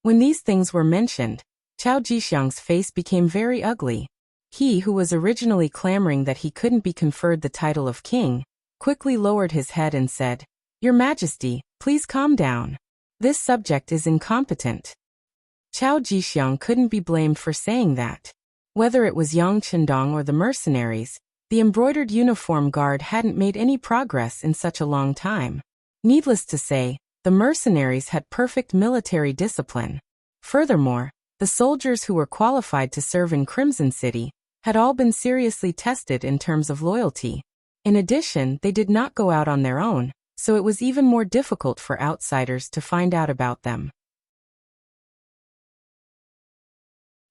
When these things were mentioned, Chao Jixiang's face became very ugly. He who was originally clamoring that he couldn't be conferred the title of king, quickly lowered his head and said, Your Majesty, please calm down. This subject is incompetent. Chao Jixiang couldn't be blamed for saying that. Whether it was Yang Qindong or the mercenaries, the embroidered uniform guard hadn't made any progress in such a long time. Needless to say, the mercenaries had perfect military discipline. Furthermore, the soldiers who were qualified to serve in Crimson City had all been seriously tested in terms of loyalty. In addition, they did not go out on their own, so it was even more difficult for outsiders to find out about them.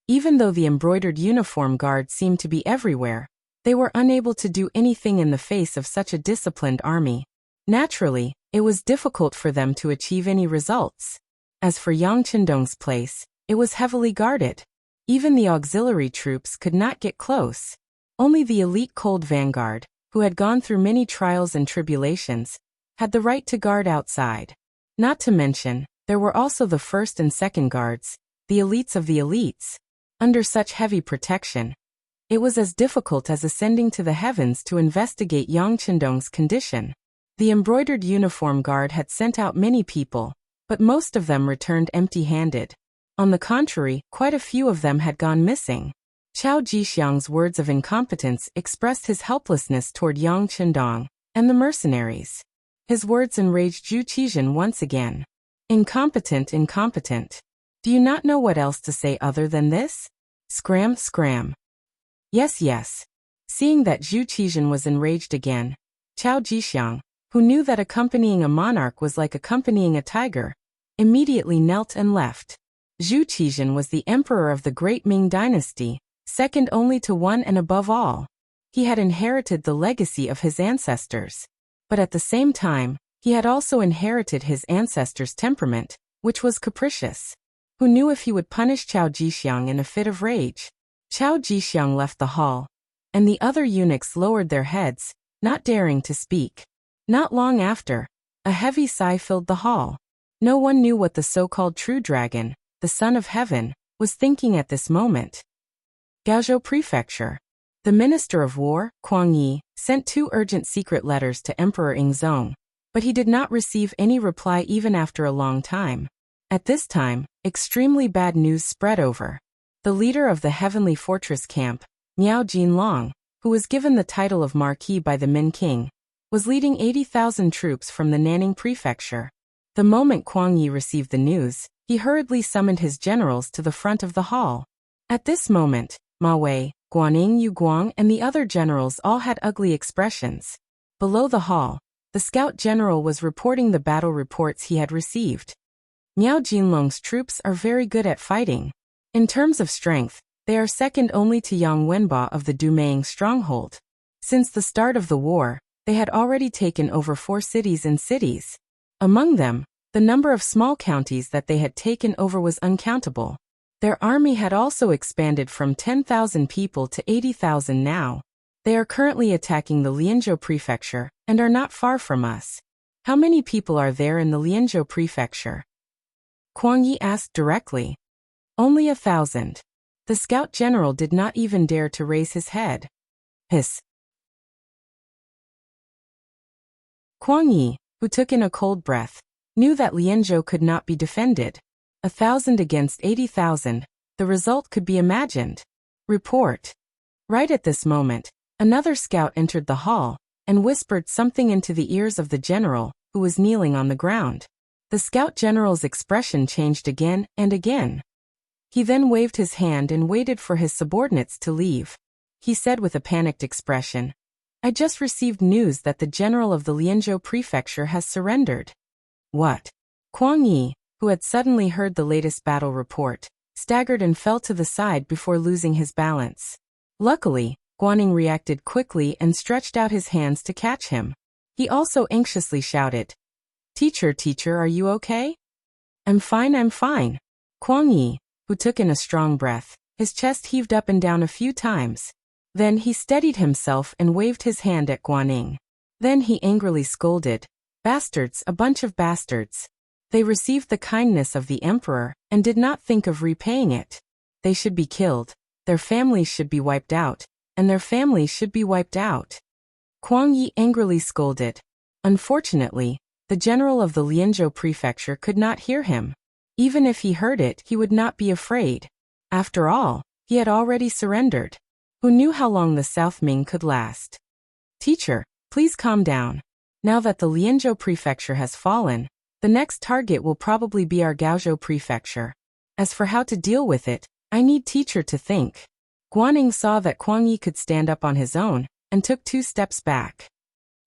Even though the embroidered uniform guard seemed to be everywhere, they were unable to do anything in the face of such a disciplined army. Naturally, it was difficult for them to achieve any results. As for Yang Qindong's place, it was heavily guarded. Even the auxiliary troops could not get close. Only the elite cold vanguard, who had gone through many trials and tribulations, had the right to guard outside. Not to mention, There were also the first and second guards, the elites of the elites. Under such heavy protection, it was as difficult as ascending to the heavens to investigate Yang Chendong's condition. The embroidered uniform guard had sent out many people, but most of them returned empty-handed. On the contrary, quite a few of them had gone missing. Chao Jixiang's words of incompetence expressed his helplessness toward Yang Chendong and the mercenaries. His words enraged Zhu Qizhen once again. Incompetent, incompetent. Do you not know what else to say other than this? Scram, scram. Yes, yes. Seeing that Zhu Qizhen was enraged again, Chao Jixiang, who knew that accompanying a monarch was like accompanying a tiger, immediately knelt and left. Zhu Qizhen was the emperor of the Great Ming dynasty, second only to one and above all. He had inherited the legacy of his ancestors. But at the same time, he had also inherited his ancestors' temperament, which was capricious. Who knew if he would punish Chao Jixiang in a fit of rage? Chao Jixiang left the hall, and the other eunuchs lowered their heads, not daring to speak. Not long after, a heavy sigh filled the hall. No one knew what the so-called true dragon, the son of heaven, was thinking at this moment. Gaozhou Prefecture. The Minister of War, Kuang Yi, sent 2 urgent secret letters to Emperor Ingzong, but he did not receive any reply even after a long time. At this time, extremely bad news spread over. The leader of the Heavenly Fortress camp, Miao Jinlong, who was given the title of Marquis by the Min King, was leading 80,000 troops from the Nanning Prefecture. The moment Kuang Yi received the news, he hurriedly summoned his generals to the front of the hall. At this moment, Ma Wei, Guaning Yu Guang and the other generals all had ugly expressions. Below the hall, the scout general was reporting the battle reports he had received. Miao Jinlong's troops are very good at fighting. In terms of strength, they are second only to Yang Wenba of the Dumaying stronghold. Since the start of the war, they had already taken over 4 cities and cities. Among them, the number of small counties that they had taken over was uncountable. Their army had also expanded from 10,000 people to 80,000 now. They are currently attacking the Lianzhou Prefecture and are not far from us. How many people are there in the Lianzhou Prefecture? Kuang Yi asked directly. Only 1,000. The scout general did not even dare to raise his head. Hiss. Kuang Yi, who took in a cold breath, knew that Lianzhou could not be defended. 1,000 against 80,000, the result could be imagined. Report. Right at this moment, another scout entered the hall and whispered something into the ears of the general, who was kneeling on the ground. The scout general's expression changed again and again. He then waved his hand and waited for his subordinates to leave. He said with a panicked expression, I just received news that the general of the Lianzhou Prefecture has surrendered. What? Kuang Yi, who had suddenly heard the latest battle report, staggered and fell to the side before losing his balance. Luckily, Guaning reacted quickly and stretched out his hands to catch him. He also anxiously shouted, Teacher, teacher, are you okay? I'm fine, I'm fine. Kuang Yi, who took in a strong breath, his chest heaved up and down a few times. Then he steadied himself and waved his hand at Guaning. Then he angrily scolded, Bastards, a bunch of bastards. They received the kindness of the emperor and did not think of repaying it. They should be killed, their families should be wiped out, and their families should be wiped out. Kuang Yi angrily scolded. Unfortunately, the general of the Lianzhou Prefecture could not hear him. Even if he heard it, he would not be afraid. After all, he had already surrendered. Who knew how long the South Ming could last? Teacher, please calm down. Now that the Lianzhou Prefecture has fallen, the next target will probably be our Gaozhou Prefecture. As for how to deal with it, I need teacher to think. Guaning saw that Kuang Yi could stand up on his own, and took 2 steps back.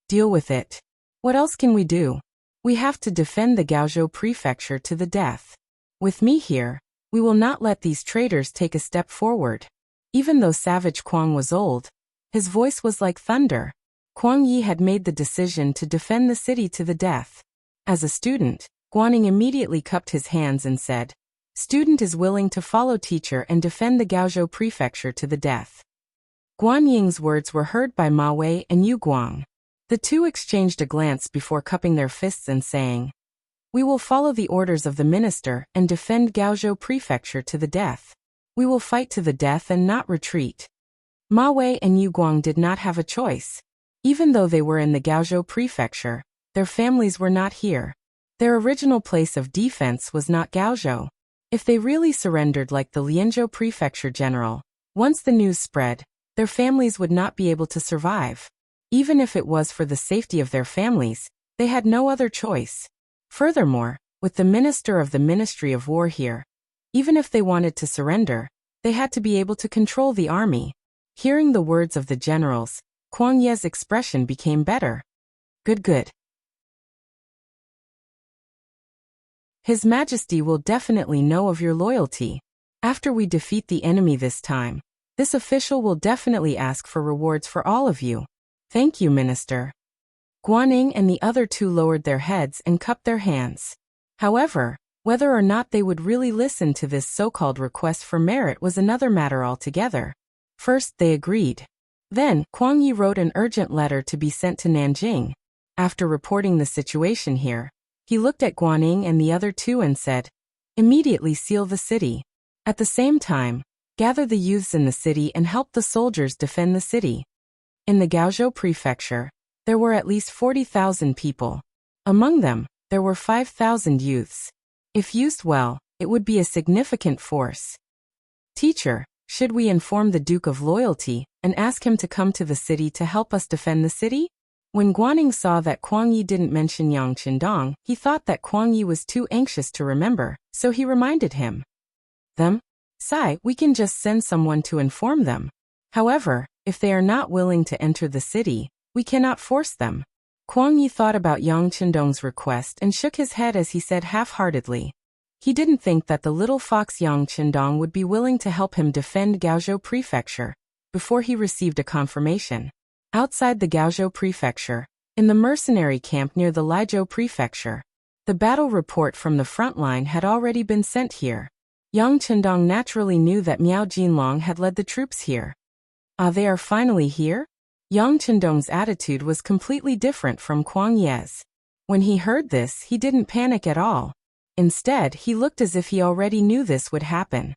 Deal with it. What else can we do? We have to defend the Gaozhou Prefecture to the death. With me here, we will not let these traitors take a step forward. Even though Savage Kuang was old, his voice was like thunder. Kuang Yi had made the decision to defend the city to the death. As a student, Guaning immediately cupped his hands and said, Student is willing to follow teacher and defend the Gaozhou Prefecture to the death. Guanying's words were heard by Ma Wei and Yu Guang. The two exchanged a glance before cupping their fists and saying, We will follow the orders of the minister and defend Gaozhou Prefecture to the death. We will fight to the death and not retreat. Ma Wei and Yu Guang did not have a choice. Even though they were in the Gaozhou Prefecture, their families were not here. Their original place of defense was not Gaozhou. If they really surrendered like the Lianzhou Prefecture general, once the news spread, their families would not be able to survive. Even if it was for the safety of their families, they had no other choice. Furthermore, with the minister of the Ministry of War here, even if they wanted to surrender, they had to be able to control the army. Hearing the words of the generals, Kuang Ye's expression became better. Good. His Majesty will definitely know of your loyalty. After we defeat the enemy this time, this official will definitely ask for rewards for all of you. Thank you, Minister. Guaning and the other two lowered their heads and cupped their hands. However, whether or not they would really listen to this so-called request for merit was another matter altogether. First, they agreed. Then, Kuang Yi wrote an urgent letter to be sent to Nanjing. After reporting the situation here, he looked at Guaning and the other two and said, "Immediately seal the city. At the same time, gather the youths in the city and help the soldiers defend the city." In the Gaozhou Prefecture, there were at least 40,000 people. Among them, there were 5,000 youths. If used well, it would be a significant force. Teacher, should we inform the Duke of Loyalty and ask him to come to the city to help us defend the city? When Guaning saw that Kuang Yi didn't mention Yang Qindong, he thought that Kuang Yi was too anxious to remember, so he reminded him. Sai, we can just send someone to inform them. However, if they are not willing to enter the city, we cannot force them. Kuang Yi thought about Yang Qindong's request and shook his head as he said half-heartedly. He didn't think that the little fox Yang Qindong would be willing to help him defend Gaozhou Prefecture, before he received a confirmation. Outside the Gaozhou Prefecture, in the mercenary camp near the Liezhou Prefecture, the battle report from the front line had already been sent here. Yang Qindong naturally knew that Miao Jinlong had led the troops here. They are finally here? Yang Qindong's attitude was completely different from Kuang Ye's. When he heard this, he didn't panic at all. Instead, he looked as if he already knew this would happen.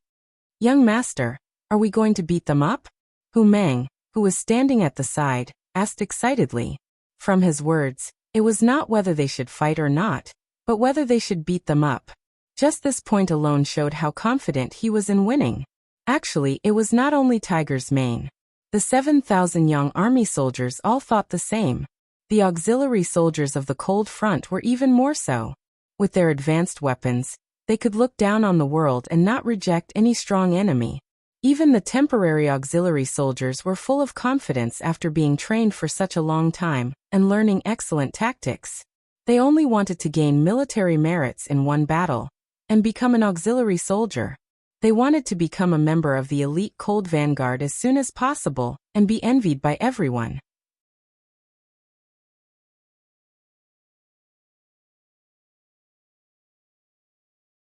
"Young master, are we going to beat them up?" Hu Meng, who was standing at the side, asked excitedly. From his words, it was not whether they should fight or not, but whether they should beat them up. Just this point alone showed how confident he was in winning. Actually, it was not only Tiger's Mane. The 7,000 young army soldiers all thought the same. The auxiliary soldiers of the Cold Front were even more so. With their advanced weapons, they could look down on the world and not reject any strong enemy. Even the temporary auxiliary soldiers were full of confidence after being trained for such a long time and learning excellent tactics. They only wanted to gain military merits in one battle and become an auxiliary soldier. They wanted to become a member of the elite Cold Vanguard as soon as possible and be envied by everyone.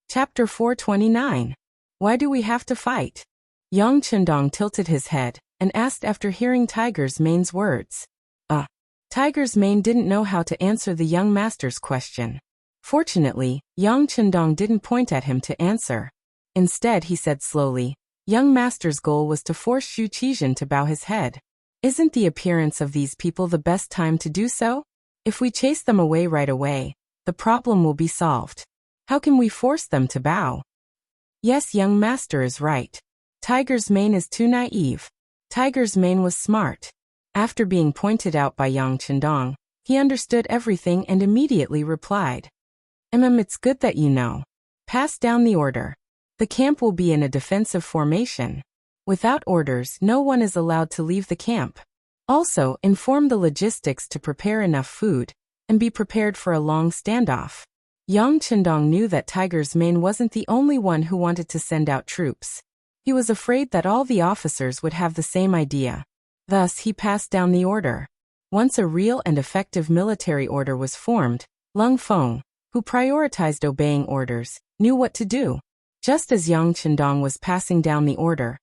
Chapter 429. Why do we have to fight? Yang Qindong tilted his head and asked after hearing Tiger's Mane's words. Tiger's Mane didn't know how to answer the young master's question. Fortunately, Yang Qindong didn't point at him to answer. Instead, he said slowly, "Young master's goal was to force Xu Qizhen to bow his head. Isn't the appearance of these people the best time to do so? If we chase them away right away, the problem will be solved. How can we force them to bow?" Yes, young master is right. Tiger's Mane is too naive. Tiger's Mane was smart. After being pointed out by Yang Qindong, he understood everything and immediately replied. It's good that you know. Pass down the order. The camp will be in a defensive formation. Without orders, no one is allowed to leave the camp. Also, inform the logistics to prepare enough food, and be prepared for a long standoff. Yang Qindong knew that Tiger's Mane wasn't the only one who wanted to send out troops. He was afraid that all the officers would have the same idea. Thus, he passed down the order. Once a real and effective military order was formed, Lung Feng, who prioritized obeying orders, knew what to do. Just as Yang Qindong was passing down the order,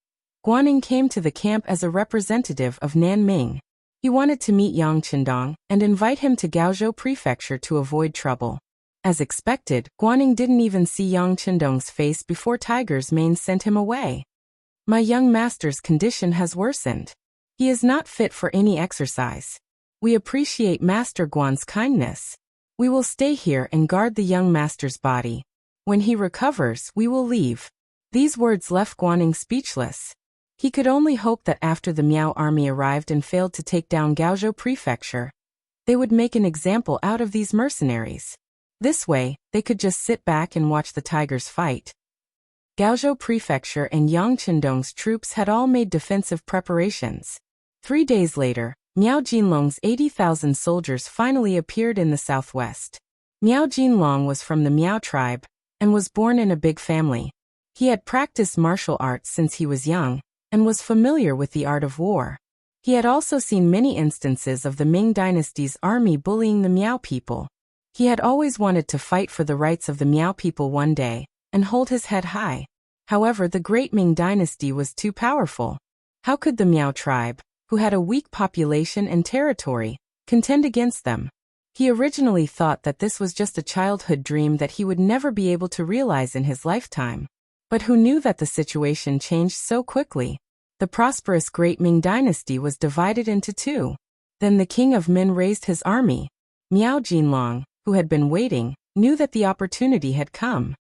Guaning came to the camp as a representative of Nanming. He wanted to meet Yang Qindong and invite him to Gaozhou Prefecture to avoid trouble. As expected, Guaning didn't even see Yang Qindong's face before Tiger's mane sent him away. My young master's condition has worsened. He is not fit for any exercise. We appreciate Master Guan's kindness. We will stay here and guard the young master's body. When he recovers, we will leave. These words left Guaning speechless. He could only hope that after the Miao army arrived and failed to take down Gaozhou Prefecture, they would make an example out of these mercenaries. This way, they could just sit back and watch the tigers fight. Gaozhou Prefecture and Yang Qindong's troops had all made defensive preparations. 3 days later, Miao Jinlong's 80,000 soldiers finally appeared in the southwest. Miao Jinlong was from the Miao tribe and was born in a big family. He had practiced martial arts since he was young and was familiar with the art of war. He had also seen many instances of the Ming dynasty's army bullying the Miao people. He had always wanted to fight for the rights of the Miao people one day and hold his head high. However, the great Ming dynasty was too powerful. How could the Miao tribe, who had a weak population and territory, contend against them? He originally thought that this was just a childhood dream that he would never be able to realize in his lifetime. But who knew that the situation changed so quickly? The prosperous great Ming dynasty was divided into two. Then the king of Min raised his army. Miao Jinlong, who had been waiting, knew that the opportunity had come.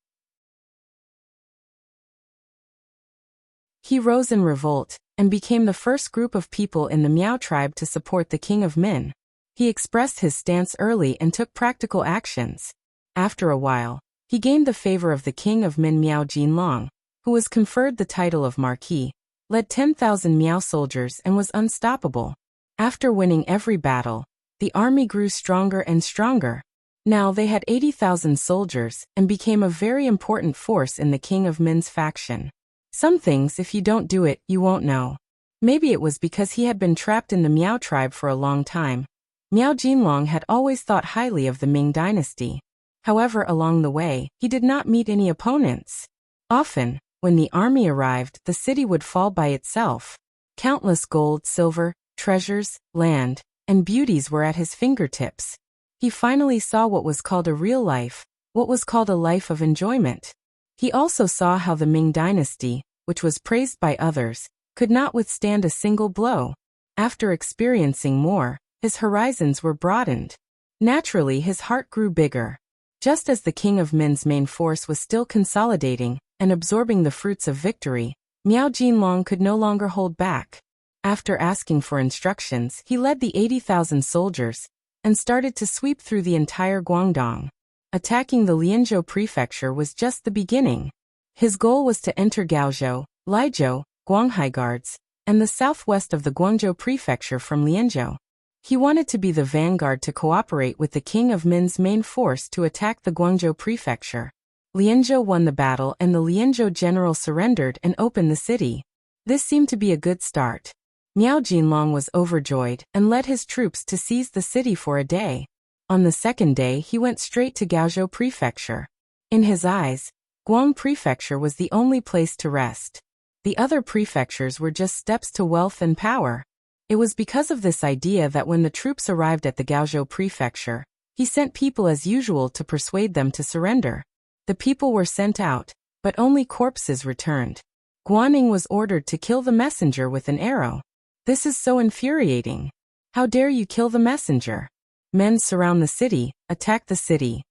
He rose in revolt and became the first group of people in the Miao tribe to support the king of Min. He expressed his stance early and took practical actions. After a while, he gained the favor of the king of Min Miao Jinlong, who was conferred the title of Marquis, led 10,000 Miao soldiers and was unstoppable. After winning every battle, the army grew stronger and stronger. Now they had 80,000 soldiers and became a very important force in the king of Min's faction. Some things, if you don't do it, you won't know. Maybe it was because he had been trapped in the Miao tribe for a long time. Miao Jinlong had always thought highly of the Ming dynasty. However, along the way, he did not meet any opponents. Often, when the army arrived, the city would fall by itself. Countless gold, silver, treasures, land, and beauties were at his fingertips. He finally saw what was called a real life, what was called a life of enjoyment. He also saw how the Ming dynasty, which was praised by others, could not withstand a single blow. After experiencing more, his horizons were broadened. Naturally, his heart grew bigger. Just as the king of Min's main force was still consolidating and absorbing the fruits of victory, Miao Jinlong could no longer hold back. After asking for instructions, he led the 80,000 soldiers and started to sweep through the entire Guangdong. Attacking the Lianzhou prefecture was just the beginning. His goal was to enter Gaozhou, Liezhou, Guanghai guards, and the southwest of the Guangzhou prefecture from Lianzhou. He wanted to be the vanguard to cooperate with the king of Min's main force to attack the Guangzhou prefecture. Lianzhou won the battle and the Lianzhou general surrendered and opened the city. This seemed to be a good start. Miao Jinlong was overjoyed and led his troops to seize the city for a day. On the second day, he went straight to Gaozhou prefecture. In his eyes, Guang prefecture was the only place to rest. The other prefectures were just steps to wealth and power. It was because of this idea that when the troops arrived at the Gaozhou prefecture, he sent people as usual to persuade them to surrender. The people were sent out, but only corpses returned. Guaning was ordered to kill the messenger with an arrow. This is so infuriating. How dare you kill the messenger? Men surround the city, attack the city.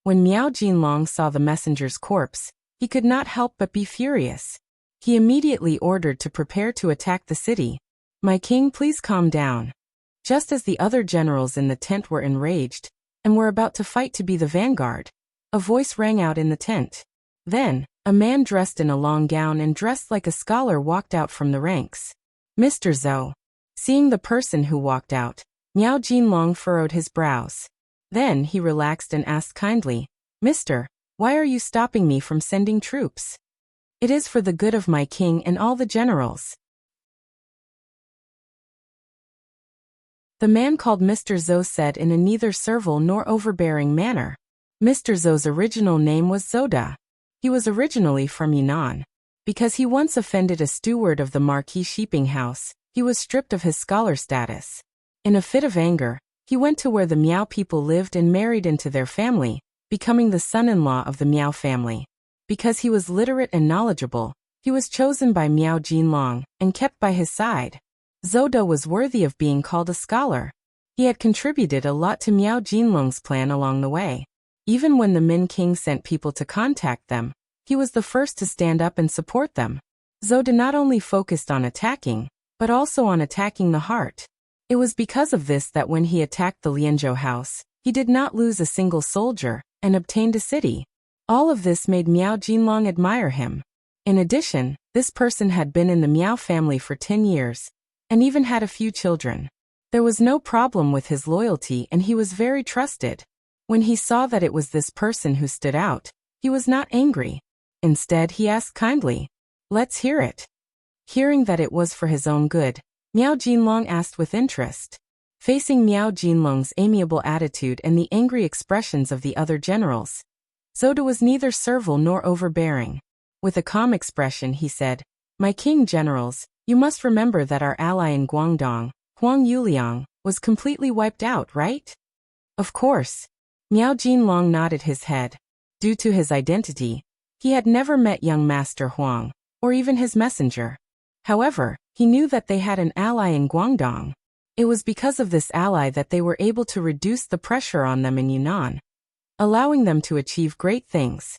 When Miao Jinlong saw the messenger's corpse, he could not help but be furious. He immediately ordered to prepare to attack the city. My king, please calm down. Just as the other generals in the tent were enraged and were about to fight to be the vanguard, a voice rang out in the tent. Then, a man dressed in a long gown and dressed like a scholar walked out from the ranks. Mr. Zhou. Seeing the person who walked out, Miao Jinlong furrowed his brows. Then he relaxed and asked kindly, "Mister, why are you stopping me from sending troops?" "It is for the good of my king and all the generals." The man called Mr. Zhou said in a neither servile nor overbearing manner. Mr. Zhou's original name was Zoda. He was originally from Yunnan. Because he once offended a steward of the Marquis sheeping house, he was stripped of his scholar status. In a fit of anger, he went to where the Miao people lived and married into their family, becoming the son-in-law of the Miao family. Because he was literate and knowledgeable, he was chosen by Miao Jinlong and kept by his side. Zhou De was worthy of being called a scholar. He had contributed a lot to Miao Jinlong's plan along the way. Even when the Min king sent people to contact them, he was the first to stand up and support them. Zhou De not only focused on attacking, but also on attacking the heart. It was because of this that when he attacked the Lianzhou house, he did not lose a single soldier and obtained a city. All of this made Miao Jinlong admire him. In addition, this person had been in the Miao family for 10 years, and even had a few children. There was no problem with his loyalty and he was very trusted. When he saw that it was this person who stood out, he was not angry. Instead, he asked kindly, "Let's hear it." Hearing that it was for his own good, Miao Jinlong asked with interest. Facing Miao Jinlong's amiable attitude and the angry expressions of the other generals, Zhou De was neither servile nor overbearing. With a calm expression he said, "My king generals, you must remember that our ally in Guangdong, Huang Yuliang, was completely wiped out, right?" Of course. Miao Jinlong nodded his head. Due to his identity, he had never met young Master Huang, or even his messenger. However, he knew that they had an ally in Guangdong. It was because of this ally that they were able to reduce the pressure on them in Yunnan, allowing them to achieve great things.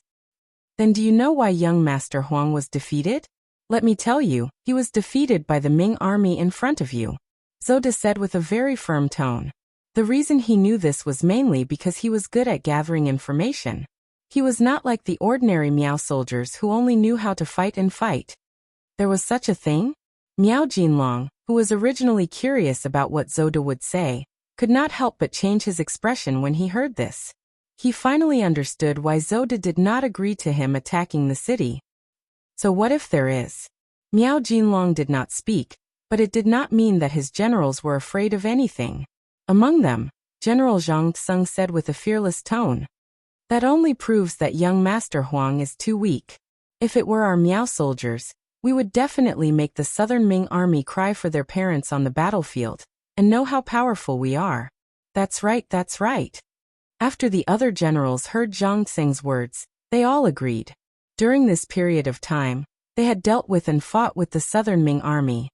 Then do you know why young Master Huang was defeated? Let me tell you, he was defeated by the Ming army in front of you, Zhou De said with a very firm tone. The reason he knew this was mainly because he was good at gathering information. He was not like the ordinary Miao soldiers who only knew how to fight and fight. There was such a thing? Miao Jinlong, who was originally curious about what Zhou De would say, could not help but change his expression when he heard this. He finally understood why Zhou De did not agree to him attacking the city. So what if there is? Miao Jinlong did not speak, but it did not mean that his generals were afraid of anything. Among them, General Zhang Tsung said with a fearless tone, "That only proves that young Master Huang is too weak. If it were our Miao soldiers, we would definitely make the southern Ming army cry for their parents on the battlefield, and know how powerful we are." That's right, that's right. After the other generals heard Zhang Tsung's words, they all agreed. During this period of time, they had dealt with and fought with the southern Ming army.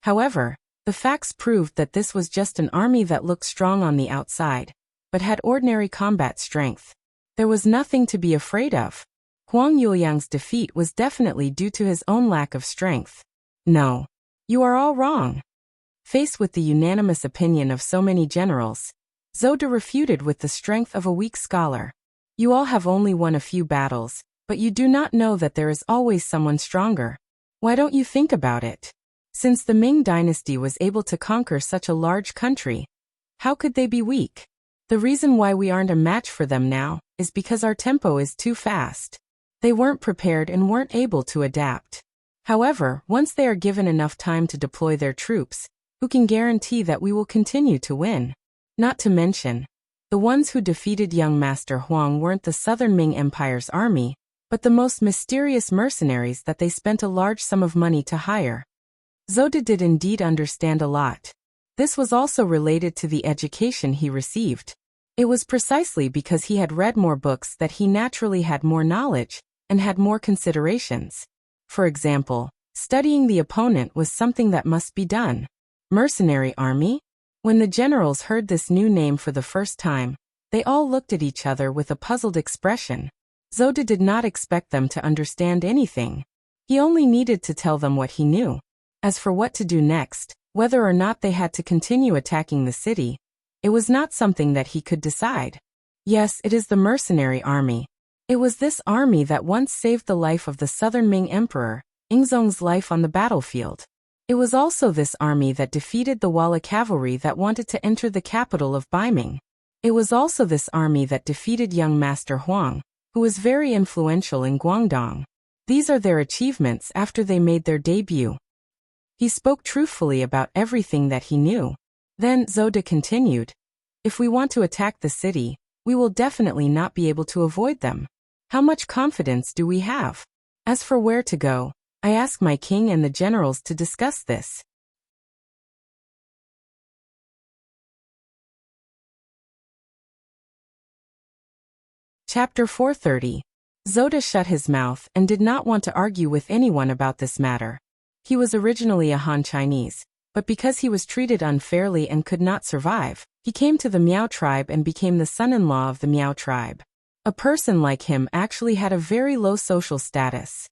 However, the facts proved that this was just an army that looked strong on the outside, but had ordinary combat strength. There was nothing to be afraid of. Huang Yuliang's defeat was definitely due to his own lack of strength. No. You are all wrong. Faced with the unanimous opinion of so many generals, Zhou De refuted with the strength of a weak scholar. You all have only won a few battles, but you do not know that there is always someone stronger. Why don't you think about it? Since the Ming dynasty was able to conquer such a large country, how could they be weak? The reason why we aren't a match for them now is because our tempo is too fast. They weren't prepared and weren't able to adapt. However, once they are given enough time to deploy their troops, who can guarantee that we will continue to win? Not to mention, the ones who defeated young Master Huang weren't the Southern Ming Empire's army, but the most mysterious mercenaries that they spent a large sum of money to hire. Zhou De did indeed understand a lot. This was also related to the education he received. It was precisely because he had read more books that he naturally had more knowledge and had more considerations. For example, studying the opponent was something that must be done. Mercenary army? When the generals heard this new name for the first time, they all looked at each other with a puzzled expression. Zhou De did not expect them to understand anything. He only needed to tell them what he knew. As for what to do next, whether or not they had to continue attacking the city, it was not something that he could decide. Yes, it is the mercenary army. It was this army that once saved the life of the Southern Ming Emperor, Yingzong's life on the battlefield. It was also this army that defeated the Wala cavalry that wanted to enter the capital of Baiming. It was also this army that defeated young Master Huang, who was very influential in Guangdong. These are their achievements after they made their debut. He spoke truthfully about everything that he knew. Then Zhou De continued, "If we want to attack the city, we will definitely not be able to avoid them. How much confidence do we have? As for where to go, I ask my king and the generals to discuss this." Chapter 430. Zoda shut his mouth and did not want to argue with anyone about this matter. He was originally a Han Chinese, but because he was treated unfairly and could not survive, he came to the Miao tribe and became the son-in-law of the Miao tribe. A person like him actually had a very low social status.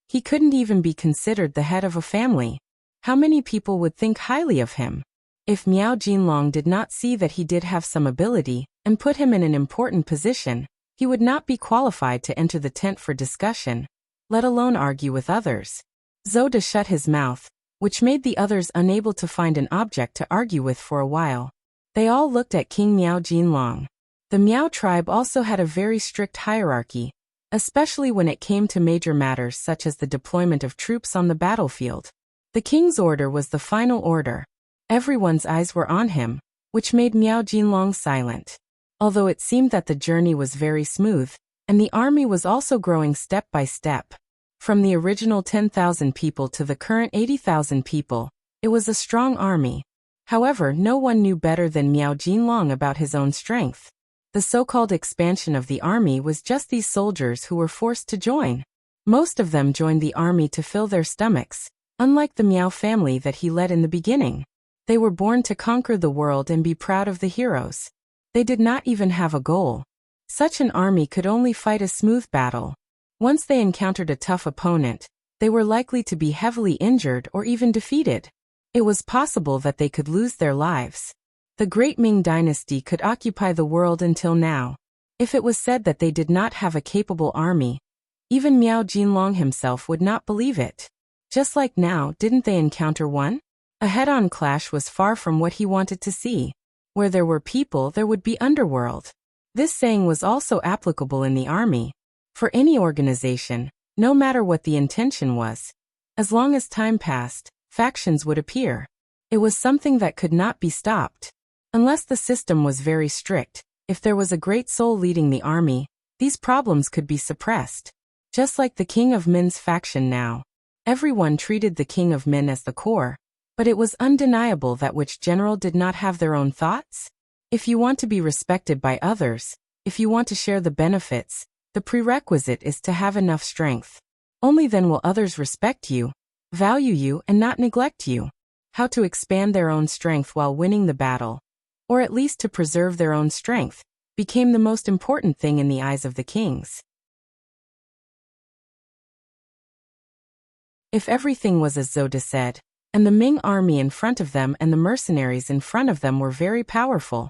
He couldn't even be considered the head of a family. How many people would think highly of him? If Miao Jinlong did not see that he did have some ability and put him in an important position, he would not be qualified to enter the tent for discussion, let alone argue with others. Zoda shut his mouth, which made the others unable to find an object to argue with for a while. They all looked at King Miao Jinlong. The Miao tribe also had a very strict hierarchy, especially when it came to major matters such as the deployment of troops on the battlefield. The king's order was the final order. Everyone's eyes were on him, which made Miao Jinlong silent. Although it seemed that the journey was very smooth, and the army was also growing step by step. From the original 10,000 people to the current 80,000 people, it was a strong army. However, no one knew better than Miao Jinlong about his own strength. The so-called expansion of the army was just these soldiers who were forced to join. Most of them joined the army to fill their stomachs, unlike the Miao family that he led in the beginning. They were born to conquer the world and be proud of the heroes. They did not even have a goal. Such an army could only fight a smooth battle. Once they encountered a tough opponent, they were likely to be heavily injured or even defeated. It was possible that they could lose their lives. The Great Ming Dynasty could occupy the world until now. If it was said that they did not have a capable army, even Miao Jinlong himself would not believe it. Just like now, didn't they encounter one? A head-on clash was far from what he wanted to see. Where there were people, there would be underworld. This saying was also applicable in the army. For any organization, no matter what the intention was, as long as time passed, factions would appear. It was something that could not be stopped. Unless the system was very strict, if there was a great soul leading the army, these problems could be suppressed. Just like the King of Min's faction now. Everyone treated the King of Min as the core. But it was undeniable that which general did not have their own thoughts? If you want to be respected by others, if you want to share the benefits, the prerequisite is to have enough strength. Only then will others respect you, value you, and not neglect you. How to expand their own strength while winning the battle, or at least to preserve their own strength, became the most important thing in the eyes of the kings. If everything was as Zoda said, and the Ming army in front of them and the mercenaries in front of them were very powerful,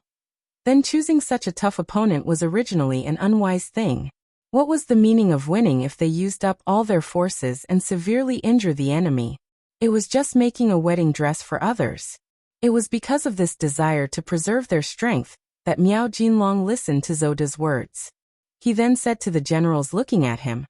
then choosing such a tough opponent was originally an unwise thing. What was the meaning of winning if they used up all their forces and severely injured the enemy? It was just making a wedding dress for others. It was because of this desire to preserve their strength that Miao Jinlong listened to Zoda's words. He then said to the generals looking at him,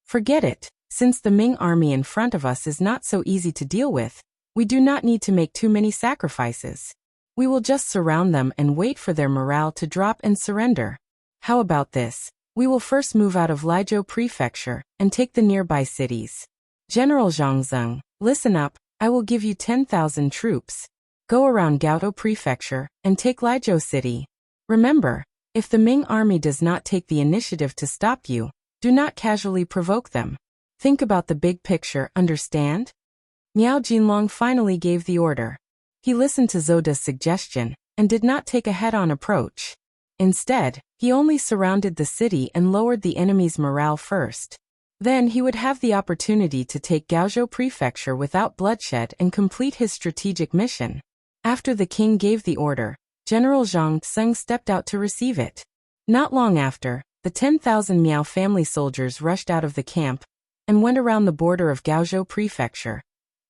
"Forget it, since the Ming army in front of us is not so easy to deal with. We do not need to make too many sacrifices. We will just surround them and wait for their morale to drop and surrender. How about this? We will first move out of Lijiao Prefecture and take the nearby cities. General Zhangzeng, listen up, I will give you 10,000 troops. Go around Gaotou Prefecture and take Lijiao City. Remember, if the Ming army does not take the initiative to stop you, do not casually provoke them. Think about the big picture, understand?" Miao Jinlong finally gave the order. He listened to Zoda's suggestion and did not take a head-on approach. Instead, he only surrounded the city and lowered the enemy's morale first. Then he would have the opportunity to take Gaozhou Prefecture without bloodshed and complete his strategic mission. After the king gave the order, General Zhang Tseng stepped out to receive it. Not long after, the 10,000 Miao family soldiers rushed out of the camp and went around the border of Gaozhou Prefecture,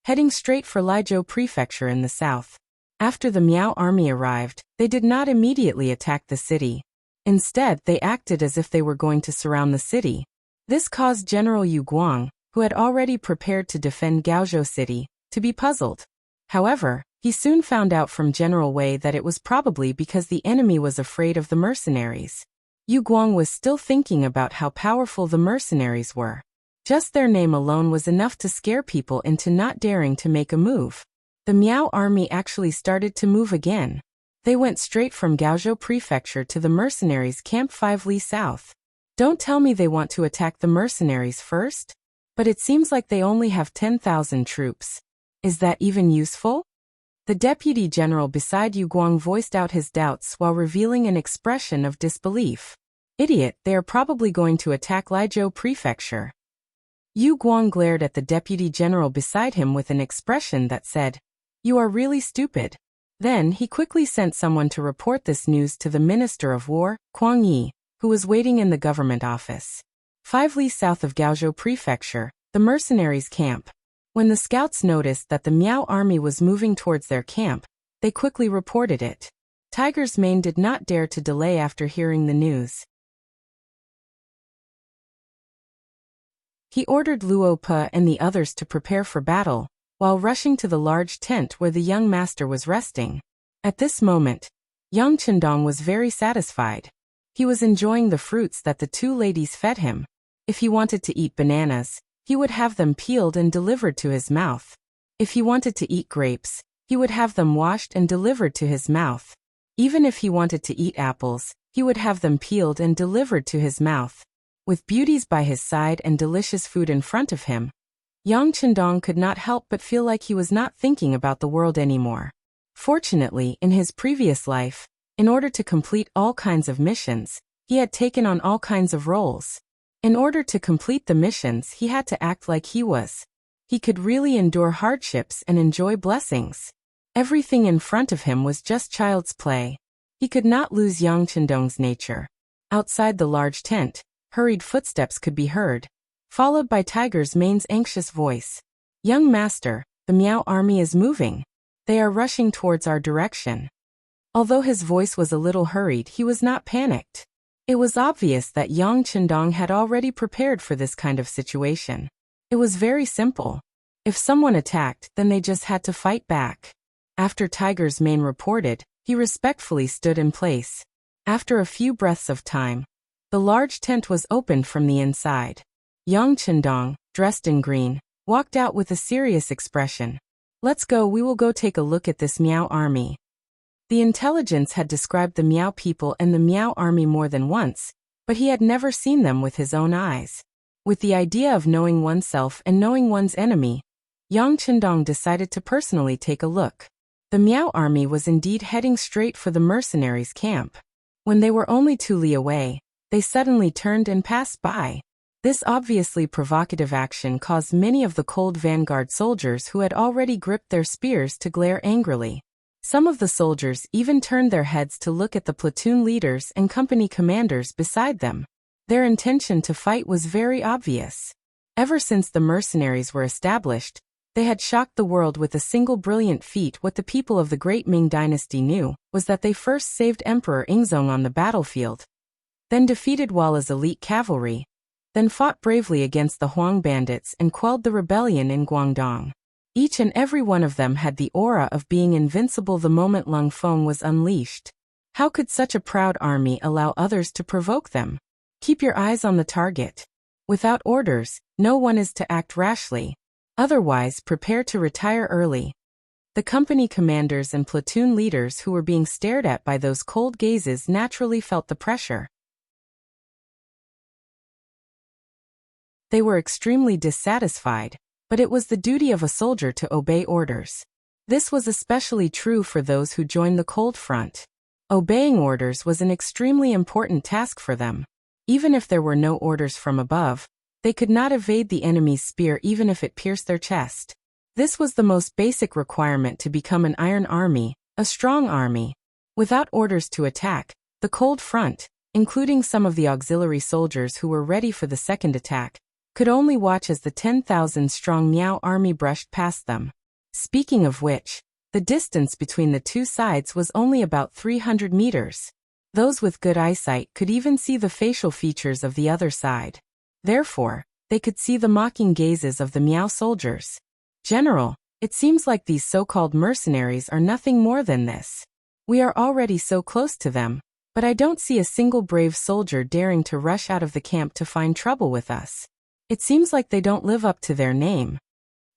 heading straight for Lijiao Prefecture in the south. After the Miao army arrived, they did not immediately attack the city. Instead, they acted as if they were going to surround the city. This caused General Yu Guang, who had already prepared to defend Gaozhou City, to be puzzled. However, he soon found out from General Wei that it was probably because the enemy was afraid of the mercenaries. Yu Guang was still thinking about how powerful the mercenaries were. Just their name alone was enough to scare people into not daring to make a move. The Miao army actually started to move again. They went straight from Gaozhou Prefecture to the mercenaries' camp 5 li south. Don't tell me they want to attack the mercenaries first? But it seems like they only have 10,000 troops. Is that even useful? The deputy general beside Yu Guang voiced out his doubts while revealing an expression of disbelief. Idiot, they are probably going to attack Lijiao Prefecture. Yu Guang glared at the deputy general beside him with an expression that said, "You are really stupid." Then he quickly sent someone to report this news to the Minister of War, Kuang Yi, who was waiting in the government office. 5 li south of Gaozhou Prefecture, the mercenaries' camp. When the scouts noticed that the Miao army was moving towards their camp, they quickly reported it. Tiger's Mane did not dare to delay after hearing the news. He ordered Luo Pe and the others to prepare for battle, while rushing to the large tent where the young master was resting. At this moment, young Chendong was very satisfied. He was enjoying the fruits that the 2 ladies fed him. If he wanted to eat bananas, he would have them peeled and delivered to his mouth. If he wanted to eat grapes, he would have them washed and delivered to his mouth. Even if he wanted to eat apples, he would have them peeled and delivered to his mouth. With beauties by his side and delicious food in front of him, young Chendong could not help but feel like he was not thinking about the world anymore. Fortunately, in his previous life, in order to complete all kinds of missions, he had taken on all kinds of roles. In order to complete the missions, he had to act like he was. He could really endure hardships and enjoy blessings. Everything in front of him was just child's play. He could not lose young Chendong's nature. Outside the large tent, hurried footsteps could be heard, followed by Tiger's Mane's anxious voice. "Young master, the Miao army is moving. They are rushing towards our direction." Although his voice was a little hurried, he was not panicked. It was obvious that young Chendong had already prepared for this kind of situation. It was very simple. If someone attacked, then they just had to fight back. After Tiger's Mane reported, he respectfully stood in place. After a few breaths of time, the large tent was opened from the inside. Young Chendong, dressed in green, walked out with a serious expression. "Let's go, we will go take a look at this Miao army." The intelligence had described the Miao people and the Miao army more than once, but he had never seen them with his own eyes. With the idea of knowing oneself and knowing one's enemy, young Chendong decided to personally take a look. The Miao army was indeed heading straight for the mercenaries' camp. When they were only 2 li away, they suddenly turned and passed by. This obviously provocative action caused many of the cold vanguard soldiers who had already gripped their spears to glare angrily. Some of the soldiers even turned their heads to look at the platoon leaders and company commanders beside them. Their intention to fight was very obvious. Ever since the mercenaries were established, they had shocked the world with a single brilliant feat. What the people of the Great Ming Dynasty knew was that they first saved Emperor Ingzong on the battlefield, then defeated Walla's elite cavalry, then fought bravely against the Huang bandits and quelled the rebellion in Guangdong. Each and every one of them had the aura of being invincible the moment Lung Feng was unleashed. How could such a proud army allow others to provoke them? Keep your eyes on the target. Without orders, no one is to act rashly. Otherwise, prepare to retire early. The company commanders and platoon leaders who were being stared at by those cold gazes naturally felt the pressure. They were extremely dissatisfied, but it was the duty of a soldier to obey orders. This was especially true for those who joined the cold front. Obeying orders was an extremely important task for them. Even if there were no orders from above, they could not evade the enemy's spear even if it pierced their chest. This was the most basic requirement to become an iron army, a strong army. Without orders to attack, the cold front, including some of the auxiliary soldiers who were ready for the second attack, could only watch as the 10,000-strong Miao army brushed past them. Speaking of which, the distance between the 2 sides was only about 300 meters. Those with good eyesight could even see the facial features of the other side. Therefore, they could see the mocking gazes of the Miao soldiers. "General, it seems like these so-called mercenaries are nothing more than this. We are already so close to them, but I don't see a single brave soldier daring to rush out of the camp to find trouble with us. It seems like they don't live up to their name."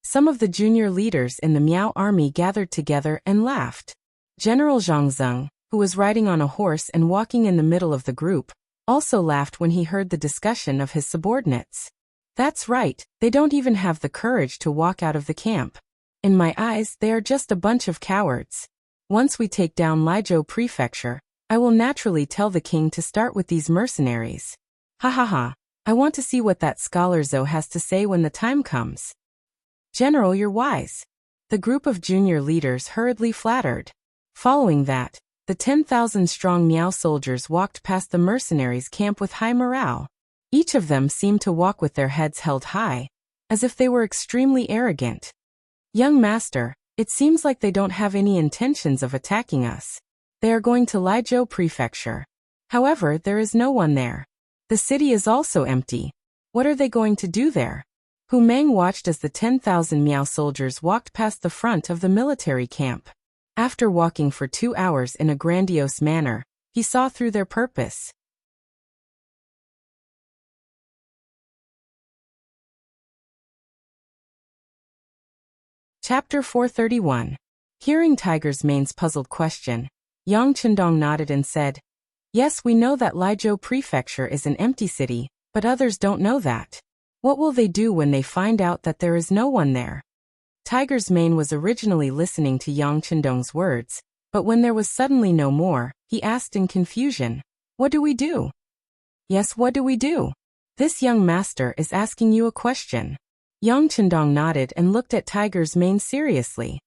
Some of the junior leaders in the Miao army gathered together and laughed. General Zhang Zeng, who was riding on a horse and walking in the middle of the group, also laughed when he heard the discussion of his subordinates. That's right, they don't even have the courage to walk out of the camp. In my eyes, they are just a bunch of cowards. Once we take down Liuzhou Prefecture, I will naturally tell the king to start with these mercenaries. Ha ha ha, I want to see what that scholar Zhou has to say when the time comes. General, you're wise. The group of junior leaders hurriedly flattered. Following that, the 10,000-strong Miao soldiers walked past the mercenaries' camp with high morale. Each of them seemed to walk with their heads held high, as if they were extremely arrogant. Young master, it seems like they don't have any intentions of attacking us. They are going to Liuzhou Prefecture. However, there is no one there. The city is also empty. What are they going to do there? Hu Meng watched as the 10,000 Miao soldiers walked past the front of the military camp. After walking for 2 hours in a grandiose manner, he saw through their purpose. Chapter 431. Hearing Tiger's Mane's puzzled question, Yang Chendong nodded and said, "Yes, we know that Liuzhou Prefecture is an empty city, but others don't know that. What will they do when they find out that there is no one there?" Tiger's Mane was originally listening to Yang Chendong's words, but when there was suddenly no more, he asked in confusion, "What do we do?" "Yes, what do we do? This young master is asking you a question." Yang Chendong nodded and looked at Tiger's Mane seriously.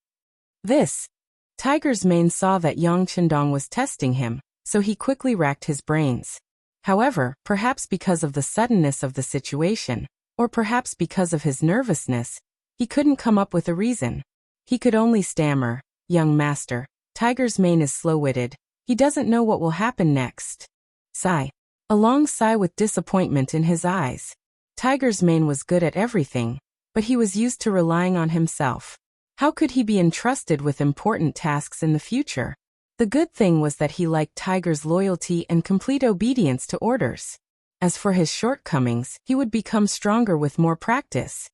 Tiger's Mane saw that Yang Chendong was testing him, so he quickly racked his brains. However, perhaps because of the suddenness of the situation, or perhaps because of his nervousness, he couldn't come up with a reason. He could only stammer, "Young master, Tiger's Mane is slow-witted. He doesn't know what will happen next." Sigh. A long sigh with disappointment in his eyes. Tiger's Mane was good at everything, but he was used to relying on himself. How could he be entrusted with important tasks in the future? The good thing was that he liked Tiger's loyalty and complete obedience to orders. As for his shortcomings, he would become stronger with more practice.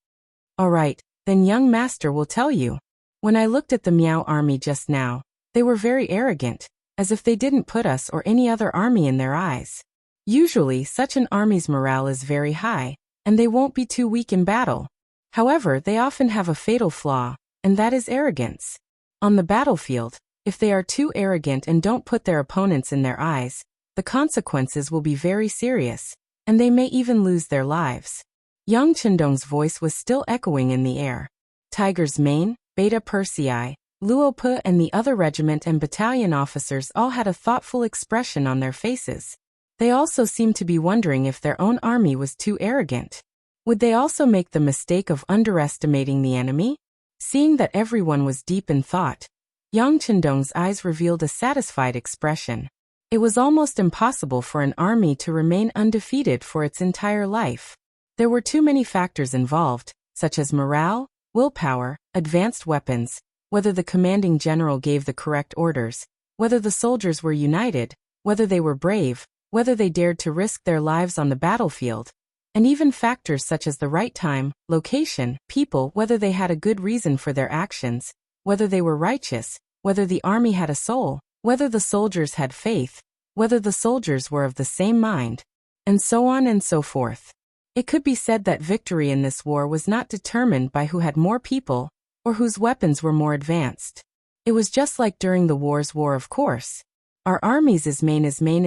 "All right, then young master will tell you. When I looked at the Miao army just now, they were very arrogant, as if they didn't put us or any other army in their eyes. Usually, such an army's morale is very high, and they won't be too weak in battle. However, they often have a fatal flaw, and that is arrogance. On the battlefield, if they are too arrogant and don't put their opponents in their eyes, the consequences will be very serious, and they may even lose their lives." Yang Chendong's voice was still echoing in the air. Tiger's Mane, Beta Persei, Luope and the other regiment and battalion officers all had a thoughtful expression on their faces. They also seemed to be wondering if their own army was too arrogant. Would they also make the mistake of underestimating the enemy? Seeing that everyone was deep in thought, Yang Chendong's eyes revealed a satisfied expression. It was almost impossible for an army to remain undefeated for its entire life. There were too many factors involved, such as morale, willpower, advanced weapons, whether the commanding general gave the correct orders, whether the soldiers were united, whether they were brave, whether they dared to risk their lives on the battlefield, and even factors such as the right time, location, people, whether they had a good reason for their actions, whether they were righteous, whether the army had a soul, whether the soldiers had faith, whether the soldiers were of the same mind, and so on and so forth. It could be said that victory in this war was not determined by who had more people, or whose weapons were more advanced. It was just like during the war's war, of course. Our armies is main was main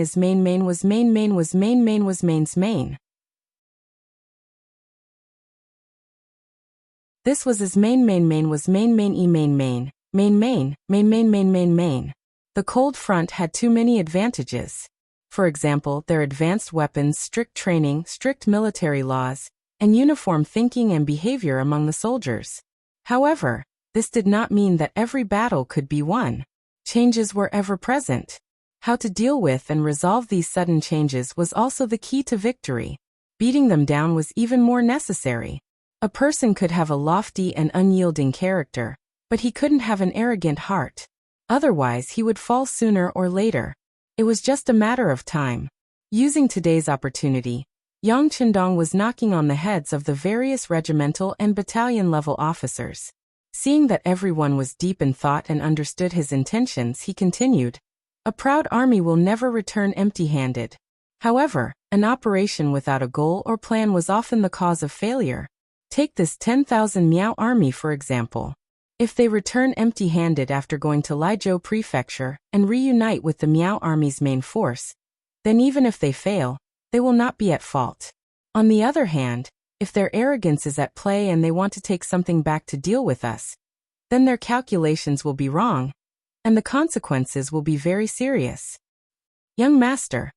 was main's main. This was as main was main. The cold front had too many advantages. For example, their advanced weapons, strict training, strict military laws, and uniform thinking and behavior among the soldiers. However, this did not mean that every battle could be won. Changes were ever present. How to deal with and resolve these sudden changes was also the key to victory. Beating them down was even more necessary. A person could have a lofty and unyielding character, but he couldn't have an arrogant heart. Otherwise, he would fall sooner or later. It was just a matter of time. Using today's opportunity, Yang Chendong was knocking on the heads of the various regimental and battalion-level officers. Seeing that everyone was deep in thought and understood his intentions, he continued, "A proud army will never return empty-handed. However, an operation without a goal or plan was often the cause of failure. Take this 10,000 Miao army for example. If they return empty-handed after going to Liezhou Prefecture and reunite with the Miao army's main force, then even if they fail, they will not be at fault. On the other hand, if their arrogance is at play and they want to take something back to deal with us, then their calculations will be wrong, and the consequences will be very serious. Young master,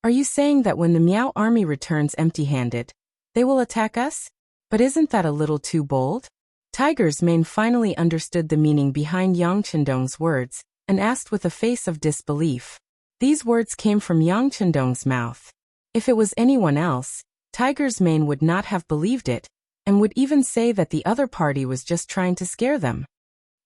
are you saying that when the Miao army returns empty-handed, they will attack us? But isn't that a little too bold? Tiger's Mane finally understood the meaning behind Yang Chendong's words and asked with a face of disbelief. These words came from Yang Chendong's mouth. If it was anyone else, Tiger's Mane would not have believed it and would even say that the other party was just trying to scare them.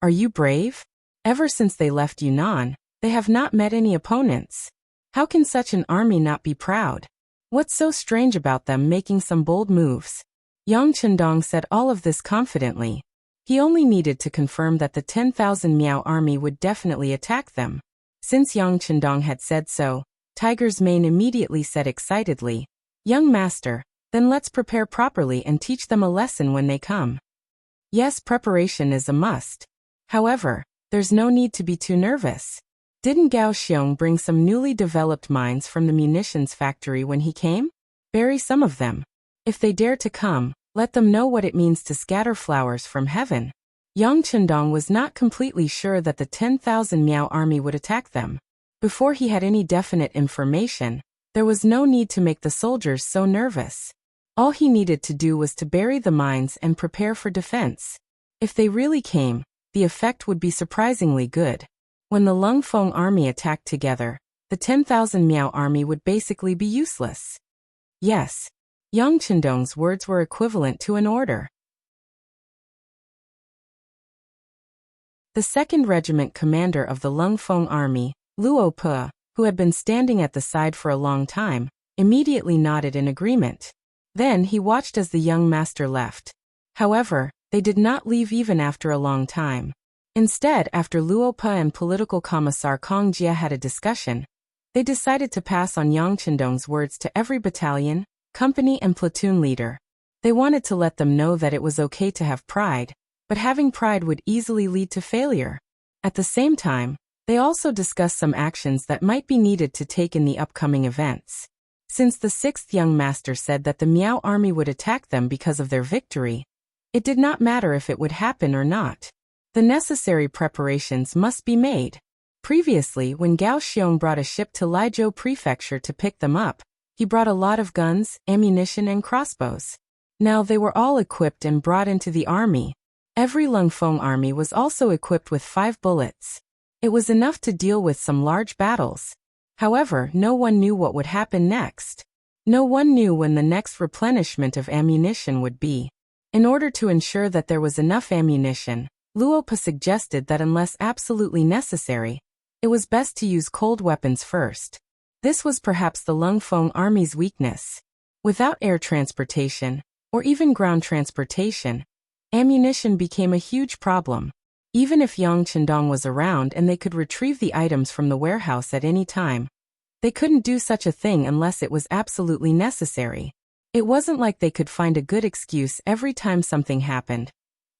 Are you brave? Ever since they left Yunnan, they have not met any opponents. How can such an army not be proud? What's so strange about them making some bold moves? Yang Chendong said all of this confidently. He only needed to confirm that the 10,000 Miao army would definitely attack them. Since Yang Chendong had said so, Tiger's Mane immediately said excitedly, "Young master, then let's prepare properly and teach them a lesson when they come." Yes, preparation is a must. However, there's no need to be too nervous. Didn't Gao Xiong bring some newly developed mines from the munitions factory when he came? Bury some of them. If they dare to come, let them know what it means to scatter flowers from heaven. Yang Chendong was not completely sure that the 10,000 Miao army would attack them. Before he had any definite information, there was no need to make the soldiers so nervous. All he needed to do was to bury the mines and prepare for defense. If they really came, the effect would be surprisingly good. When the Lung Feng army attacked together, the 10,000 Miao army would basically be useless. Yes, Yang Chendong's words were equivalent to an order. The 2nd Regiment commander of the Lung Feng army, Luo Pe, who had been standing at the side for a long time, immediately nodded in agreement. Then he watched as the young master left. However, they did not leave even after a long time. Instead, after Luo Pe and political commissar Kong Jia had a discussion, they decided to pass on Yang Chendong's words to every battalion, company and platoon leader. They wanted to let them know that it was okay to have pride, but having pride would easily lead to failure. At the same time, they also discussed some actions that might be needed to take in the upcoming events. Since the 6th young master said that the Miao army would attack them because of their victory, it did not matter if it would happen or not. The necessary preparations must be made. Previously, when Gao Xiong brought a ship to Liezhou Prefecture to pick them up, he brought a lot of guns, ammunition and crossbows. Now they were all equipped and brought into the army. Every Lung Feng army was also equipped with 5 bullets. It was enough to deal with some large battles. However, no one knew what would happen next. No one knew when the next replenishment of ammunition would be. In order to ensure that there was enough ammunition, Luo Pe suggested that unless absolutely necessary, it was best to use cold weapons first. This was perhaps the Lung Feng army's weakness. Without air transportation, or even ground transportation, ammunition became a huge problem. Even if Yang Chendong was around and they could retrieve the items from the warehouse at any time, they couldn't do such a thing unless it was absolutely necessary. It wasn't like they could find a good excuse every time something happened.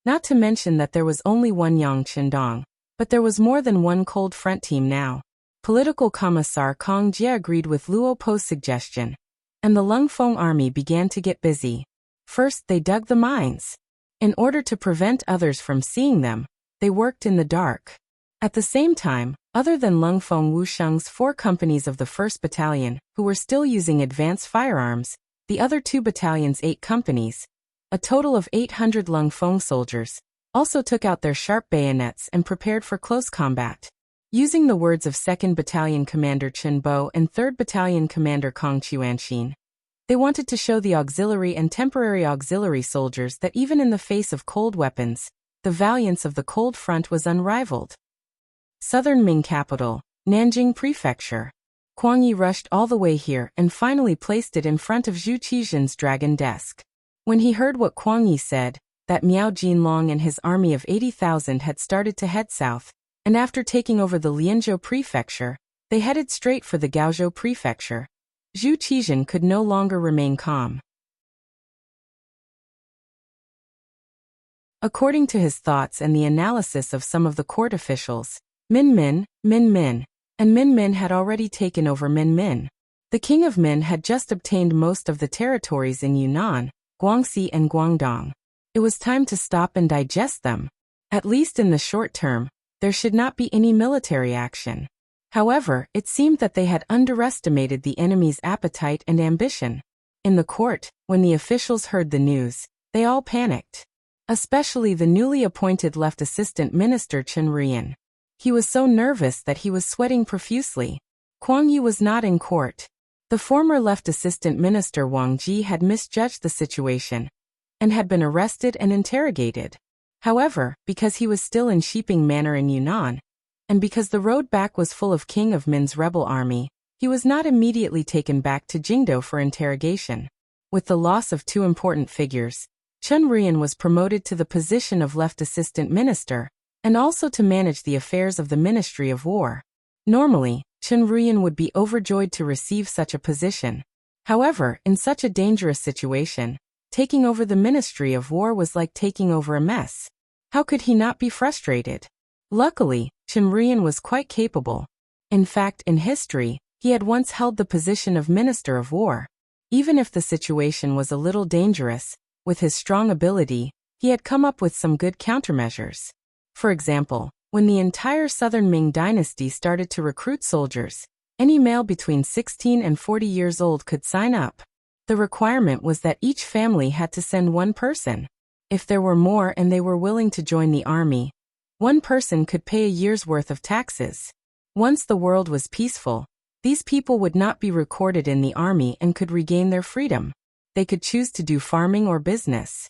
Not to mention that there was only one Yang Chendong, but there was more than one cold front team now. Political commissar Kong Jia agreed with Luo Pe's suggestion, and the Lung Feng army began to get busy. First, they dug the mines. In order to prevent others from seeing them, they worked in the dark. At the same time, other than Lung Feng Wusheng's 4 companies of the 1st Battalion, who were still using advanced firearms, the other 2 battalions' 8 companies, a total of 800 Lung Feng soldiers, also took out their sharp bayonets and prepared for close combat. Using the words of 2nd Battalion Commander Chen Bo and 3rd Battalion Commander Kong Chuanxin, they wanted to show the auxiliary and temporary auxiliary soldiers that even in the face of cold weapons, the valiance of the cold front was unrivaled. Southern Ming capital, Nanjing Prefecture. Kuang Yi rushed all the way here and finally placed it in front of Zhu Qizhen's dragon desk. When he heard what Kuang Yi said, that Miao Jinlong and his army of 80,000 had started to head south, and after taking over the Lianzhou Prefecture, they headed straight for the Gaozhou Prefecture. Zhu Qizhan could no longer remain calm. According to his thoughts and the analysis of some of the court officials, Min Min, and Min Min had already taken over Min Min. The king of Min had just obtained most of the territories in Yunnan, Guangxi and Guangdong. It was time to stop and digest them. At least in the short term, there should not be any military action. However, it seemed that they had underestimated the enemy's appetite and ambition. In the court, when the officials heard the news, they all panicked. Especially the newly appointed left assistant minister Chen Rian. He was so nervous that he was sweating profusely. Kuang Yu was not in court. The former left assistant minister Wang Ji had misjudged the situation and had been arrested and interrogated. However, because he was still in Shiping Manor in Yunnan, and because the road back was full of King of Min's rebel army, he was not immediately taken back to Jingdo for interrogation. With the loss of two important figures, Chen Rian was promoted to the position of left assistant minister, and also to manage the affairs of the Ministry of War. Normally, Chen Rian would be overjoyed to receive such a position. However, in such a dangerous situation, taking over the Ministry of War was like taking over a mess. How could he not be frustrated? Luckily, Chen Rian was quite capable. In fact, in history, he had once held the position of Minister of War. Even if the situation was a little dangerous, with his strong ability, he had come up with some good countermeasures. For example, when the entire southern Ming dynasty started to recruit soldiers, any male between 16 and 40 years old could sign up. The requirement was that each family had to send one person. If there were more and they were willing to join the army, one person could pay a year's worth of taxes. Once the world was peaceful, these people would not be recorded in the army and could regain their freedom. They could choose to do farming or business.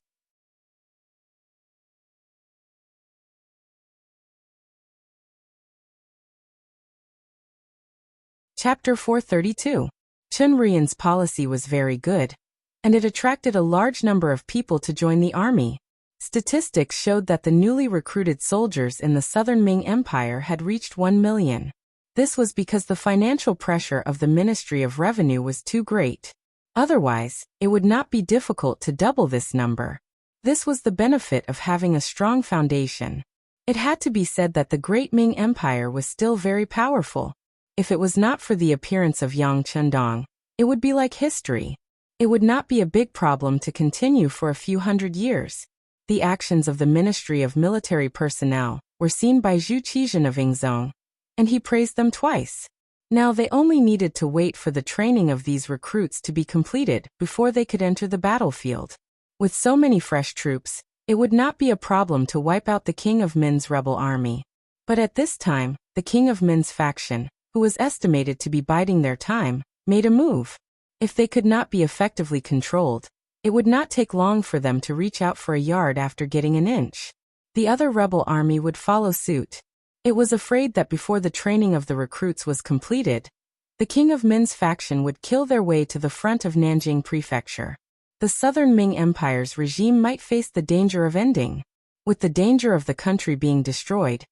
Chapter 432. Chen Rian's policy was very good, and it attracted a large number of people to join the army. Statistics showed that the newly recruited soldiers in the Southern Ming Empire had reached 1 million. This was because the financial pressure of the Ministry of Revenue was too great. Otherwise, it would not be difficult to double this number. This was the benefit of having a strong foundation. It had to be said that the Great Ming Empire was still very powerful. If it was not for the appearance of Yang Chendong, it would be like history. It would not be a big problem to continue for a few hundred years. The actions of the Ministry of Military Personnel were seen by Zhu Qizhan of Yingzhong, and he praised them twice. Now they only needed to wait for the training of these recruits to be completed before they could enter the battlefield. With so many fresh troops, it would not be a problem to wipe out the King of Min's rebel army. But at this time, the King of Min's faction, who was estimated to be biding their time, made a move. If they could not be effectively controlled, it would not take long for them to reach out for a yard after getting an inch. The other rebel army would follow suit. It was afraid that before the training of the recruits was completed, the King of Min's faction would kill their way to the front of Nanjing Prefecture. The southern Ming Empire's regime might face the danger of ending. With the danger of the country being destroyed,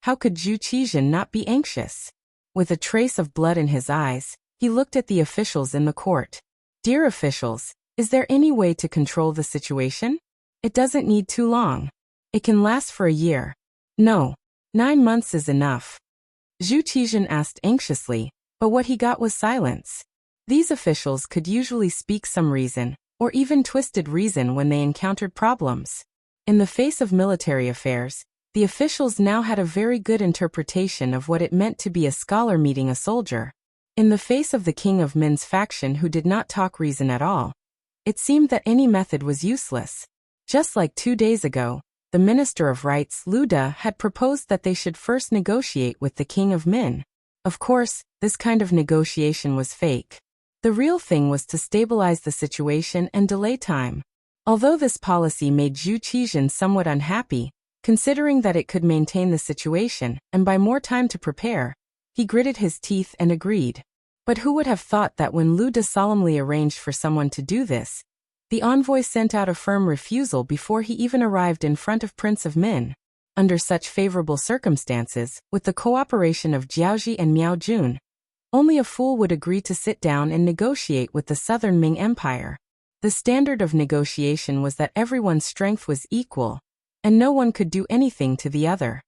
how could Zhu Qizhan not be anxious? With a trace of blood in his eyes, he looked at the officials in the court. Dear officials, is there any way to control the situation? It doesn't need too long. It can last for a year. No. 9 months is enough. Zhu Qizhan asked anxiously, but what he got was silence. These officials could usually speak some reason, or even twisted reason when they encountered problems. In the face of military affairs, the officials now had a very good interpretation of what it meant to be a scholar meeting a soldier. In the face of the King of Min's faction who did not talk reason at all, it seemed that any method was useless. Just like 2 days ago, the Minister of Rights, Lu De, had proposed that they should first negotiate with the King of Min. Of course, this kind of negotiation was fake. The real thing was to stabilize the situation and delay time. Although this policy made Zhu Qizhan somewhat unhappy, considering that it could maintain the situation and buy more time to prepare, he gritted his teeth and agreed. But who would have thought that when Lu De solemnly arranged for someone to do this, the envoy sent out a firm refusal before he even arrived in front of Prince of Min. Under such favorable circumstances, with the cooperation of Jiaoji and Miao Jun, Only a fool would agree to sit down and negotiate with the Southern Ming Empire. The standard of negotiation was that everyone's strength was equal, and no one could do anything to the other.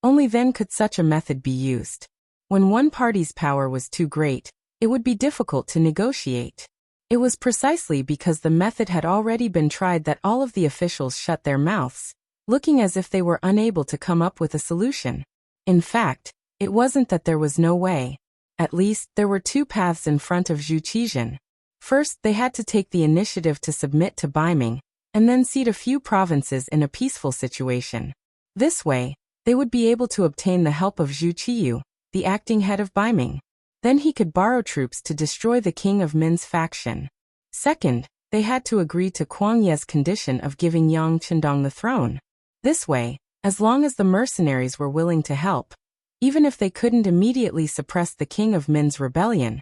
Only then could such a method be used. When one party's power was too great, it would be difficult to negotiate. It was precisely because the method had already been tried that all of the officials shut their mouths, looking as if they were unable to come up with a solution. In fact, it wasn't that there was no way. At least, there were two paths in front of Zhu Qizhen. First, they had to take the initiative to submit to Baiming, and then cede a few provinces in a peaceful situation. This way, they would be able to obtain the help of Zhu Qiyu, the acting head of Baiming. Then he could borrow troops to destroy the king of Min's faction. Second, they had to agree to Kuang Ye's condition of giving Yang Qindong the throne. This way, as long as the mercenaries were willing to help, even if they couldn't immediately suppress the king of Min's rebellion,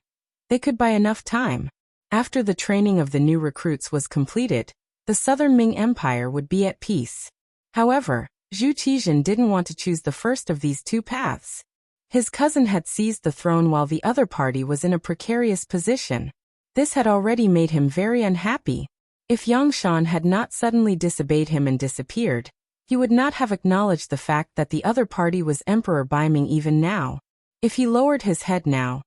they could buy enough time. After the training of the new recruits was completed, the Southern Ming Empire would be at peace. However, Zhu Qizhen didn't want to choose the first of these two paths. His cousin had seized the throne while the other party was in a precarious position. This had already made him very unhappy. If Yang Shan had not suddenly disobeyed him and disappeared, he would not have acknowledged the fact that the other party was Emperor Baiming even now. If he lowered his head now,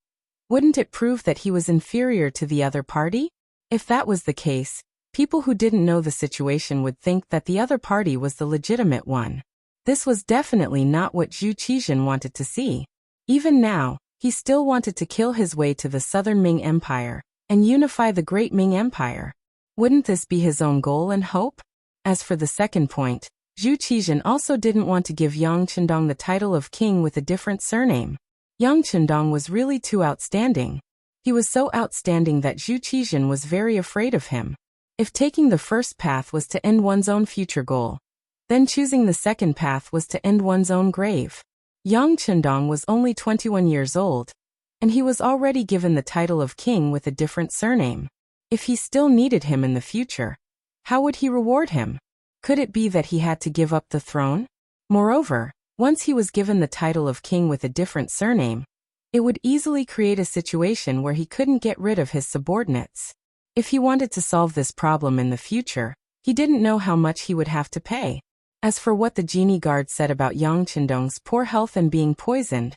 wouldn't it prove that he was inferior to the other party? If that was the case, people who didn't know the situation would think that the other party was the legitimate one. This was definitely not what Zhu Qizhen wanted to see. Even now, he still wanted to kill his way to the Southern Ming Empire and unify the Great Ming Empire. Wouldn't this be his own goal and hope? As for the second point, Zhu Qizhen also didn't want to give Yang Qindong the title of king with a different surname. Yang Qindong was really too outstanding. He was so outstanding that Zhu Qizhen was very afraid of him. If taking the first path was to end one's own future goal, then choosing the second path was to end one's own grave. Yang Qindong was only 21 years old, and he was already given the title of king with a different surname. If he still needed him in the future, how would he reward him? Could it be that he had to give up the throne? Moreover, once he was given the title of king with a different surname, it would easily create a situation where he couldn't get rid of his subordinates. If he wanted to solve this problem in the future, he didn't know how much he would have to pay. As for what the genie guard said about Yang Qindong's poor health and being poisoned,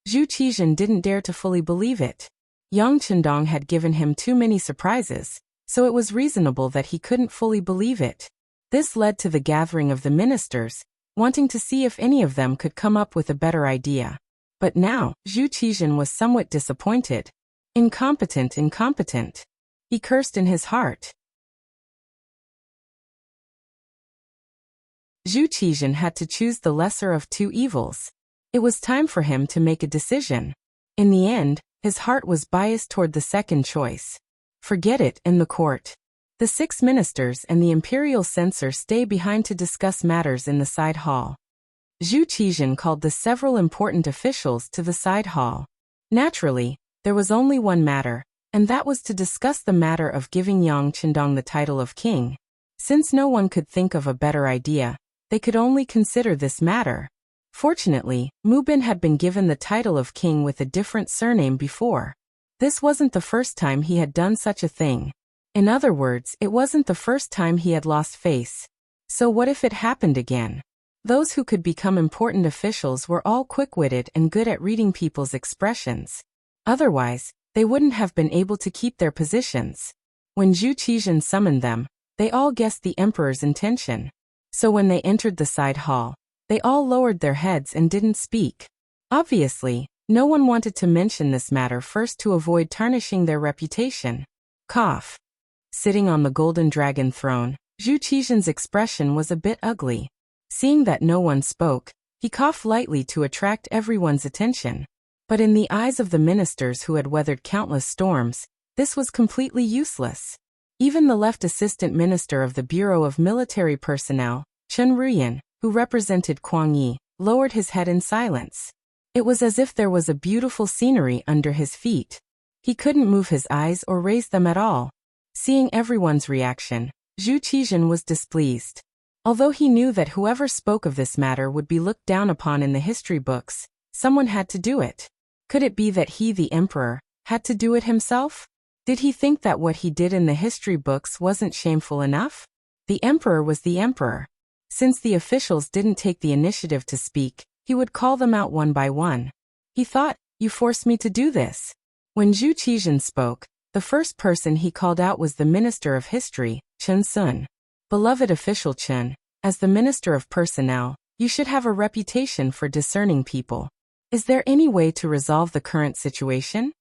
Zhu Qizhen didn't dare to fully believe it. Yang Qindong had given him too many surprises, so it was reasonable that he couldn't fully believe it. This led to the gathering of the ministers, wanting to see if any of them could come up with a better idea. But now, Zhu Qizhen was somewhat disappointed. Incompetent. He cursed in his heart. Zhu Qizhen had to choose the lesser of two evils. It was time for him to make a decision. In the end, his heart was biased toward the second choice. Forget it in the court. The 6 ministers and the imperial censor stay behind to discuss matters in the side hall. Zhu Qizhen called the several important officials to the side hall. Naturally, there was only one matter, and that was to discuss the matter of giving Yang Qindong the title of king. Since no one could think of a better idea, they could only consider this matter. Fortunately, Mu Bin had been given the title of king with a different surname before. This wasn't the first time he had done such a thing. In other words, it wasn't the first time he had lost face. So what if it happened again? Those who could become important officials were all quick-witted and good at reading people's expressions. Otherwise, they wouldn't have been able to keep their positions. When Zhu Qizhen summoned them, they all guessed the emperor's intention. So when they entered the side hall, they all lowered their heads and didn't speak. Obviously, no one wanted to mention this matter first to avoid tarnishing their reputation. Cough. Sitting on the golden dragon throne, Zhu Qizhen's expression was a bit ugly. Seeing that no one spoke, he coughed lightly to attract everyone's attention. But in the eyes of the ministers who had weathered countless storms, this was completely useless. Even the left assistant minister of the Bureau of Military Personnel, Chen Ruyan, who represented Kuang Yi, lowered his head in silence. It was as if there was a beautiful scenery under his feet. He couldn't move his eyes or raise them at all. Seeing everyone's reaction, Zhu Qizhen was displeased. Although he knew that whoever spoke of this matter would be looked down upon in the history books, someone had to do it. Could it be that he, the emperor, had to do it himself? Did he think that what he did in the history books wasn't shameful enough? The emperor was the emperor. Since the officials didn't take the initiative to speak, he would call them out one by one. He thought, "You forced me to do this." When Zhu Qizhan spoke, the first person he called out was the Minister of History, Chen Sun. "Beloved official Chen, as the Minister of Personnel, you should have a reputation for discerning people. Is there any way to resolve the current situation?"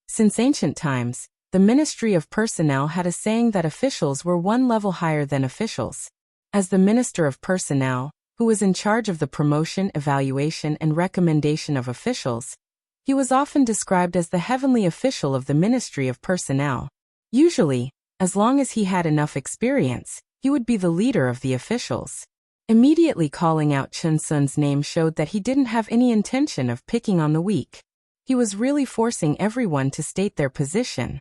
Since ancient times, the Ministry of Personnel had a saying that officials were one level higher than officials. As the Minister of Personnel, who was in charge of the promotion, evaluation, and recommendation of officials, he was often described as the heavenly official of the Ministry of Personnel. Usually, as long as he had enough experience, he would be the leader of the officials. Immediately calling out Chen Sun's name showed that he didn't have any intention of picking on the weak. He was really forcing everyone to state their position.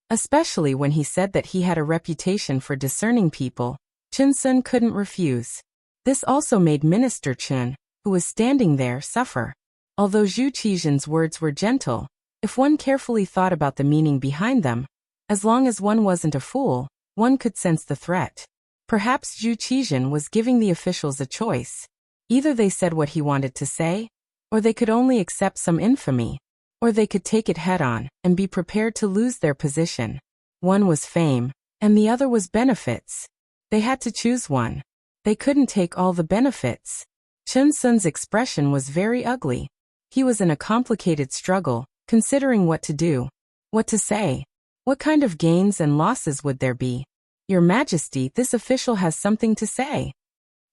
Especially when he said that he had a reputation for discerning people, Chen Sun couldn't refuse. This also made Minister Chen, who was standing there, suffer. Although Zhu Qizhan's words were gentle, if one carefully thought about the meaning behind them, as long as one wasn't a fool, one could sense the threat. Perhaps Zhu Qizhan was giving the officials a choice. Either they said what he wanted to say, or they could only accept some infamy, or they could take it head-on and be prepared to lose their position. One was fame, and the other was benefits. They had to choose one. They couldn't take all the benefits. Chen Sun's expression was very ugly. He was in a complicated struggle, considering what to do, what to say. What kind of gains and losses would there be? "Your Majesty, this official has something to say."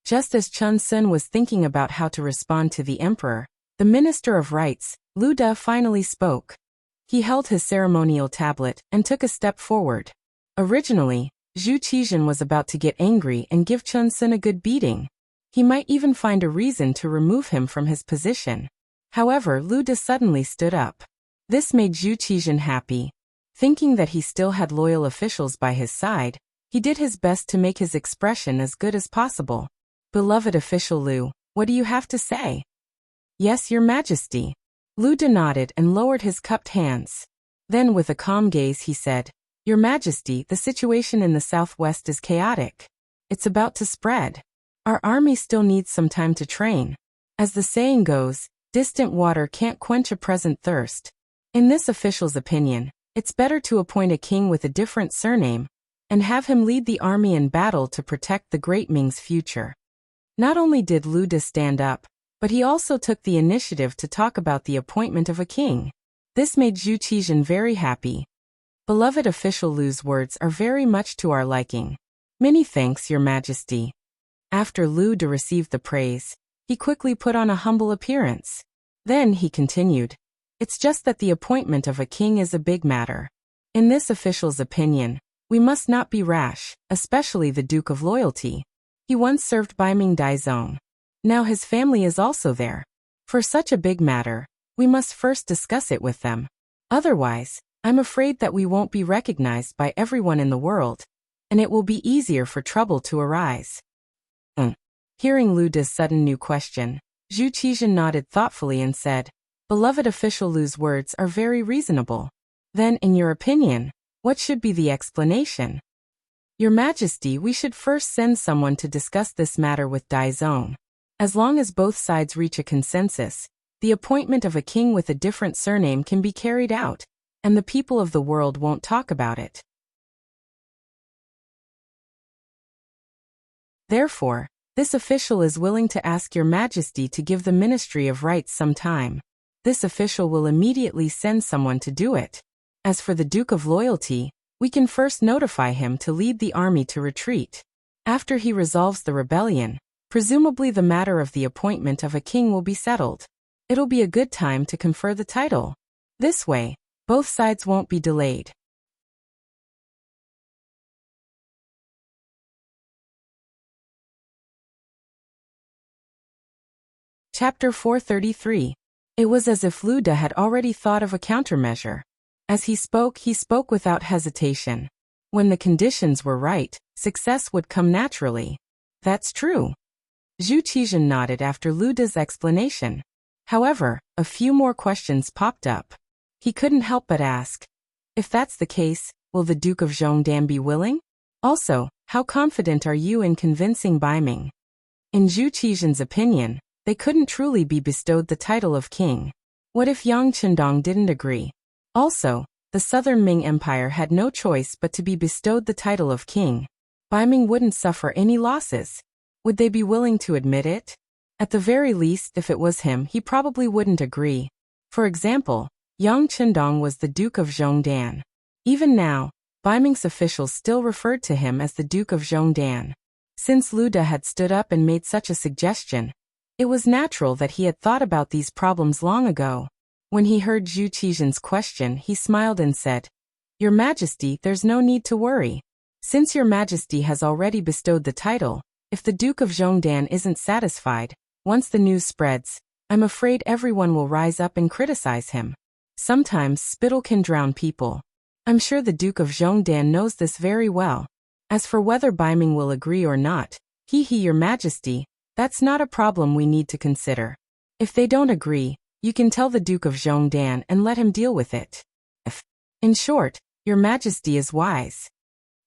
Just as Chen Sun was thinking about how to respond to the emperor, the Minister of Rites, Lu De, finally spoke. He held his ceremonial tablet and took a step forward. Originally, Zhu Qizhan was about to get angry and give Chen Sun a good beating. He might even find a reason to remove him from his position. However, Lu De suddenly stood up. This made Zhu Qizhan happy. Thinking that he still had loyal officials by his side, he did his best to make his expression as good as possible. "Beloved official Lu, what do you have to say?" "Yes, Your Majesty." Lu De nodded and lowered his cupped hands. Then with a calm gaze he said, "Your Majesty, the situation in the southwest is chaotic. It's about to spread. Our army still needs some time to train. As the saying goes, distant water can't quench a present thirst. In this official's opinion, it's better to appoint a king with a different surname and have him lead the army in battle to protect the Great Ming's future." Not only did Lu De stand up, but he also took the initiative to talk about the appointment of a king. This made Zhu Qizhan very happy. "Beloved official Lu's words are very much to our liking. Many thanks, Your Majesty." After Lu De received the praise, he quickly put on a humble appearance. Then he continued, "It's just that the appointment of a king is a big matter. In this official's opinion, we must not be rash, especially the Duke of Loyalty. He once served Baiming Daizong. Now his family is also there. For such a big matter, we must first discuss it with them. Otherwise, I'm afraid that we won't be recognized by everyone in the world, and it will be easier for trouble to arise." Hearing Lu De's sudden new question, Zhu Qizhan nodded thoughtfully and said, "Beloved official Lu's words are very reasonable. Then, in your opinion, what should be the explanation?" "Your Majesty, we should first send someone to discuss this matter with Daizong. As long as both sides reach a consensus, the appointment of a king with a different surname can be carried out, and the people of the world won't talk about it. Therefore, this official is willing to ask Your Majesty to give the Ministry of Rites some time. This official will immediately send someone to do it. As for the Duke of Loyalty, we can first notify him to lead the army to retreat. After he resolves the rebellion, presumably the matter of the appointment of a king will be settled. It'll be a good time to confer the title. This way, both sides won't be delayed." Chapter 433. It was as if Lu De had already thought of a countermeasure. As he spoke without hesitation. When the conditions were right, success would come naturally. That's true. Zhu Qizhen nodded after Lu Da's explanation. However, a few more questions popped up. He couldn't help but ask, if that's the case, will the Duke of Zhongdan be willing? Also, how confident are you in convincing Baiming? In Zhu Qizhen's opinion, they couldn't truly be bestowed the title of king. What if Yang Qindong didn't agree? Also, the Southern Ming Empire had no choice but to be bestowed the title of king. Baiming wouldn't suffer any losses. Would they be willing to admit it? At the very least, if it was him, he probably wouldn't agree. For example, Yang Qindong was the Duke of Zhongdan. Even now, Baiming's officials still referred to him as the Duke of Zhongdan. Since Lu Da had stood up and made such a suggestion, it was natural that he had thought about these problems long ago. When he heard Zhu Qizhen's question, he smiled and said, Your Majesty, there's no need to worry. Since Your Majesty has already bestowed the title, if the Duke of Zhongdan isn't satisfied, once the news spreads, I'm afraid everyone will rise up and criticize him. Sometimes spittle can drown people. I'm sure the Duke of Zhongdan knows this very well. As for whether Baiming will agree or not, Your Majesty, that's not a problem we need to consider. If they don't agree, you can tell the Duke of Zhongdan and let him deal with it. In short, Your Majesty is wise.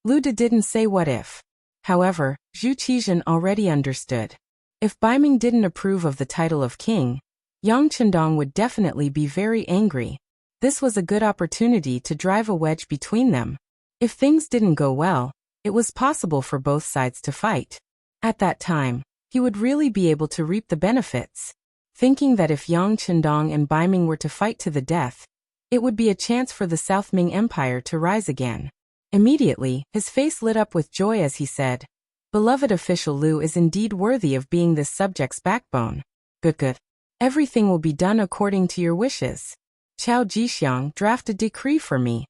Lu Da didn't say what if. However, Zhu Qizhen already understood. If Baiming didn't approve of the title of king, Yang Qindong would definitely be very angry. This was a good opportunity to drive a wedge between them. If things didn't go well, it was possible for both sides to fight. At that time, he would really be able to reap the benefits. Thinking that if Yang Qindong and Baiming were to fight to the death, it would be a chance for the South Ming Empire to rise again. Immediately, his face lit up with joy as he said, Beloved official Lu is indeed worthy of being this subject's backbone. Good. Everything will be done according to your wishes. Chao Jixiang, draft a decree for me.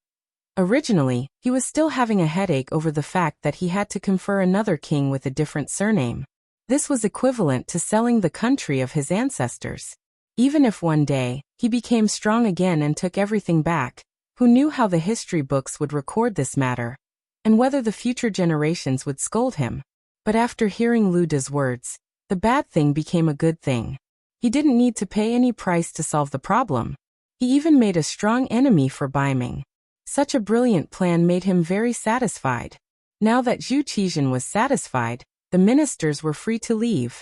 Originally, he was still having a headache over the fact that he had to confer another king with a different surname. This was equivalent to selling the country of his ancestors. Even if one day, he became strong again and took everything back, who knew how the history books would record this matter, and whether the future generations would scold him. But after hearing Lu Da's words, the bad thing became a good thing. He didn't need to pay any price to solve the problem. He even made a strong enemy for Baiming. Such a brilliant plan made him very satisfied. Now that Zhu Qizhen was satisfied, the ministers were free to leave.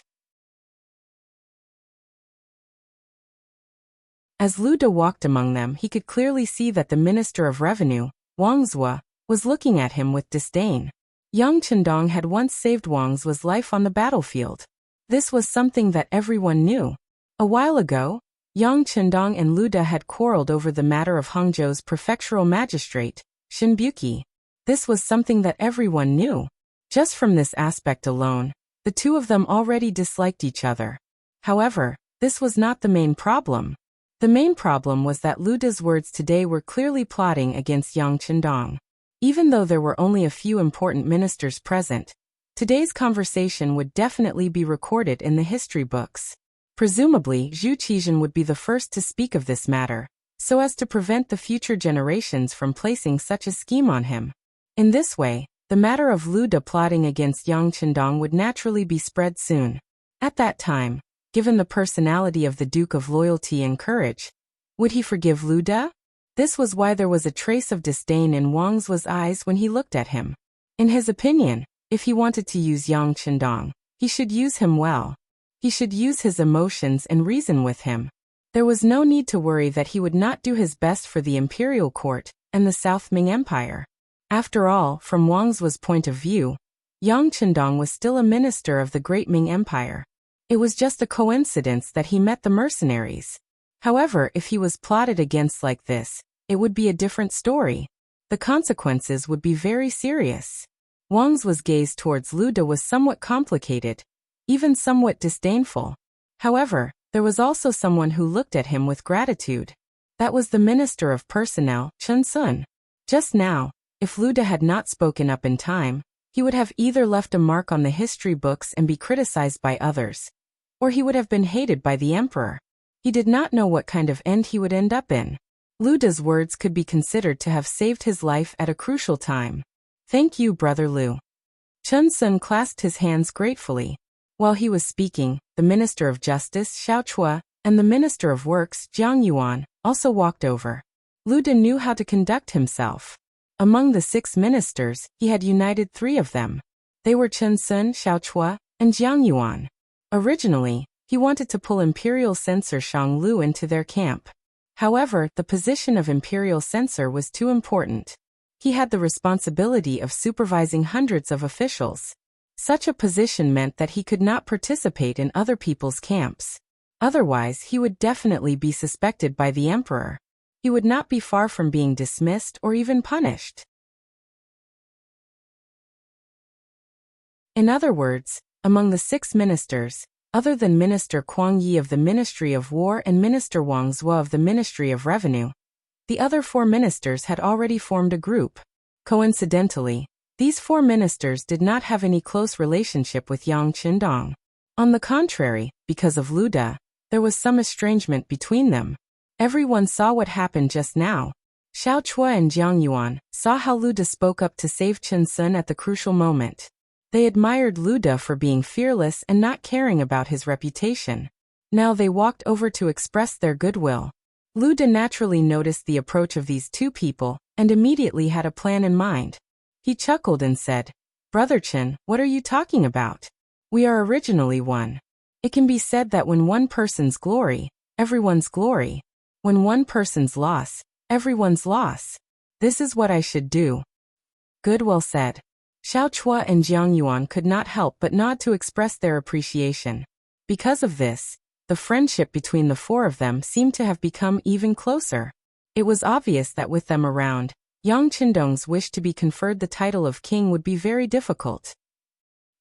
As Lu Da walked among them, he could clearly see that the Minister of Revenue, Wang Zua, was looking at him with disdain. Yang Qindong had once saved Wang Zua's life on the battlefield. This was something that everyone knew. A while ago, Yang Qindong and Lu Da had quarreled over the matter of Hangzhou's prefectural magistrate, Shinbuki. This was something that everyone knew. Just from this aspect alone, the two of them already disliked each other. However, this was not the main problem. The main problem was that Lu Da's words today were clearly plotting against Yang Qindong. Even though there were only a few important ministers present, today's conversation would definitely be recorded in the history books. Presumably, Zhu Qizhen would be the first to speak of this matter, so as to prevent the future generations from placing such a scheme on him. In this way, the matter of Lu Da plotting against Yang Qindong would naturally be spread soon. At that time, given the personality of the Duke of Loyalty and Courage, would he forgive Lu Da? This was why there was a trace of disdain in Wang Zua's eyes when he looked at him. In his opinion, if he wanted to use Yang Qindong, he should use him well. He should use his emotions and reason with him. There was no need to worry that he would not do his best for the imperial court and the South Ming Empire. After all, from Wang Zua's point of view, Yang Qindong was still a minister of the Great Ming Empire. It was just a coincidence that he met the mercenaries. However, if he was plotted against like this, it would be a different story. The consequences would be very serious. Wang Zua's gaze towards Lu Da was somewhat complicated, even somewhat disdainful. However, there was also someone who looked at him with gratitude. That was the Minister of Personnel, Chen Sun. Just now, if Lu Da had not spoken up in time, he would have either left a mark on the history books and be criticized by others, or he would have been hated by the emperor. He did not know what kind of end he would end up in. Lu Da's words could be considered to have saved his life at a crucial time. Thank you, Brother Liu. Chen Sun clasped his hands gratefully. While he was speaking, the Minister of Justice, Xiao Chua, and the Minister of Works, Jiang Yuan, also walked over. Lu De knew how to conduct himself. Among the 6 ministers, he had united 3 of them. They were Chen Sun, Xiao Chua, and Jiang Yuan. Originally, he wanted to pull Imperial Censor Shang Lu into their camp. However, the position of Imperial Censor was too important. He had the responsibility of supervising hundreds of officials. Such a position meant that he could not participate in other people's camps. Otherwise, he would definitely be suspected by the emperor. He would not be far from being dismissed or even punished. In other words, among the 6 ministers, other than Minister Kuang Yi of the Ministry of War and Minister Wang Zhuo of the Ministry of Revenue, the other 4 ministers had already formed a group. Coincidentally, these 4 ministers did not have any close relationship with Yang Qindong. On the contrary, because of Lu De, there was some estrangement between them. Everyone saw what happened just now. Xiao Chua and Jiang Yuan saw how Lu De spoke up to save Chen Sun at the crucial moment. They admired Lu De for being fearless and not caring about his reputation. Now they walked over to express their goodwill. Lu De naturally noticed the approach of these 2 people and immediately had a plan in mind. He chuckled and said, "Brother Chen, what are you talking about? We are originally one. It can be said that when one person's glory, everyone's glory. When one person's loss, everyone's loss. This is what I should do." Good, well said. Xiao Chua and Jiang Yuan could not help but nod to express their appreciation. Because of this, the friendship between the 4 of them seemed to have become even closer. It was obvious that with them around, Yang Qindong's wish to be conferred the title of king would be very difficult.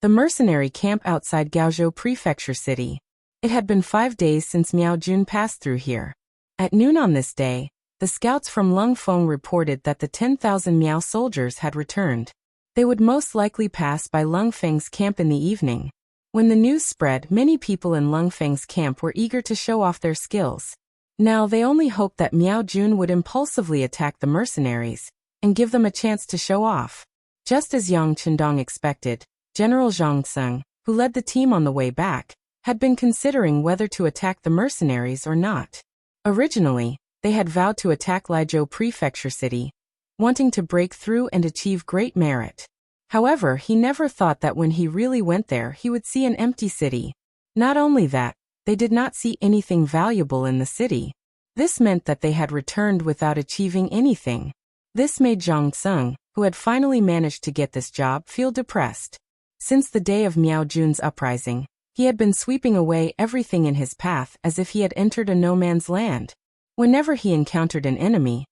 The mercenary camp outside Gaozhou Prefecture City. It had been 5 days since Miao Jun passed through here. At noon on this day, the scouts from Lung Feng reported that the 10,000 Miao soldiers had returned. They would most likely pass by Lung Feng's camp in the evening. When the news spread, many people in Lung Feng's camp were eager to show off their skills. Now they only hoped that Miao Jun would impulsively attack the mercenaries and give them a chance to show off. Just as Yang Qindong expected, General Zhang Tseng, who led the team on the way back, had been considering whether to attack the mercenaries or not. Originally, they had vowed to attack Laizhou Prefecture City, wanting to break through and achieve great merit. However, he never thought that when he really went there he would see an empty city. Not only that, they did not see anything valuable in the city. This meant that they had returned without achieving anything. This made Zhang Tseng, who had finally managed to get this job, feel depressed. Since the day of Miao Jun's uprising, he had been sweeping away everything in his path as if he had entered a no-man's land. Whenever he encountered an enemy,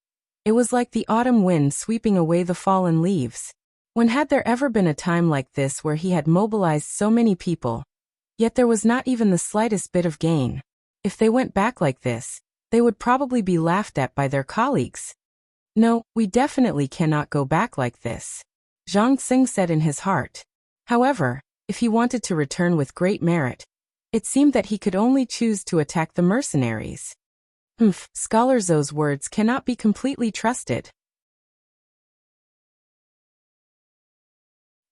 it was like the autumn wind sweeping away the fallen leaves. When had there ever been a time like this where he had mobilized so many people, yet there was not even the slightest bit of gain? If they went back like this, they would probably be laughed at by their colleagues. No, we definitely cannot go back like this, Zhang Tseng said in his heart. However, if he wanted to return with great merit, it seemed that he could only choose to attack the mercenaries. Scholar Zhou's words cannot be completely trusted.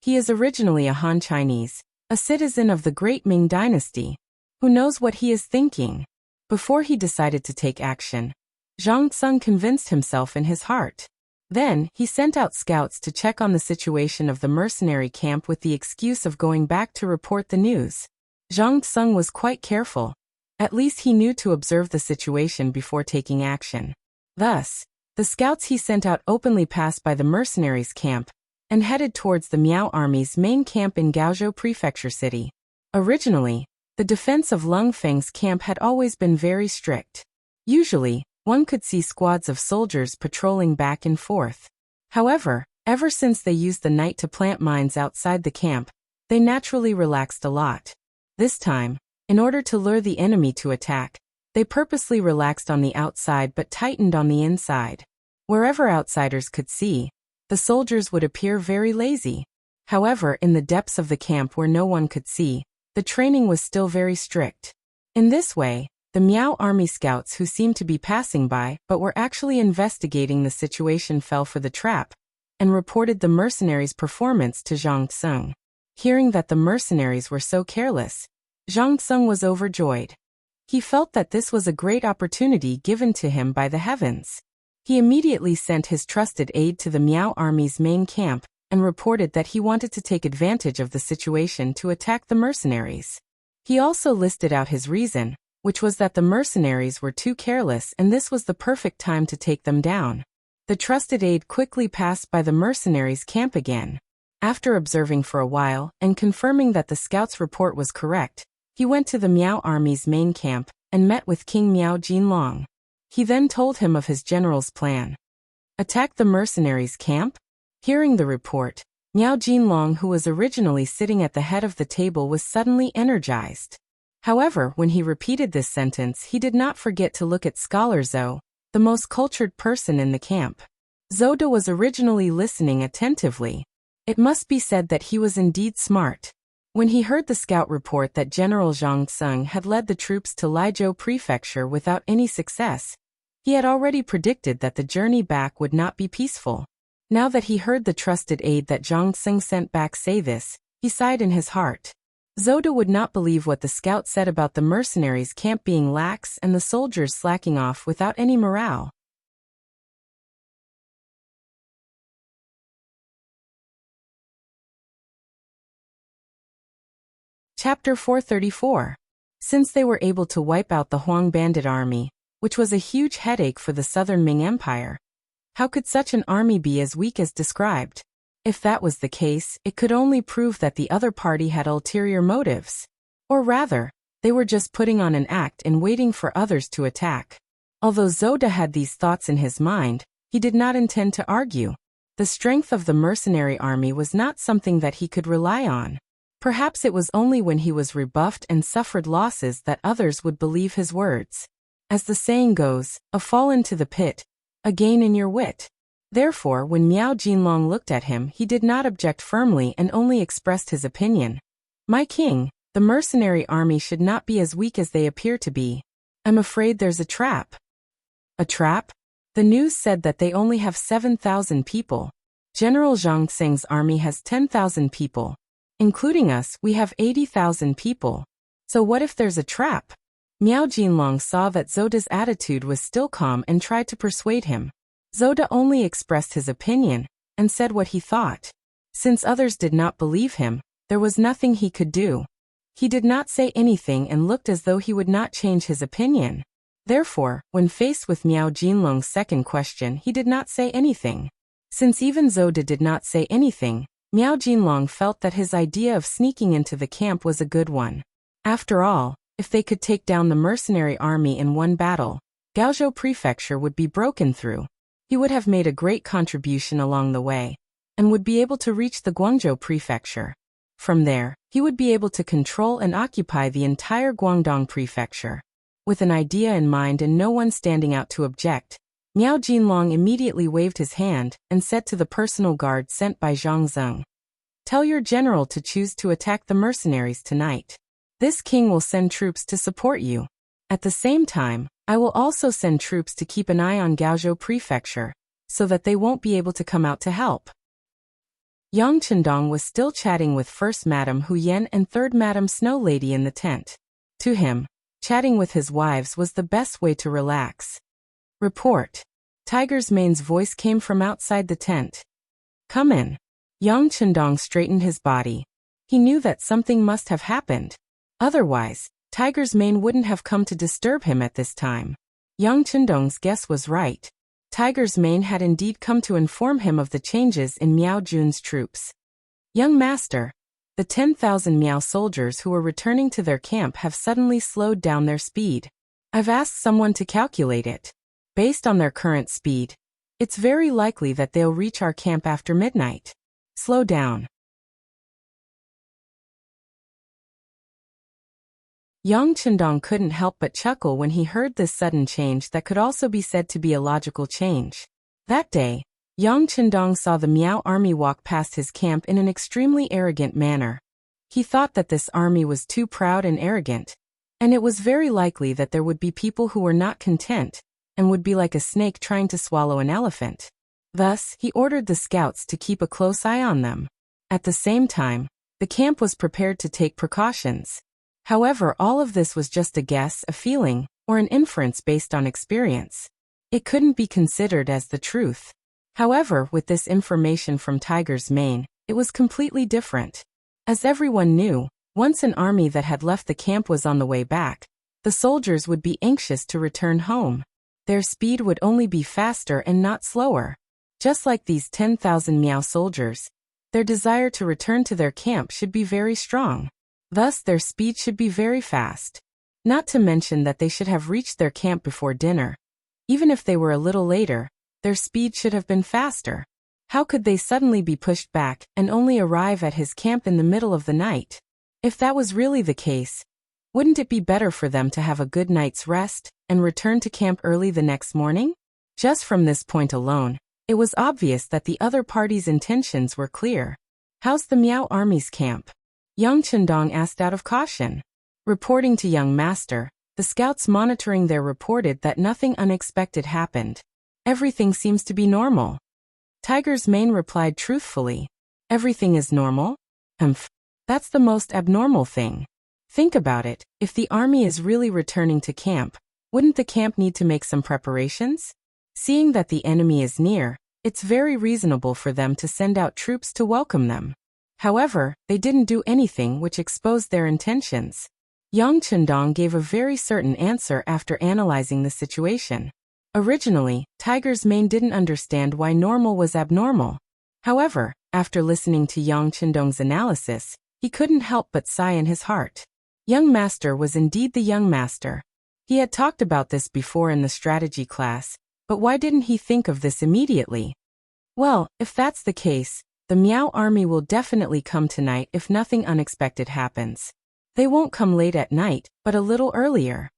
He is originally a Han Chinese, a citizen of the great Ming dynasty. Who knows what he is thinking? Before he decided to take action, Zhang Tseng convinced himself in his heart. Then, he sent out scouts to check on the situation of the mercenary camp with the excuse of going back to report the news. Zhang Tseng was quite careful. At least he knew to observe the situation before taking action. Thus, the scouts he sent out openly passed by the mercenaries' camp and headed towards the Miao army's main camp in Gaozhou Prefecture City. Originally, the defense of Lung Feng's camp had always been very strict. Usually, one could see squads of soldiers patrolling back and forth. However, ever since they used the night to plant mines outside the camp, they naturally relaxed a lot. This time, in order to lure the enemy to attack, they purposely relaxed on the outside but tightened on the inside. Wherever outsiders could see, the soldiers would appear very lazy. However, in the depths of the camp where no one could see, the training was still very strict. In this way, the Miao army scouts who seemed to be passing by but were actually investigating the situation fell for the trap. and reported the mercenaries' performance to Zhang Tsung. Hearing that the mercenaries were so careless, Zhang Tsung was overjoyed. He felt that this was a great opportunity given to him by the heavens. He immediately sent his trusted aide to the Miao army's main camp and reported that he wanted to take advantage of the situation to attack the mercenaries. He also listed out his reason, which was that the mercenaries were too careless and this was the perfect time to take them down. The trusted aide quickly passed by the mercenaries' camp again. After observing for a while and confirming that the scout's report was correct, he went to the Miao army's main camp and met with King Miao Jinlong. He then told him of his general's plan. Attack the mercenaries' camp? Hearing the report, Miao Jinlong, who was originally sitting at the head of the table, was suddenly energized. However, when he repeated this sentence, he did not forget to look at Scholar Zhou, the most cultured person in the camp. Zoda was originally listening attentively. It must be said that he was indeed smart. When he heard the scout report that General Zhang Tsung had led the troops to Laizhou Prefecture without any success, he had already predicted that the journey back would not be peaceful. Now that he heard the trusted aide that Zhang Tsung sent back say this, he sighed in his heart. Zoda would not believe what the scout said about the mercenaries' camp being lax and the soldiers slacking off without any morale. Chapter 434. Since they were able to wipe out the Huang bandit army, which was a huge headache for the southern Ming Empire, how could such an army be as weak as described? If that was the case, it could only prove that the other party had ulterior motives. Or rather, they were just putting on an act and waiting for others to attack. Although Zoda had these thoughts in his mind, he did not intend to argue. The strength of the mercenary army was not something that he could rely on. Perhaps it was only when he was rebuffed and suffered losses that others would believe his words. As the saying goes, a fall into the pit, a gain in your wit. Therefore, when Miao Jinlong looked at him, he did not object firmly and only expressed his opinion. My king, the mercenary army should not be as weak as they appear to be. I'm afraid there's a trap. A trap? The news said that they only have 7,000 people. General Zhang Tsung's army has 10,000 people. Including us, we have 80,000 people. So what if there's a trap? Miao Jinlong saw that Zoda's attitude was still calm and tried to persuade him. Zoda only expressed his opinion and said what he thought. Since others did not believe him, there was nothing he could do. He did not say anything and looked as though he would not change his opinion. Therefore, when faced with Miao Jinlong's second question, he did not say anything. Since even Zoda did not say anything, Miao Jinlong felt that his idea of sneaking into the camp was a good one. After all, if they could take down the mercenary army in one battle, Gaozhou Prefecture would be broken through. He would have made a great contribution along the way, and would be able to reach the Guangzhou Prefecture. From there, he would be able to control and occupy the entire Guangdong Prefecture. With an idea in mind and no one standing out to object, Miao Jinlong immediately waved his hand and said to the personal guard sent by Zhang Tsung, "Tell your general to choose to attack the mercenaries tonight. This king will send troops to support you. At the same time, I will also send troops to keep an eye on Gaozhou Prefecture, so that they won't be able to come out to help." Yang Chendong was still chatting with First Madam Hu Yan and Third Madam Snow Lady in the tent. To him, chatting with his wives was the best way to relax. Report. Tiger's Mane's voice came from outside the tent. Come in. Yang Chendong straightened his body. He knew that something must have happened. Otherwise, Tiger's Mane wouldn't have come to disturb him at this time. Yang Chendong's guess was right. Tiger's Mane had indeed come to inform him of the changes in Miao Jun's troops. Young master, the 10,000 Miao soldiers who were returning to their camp have suddenly slowed down their speed. I've asked someone to calculate it. Based on their current speed, it's very likely that they'll reach our camp after midnight. Slow down. Yang Chendong couldn't help but chuckle when he heard this sudden change that could also be said to be a logical change. That day, Yang Chendong saw the Miao army walk past his camp in an extremely arrogant manner. He thought that this army was too proud and arrogant, and it was very likely that there would be people who were not content, and would be like a snake trying to swallow an elephant. Thus, he ordered the scouts to keep a close eye on them. At the same time, the camp was prepared to take precautions. However, all of this was just a guess, a feeling, or an inference based on experience. It couldn't be considered as the truth. However, with this information from Tiger's Mane, it was completely different. As everyone knew, once an army that had left the camp was on the way back, the soldiers would be anxious to return home. Their speed would only be faster and not slower. Just like these 10,000 Miao soldiers, their desire to return to their camp should be very strong. Thus, their speed should be very fast. Not to mention that they should have reached their camp before dinner. Even if they were a little later, their speed should have been faster. How could they suddenly be pushed back and only arrive at his camp in the middle of the night? If that was really the case, wouldn't it be better for them to have a good night's rest and return to camp early the next morning? Just from this point alone, it was obvious that the other party's intentions were clear. How's the Miao army's camp? Young Chendong asked out of caution. Reporting to young master, the scouts monitoring there reported that nothing unexpected happened. Everything seems to be normal. Tiger's Mane replied truthfully. Everything is normal? That's the most abnormal thing. Think about it, if the army is really returning to camp, wouldn't the camp need to make some preparations? Seeing that the enemy is near, it's very reasonable for them to send out troops to welcome them. However, they didn't do anything which exposed their intentions. Yang Chendong gave a very certain answer after analyzing the situation. Originally, Tiger's Mane didn't understand why normal was abnormal. However, after listening to Yang Chendong's analysis, he couldn't help but sigh in his heart. Young master was indeed the young master. He had talked about this before in the strategy class, but why didn't he think of this immediately? Well, if that's the case, the Miao army will definitely come tonight if nothing unexpected happens. They won't come late at night, but a little earlier.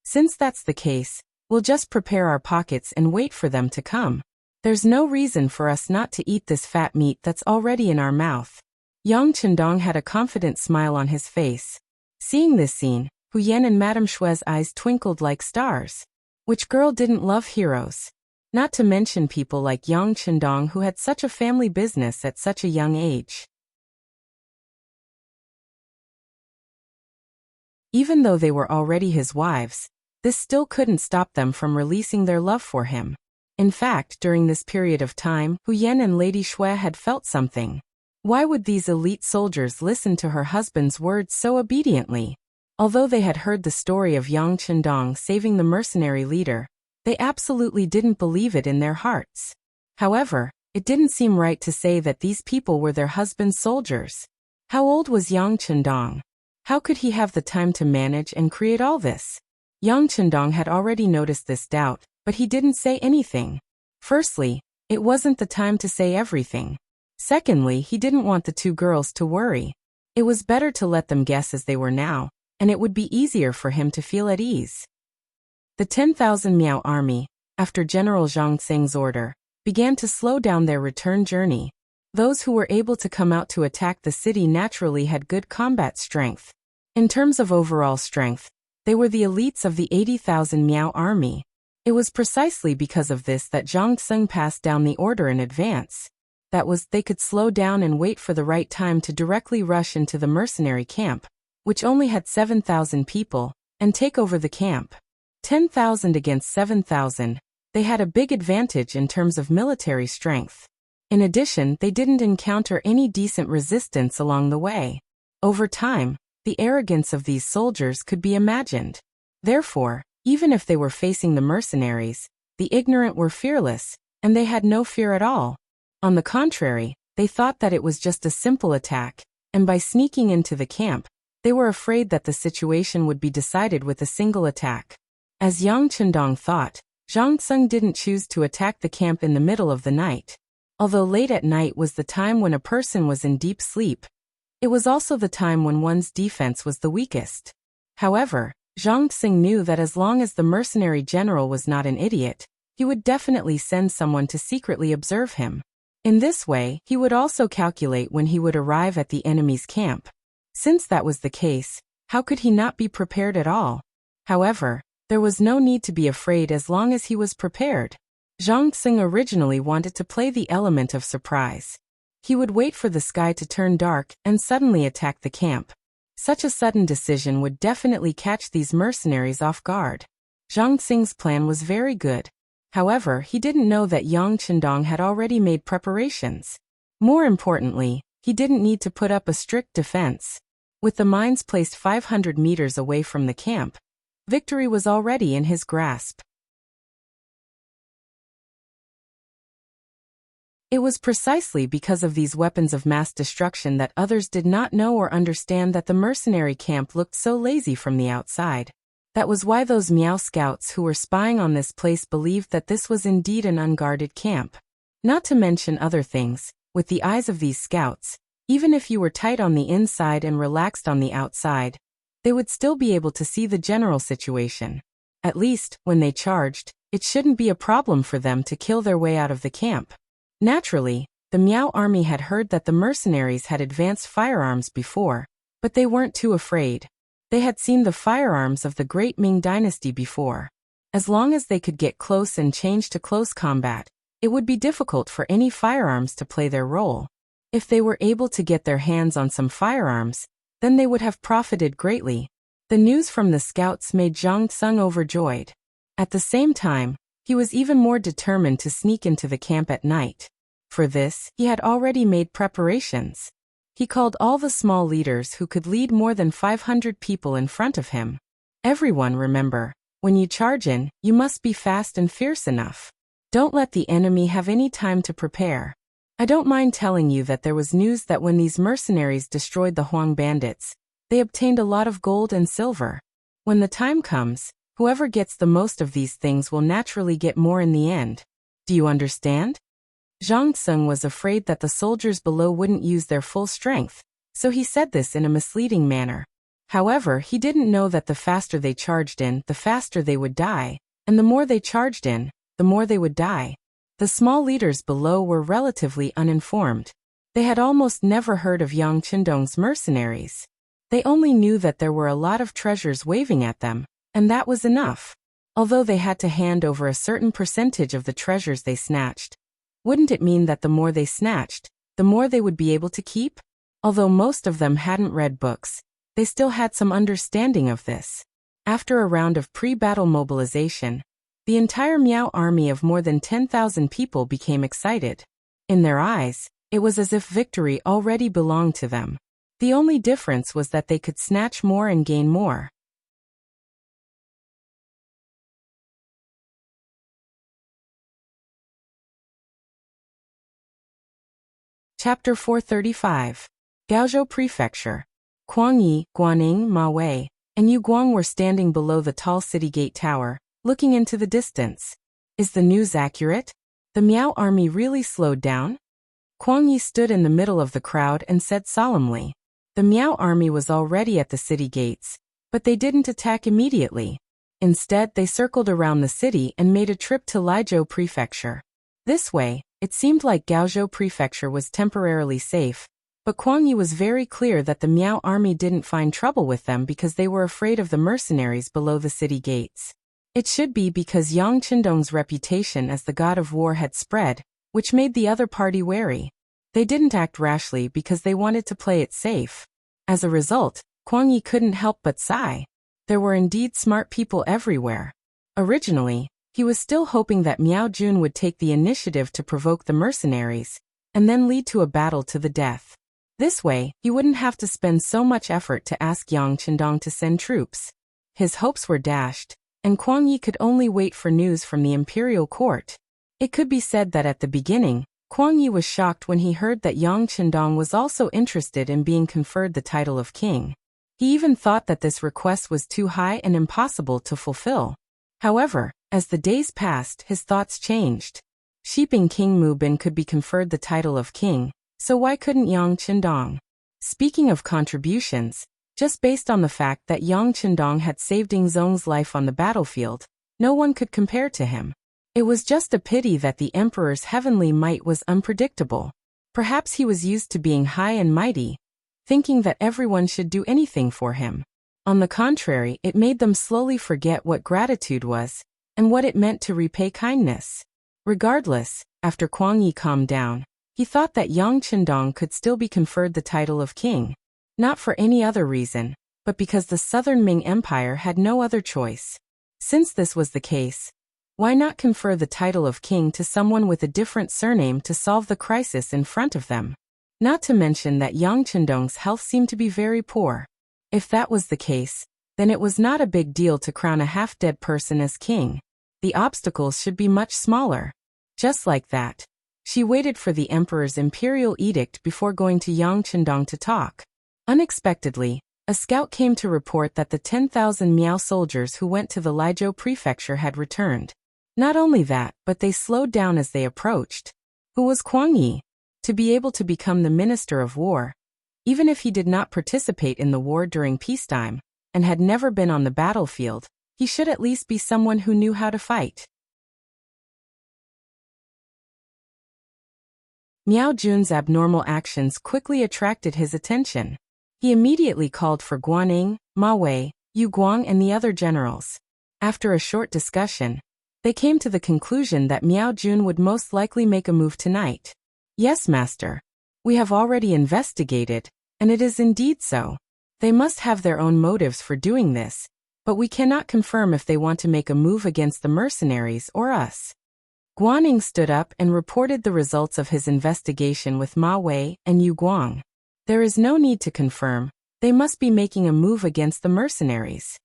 Since that's the case, we'll just prepare our pockets and wait for them to come. There's no reason for us not to eat this fat meat that's already in our mouth. Yang Chendong had a confident smile on his face. Seeing this scene, Hu Yan and Madame Shui's eyes twinkled like stars. Which girl didn't love heroes? Not to mention people like Yang Chendong who had such a family business at such a young age. Even though they were already his wives, this still couldn't stop them from releasing their love for him. In fact, during this period of time, Hu Yan and Lady Shui had felt something. Why would these elite soldiers listen to her husband's words so obediently? Although they had heard the story of Yang Chendong saving the mercenary leader, they absolutely didn't believe it in their hearts. However, it didn't seem right to say that these people were their husband's soldiers. How old was Yang Chendong? How could he have the time to manage and create all this? Yang Chendong had already noticed this doubt, but he didn't say anything. Firstly, it wasn't the time to say everything. Secondly, he didn't want the two girls to worry. It was better to let them guess as they were now, and it would be easier for him to feel at ease. The 10,000 Miao army, after General Zhang Tseng's order, began to slow down their return journey. Those who were able to come out to attack the city naturally had good combat strength. In terms of overall strength, they were the elites of the 80,000 Miao army. It was precisely because of this that Zhang Tseng passed down the order in advance. That was, they could slow down and wait for the right time to directly rush into the mercenary camp, which only had 7,000 people, and take over the camp. 10,000 against 7,000, they had a big advantage in terms of military strength. In addition, they didn't encounter any decent resistance along the way. Over time, the arrogance of these soldiers could be imagined. Therefore, even if they were facing the mercenaries, the ignorant were fearless, and they had no fear at all. On the contrary, they thought that it was just a simple attack, and by sneaking into the camp, they were afraid that the situation would be decided with a single attack. As Yang Chendong thought, Zhang Tseng didn't choose to attack the camp in the middle of the night. Although late at night was the time when a person was in deep sleep, it was also the time when one's defense was the weakest. However, Zhang Tseng knew that as long as the mercenary general was not an idiot, he would definitely send someone to secretly observe him. In this way, he would also calculate when he would arrive at the enemy's camp. Since that was the case, how could he not be prepared at all? However, there was no need to be afraid as long as he was prepared. Zhang Xing originally wanted to play the element of surprise. He would wait for the sky to turn dark and suddenly attack the camp. Such a sudden decision would definitely catch these mercenaries off guard. Zhang Xing's plan was very good. However, he didn't know that Yang Qindong had already made preparations. More importantly, he didn't need to put up a strict defense. With the mines placed 500 meters away from the camp, victory was already in his grasp. It was precisely because of these weapons of mass destruction that others did not know or understand that the mercenary camp looked so lazy from the outside. That was why those Miao scouts who were spying on this place believed that this was indeed an unguarded camp. Not to mention other things, with the eyes of these scouts, even if you were tight on the inside and relaxed on the outside, they would still be able to see the general situation. At least, when they charged, it shouldn't be a problem for them to kill their way out of the camp. Naturally, the Miao army had heard that the mercenaries had advanced firearms before, but they weren't too afraid. They had seen the firearms of the Great Ming Dynasty before. As long as they could get close and change to close combat, it would be difficult for any firearms to play their role. If they were able to get their hands on some firearms, then they would have profited greatly. The news from the scouts made Zhang Xing overjoyed. At the same time, he was even more determined to sneak into the camp at night. For this, he had already made preparations. He called all the small leaders who could lead more than 500 people in front of him. Everyone, remember, when you charge in, you must be fast and fierce enough. Don't let the enemy have any time to prepare. I don't mind telling you that there was news that when these mercenaries destroyed the Huang bandits, they obtained a lot of gold and silver. When the time comes, whoever gets the most of these things will naturally get more in the end. Do you understand? Zhang Xing was afraid that the soldiers below wouldn't use their full strength, so he said this in a misleading manner. However, he didn't know that the faster they charged in, the faster they would die, and the more they charged in, the more they would die. The small leaders below were relatively uninformed. They had almost never heard of Yang Qindong's mercenaries. They only knew that there were a lot of treasures waving at them, and that was enough. Although they had to hand over a certain percentage of the treasures they snatched. Wouldn't it mean that the more they snatched, the more they would be able to keep? Although most of them hadn't read books, they still had some understanding of this. After a round of pre-battle mobilization, the entire Miao army of more than 10,000 people became excited. In their eyes, it was as if victory already belonged to them. The only difference was that they could snatch more and gain more. Chapter 435. Gaozhou Prefecture. Kuang Yi, Guaning, Ma Wei, and Yu Guang were standing below the tall city gate tower, looking into the distance. Is the news accurate? The Miao army really slowed down? Kuang Yi stood in the middle of the crowd and said solemnly. The Miao army was already at the city gates, but they didn't attack immediately. Instead, they circled around the city and made a trip to Laizhou Prefecture. This way, it seemed like Gaozhou Prefecture was temporarily safe, but Kuang Yi was very clear that the Miao army didn't find trouble with them because they were afraid of the mercenaries below the city gates. It should be because Yang Qindong's reputation as the god of war had spread, which made the other party wary. They didn't act rashly because they wanted to play it safe. As a result, Kuang Yi couldn't help but sigh. There were indeed smart people everywhere. Originally, he was still hoping that Miao Jun would take the initiative to provoke the mercenaries, and then lead to a battle to the death. This way, he wouldn't have to spend so much effort to ask Yang Qindong to send troops. His hopes were dashed, and Kuang Yi could only wait for news from the imperial court. It could be said that at the beginning, Kuang Yi was shocked when he heard that Yang Qindong was also interested in being conferred the title of king. He even thought that this request was too high and impossible to fulfill. However, as the days passed, his thoughts changed. Shiping King Mu Bin could be conferred the title of king, so why couldn't Yang Qindong? Speaking of contributions, just based on the fact that Yang Qindong had saved Ding Zong's life on the battlefield, no one could compare to him. It was just a pity that the emperor's heavenly might was unpredictable. Perhaps he was used to being high and mighty, thinking that everyone should do anything for him. On the contrary, it made them slowly forget what gratitude was, and what it meant to repay kindness. Regardless, after Kuang Yi calmed down, he thought that Yang Qindong could still be conferred the title of king, not for any other reason, but because the Southern Ming Empire had no other choice. Since this was the case, why not confer the title of king to someone with a different surname to solve the crisis in front of them? Not to mention that Yang Qindong's health seemed to be very poor. If that was the case, then it was not a big deal to crown a half-dead person as king. The obstacles should be much smaller. Just like that, she waited for the emperor's imperial edict before going to Yang Qindong to talk. Unexpectedly, a scout came to report that the 10,000 Miao soldiers who went to the Liezhou prefecture had returned. Not only that, but they slowed down as they approached. Who was Kuang Yi? To be able to become the Minister of War, even if he did not participate in the war during peacetime, and had never been on the battlefield, he should at least be someone who knew how to fight. Miao Jun's abnormal actions quickly attracted his attention. He immediately called for Guanning, Ma Wei, Yu Guang and the other generals. After a short discussion, they came to the conclusion that Miao Jun would most likely make a move tonight. Yes, master. We have already investigated, and it is indeed so. They must have their own motives for doing this, but we cannot confirm if they want to make a move against the mercenaries or us. Guanning stood up and reported the results of his investigation with Ma Wei and Yu Guang. There is no need to confirm, they must be making a move against the mercenaries.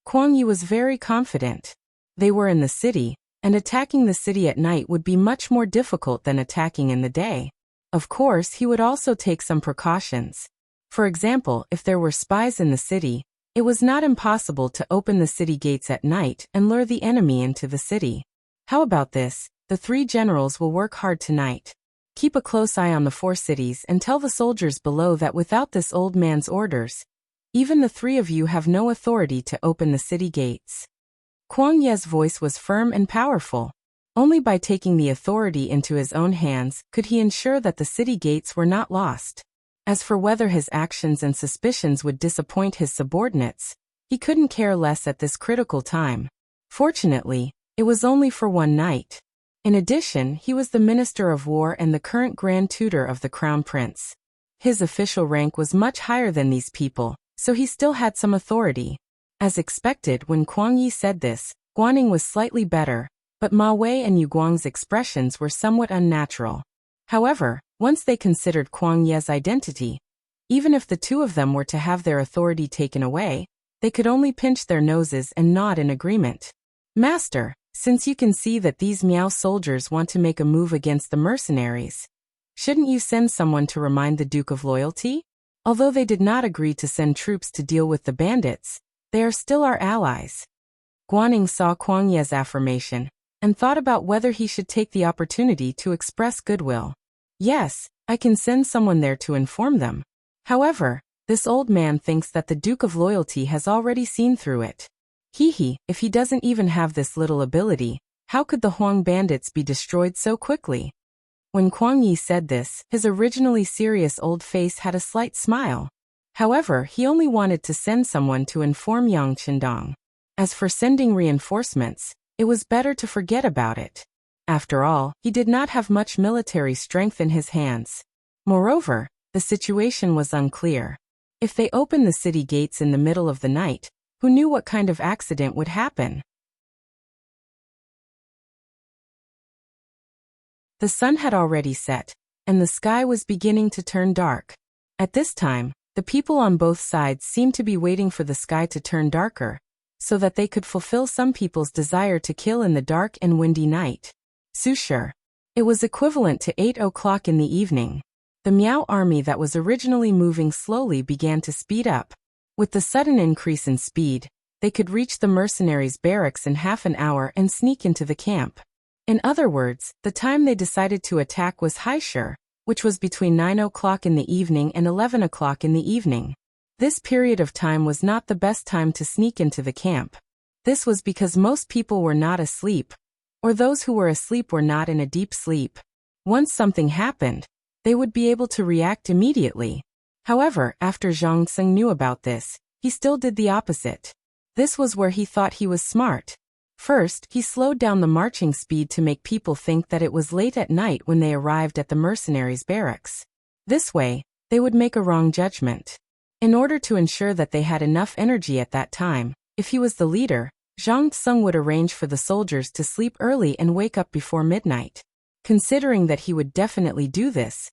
Kuang Yi was very confident. They were in the city, and attacking the city at night would be much more difficult than attacking in the day. Of course, he would also take some precautions. For example, if there were spies in the city, it was not impossible to open the city gates at night and lure the enemy into the city. How about this? The 3 generals will work hard tonight. Keep a close eye on the 4 cities and tell the soldiers below that without this old man's orders, even the 3 of you have no authority to open the city gates. Kuang Ye's voice was firm and powerful. Only by taking the authority into his own hands could he ensure that the city gates were not lost. As for whether his actions and suspicions would disappoint his subordinates, he couldn't care less at this critical time. Fortunately, it was only for one night. In addition, he was the Minister of War and the current Grand Tutor of the Crown Prince. His official rank was much higher than these people, so he still had some authority. As expected, when Kuang Yi said this, Guanning was slightly better, but Ma Wei and Yu Guang's expressions were somewhat unnatural. However, once they considered Kuang Ye's identity, even if the 2 of them were to have their authority taken away, they could only pinch their noses and nod in agreement. Master, since you can see that these Miao soldiers want to make a move against the mercenaries, shouldn't you send someone to remind the Duke of Loyalty? Although they did not agree to send troops to deal with the bandits, they are still our allies. Guanning saw Kuang Ye's affirmation, and thought about whether he should take the opportunity to express goodwill. Yes, I can send someone there to inform them. However, this old man thinks that the Duke of Loyalty has already seen through it. If he doesn't even have this little ability, how could the Huang bandits be destroyed so quickly? When Kuang Yi said this, his originally serious old face had a slight smile. However, he only wanted to send someone to inform Yang Qindong. As for sending reinforcements, it was better to forget about it. After all, he did not have much military strength in his hands. Moreover, the situation was unclear. If they opened the city gates in the middle of the night, who knew what kind of accident would happen? The sun had already set, and the sky was beginning to turn dark. At this time, the people on both sides seemed to be waiting for the sky to turn darker, so that they could fulfill some people's desire to kill in the dark and windy night. Sure. It was equivalent to 8 o'clock in the evening. The Miao army that was originally moving slowly began to speed up. With the sudden increase in speed, they could reach the mercenaries' barracks in half an hour and sneak into the camp. In other words, the time they decided to attack was Haishur, which was between 9 o'clock in the evening and 11 o'clock in the evening. This period of time was not the best time to sneak into the camp. This was because most people were not asleep, or those who were asleep were not in a deep sleep. Once something happened, they would be able to react immediately. However, after Zhang Tseng knew about this, he still did the opposite. This was where he thought he was smart. First, he slowed down the marching speed to make people think that it was late at night when they arrived at the mercenaries' barracks. This way, they would make a wrong judgment. In order to ensure that they had enough energy at that time, if he was the leader, Zhang Tsung would arrange for the soldiers to sleep early and wake up before midnight. Considering that he would definitely do this,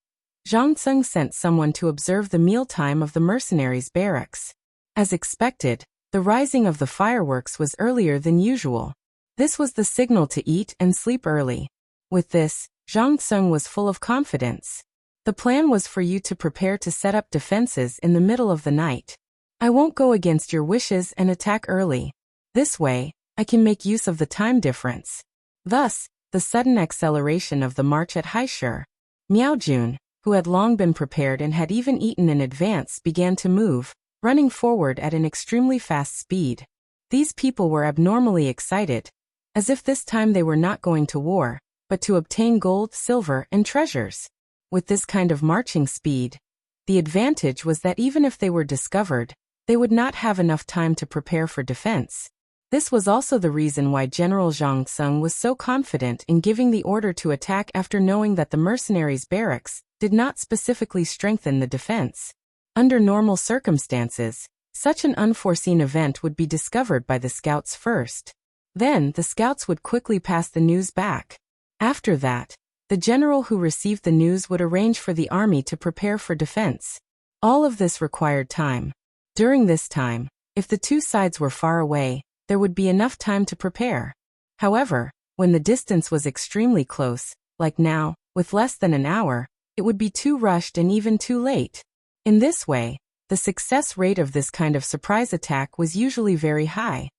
Zhang Tsung sent someone to observe the mealtime of the mercenaries' barracks. As expected, the rising of the fireworks was earlier than usual. This was the signal to eat and sleep early. With this, Zhang Tsung was full of confidence. The plan was for you to prepare to set up defenses in the middle of the night. I won't go against your wishes and attack early. This way, I can make use of the time difference. Thus, the sudden acceleration of the march at Haishur. Miao Jun, who had long been prepared and had even eaten in advance, began to move, running forward at an extremely fast speed. These people were abnormally excited, as if this time they were not going to war, but to obtain gold, silver, and treasures. With this kind of marching speed, the advantage was that even if they were discovered, they would not have enough time to prepare for defense. This was also the reason why General Zhang Tsung was so confident in giving the order to attack after knowing that the mercenaries' barracks did not specifically strengthen the defense. Under normal circumstances, such an unforeseen event would be discovered by the scouts first. Then, the scouts would quickly pass the news back. After that, the general who received the news would arrange for the army to prepare for defense. All of this required time. During this time, if the two sides were far away, there would be enough time to prepare. However, when the distance was extremely close, like now, with less than an hour, it would be too rushed and even too late. In this way, the success rate of this kind of surprise attack was usually very high.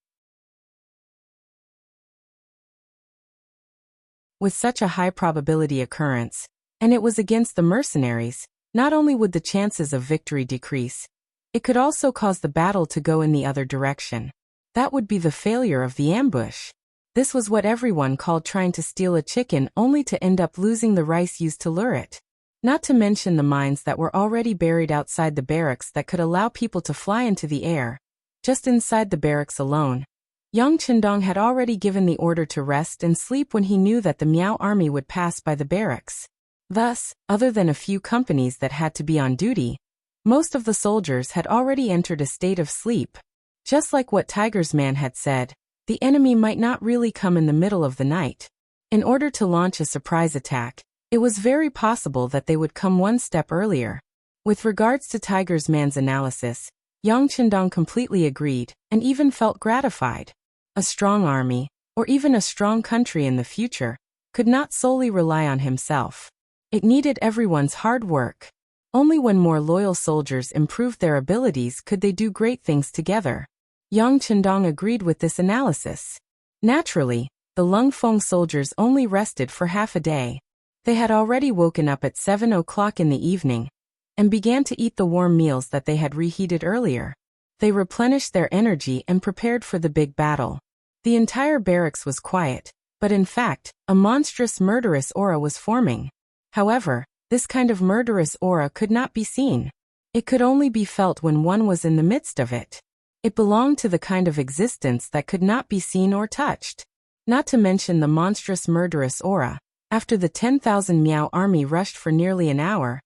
With such a high probability occurrence, and it was against the mercenaries, not only would the chances of victory decrease, it could also cause the battle to go in the other direction. That would be the failure of the ambush. This was what everyone called trying to steal a chicken only to end up losing the rice used to lure it. Not to mention the mines that were already buried outside the barracks that could allow people to fly into the air. Just inside the barracks alone, Yang Chendong had already given the order to rest and sleep when he knew that the Miao army would pass by the barracks. Thus, other than a few companies that had to be on duty, most of the soldiers had already entered a state of sleep. Just like what Tiger's man had said, the enemy might not really come in the middle of the night. In order to launch a surprise attack, it was very possible that they would come one step earlier. With regards to Tiger's man's analysis, Yang Chendong completely agreed, and even felt gratified. A strong army, or even a strong country in the future, could not solely rely on himself. It needed everyone's hard work. Only when more loyal soldiers improved their abilities could they do great things together. Yang Chendong agreed with this analysis. Naturally, the Lungfeng soldiers only rested for half a day. They had already woken up at 7 o'clock in the evening, and began to eat the warm meals that they had reheated earlier. They replenished their energy and prepared for the big battle. The entire barracks was quiet, but in fact, a monstrous murderous aura was forming. However, this kind of murderous aura could not be seen. It could only be felt when one was in the midst of it. It belonged to the kind of existence that could not be seen or touched. Not to mention the monstrous murderous aura. After the 10,000 Miao army rushed for nearly an hour,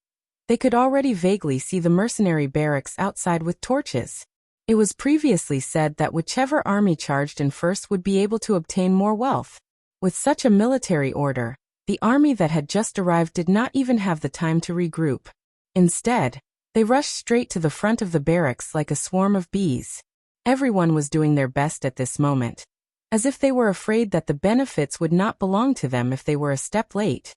they could already vaguely see the mercenary barracks outside with torches. It was previously said that whichever army charged in first would be able to obtain more wealth. With such a military order, the army that had just arrived did not even have the time to regroup. Instead, they rushed straight to the front of the barracks like a swarm of bees. Everyone was doing their best at this moment, as if they were afraid that the benefits would not belong to them if they were a step late.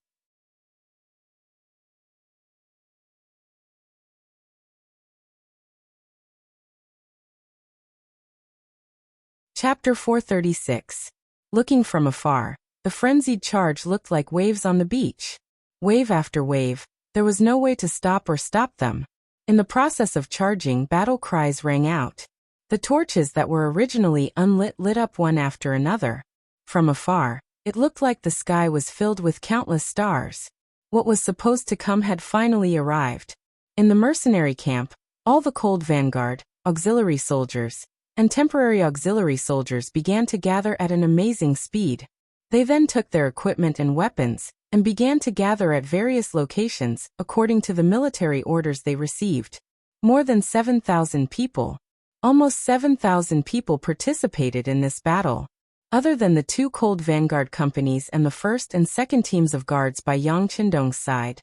Chapter 436. Looking from afar, the frenzied charge looked like waves on the beach. Wave after wave, there was no way to stop them. In the process of charging, battle cries rang out. The torches that were originally unlit lit up one after another. From afar, it looked like the sky was filled with countless stars. What was supposed to come had finally arrived. In the mercenary camp, all the cold vanguard, auxiliary soldiers, and temporary auxiliary soldiers began to gather at an amazing speed. They then took their equipment and weapons, and began to gather at various locations according to the military orders they received. More than 7,000 people. Almost 7,000 people participated in this battle. Other than the two Cold Vanguard companies and the first and second teams of guards by Yang Qindong's side,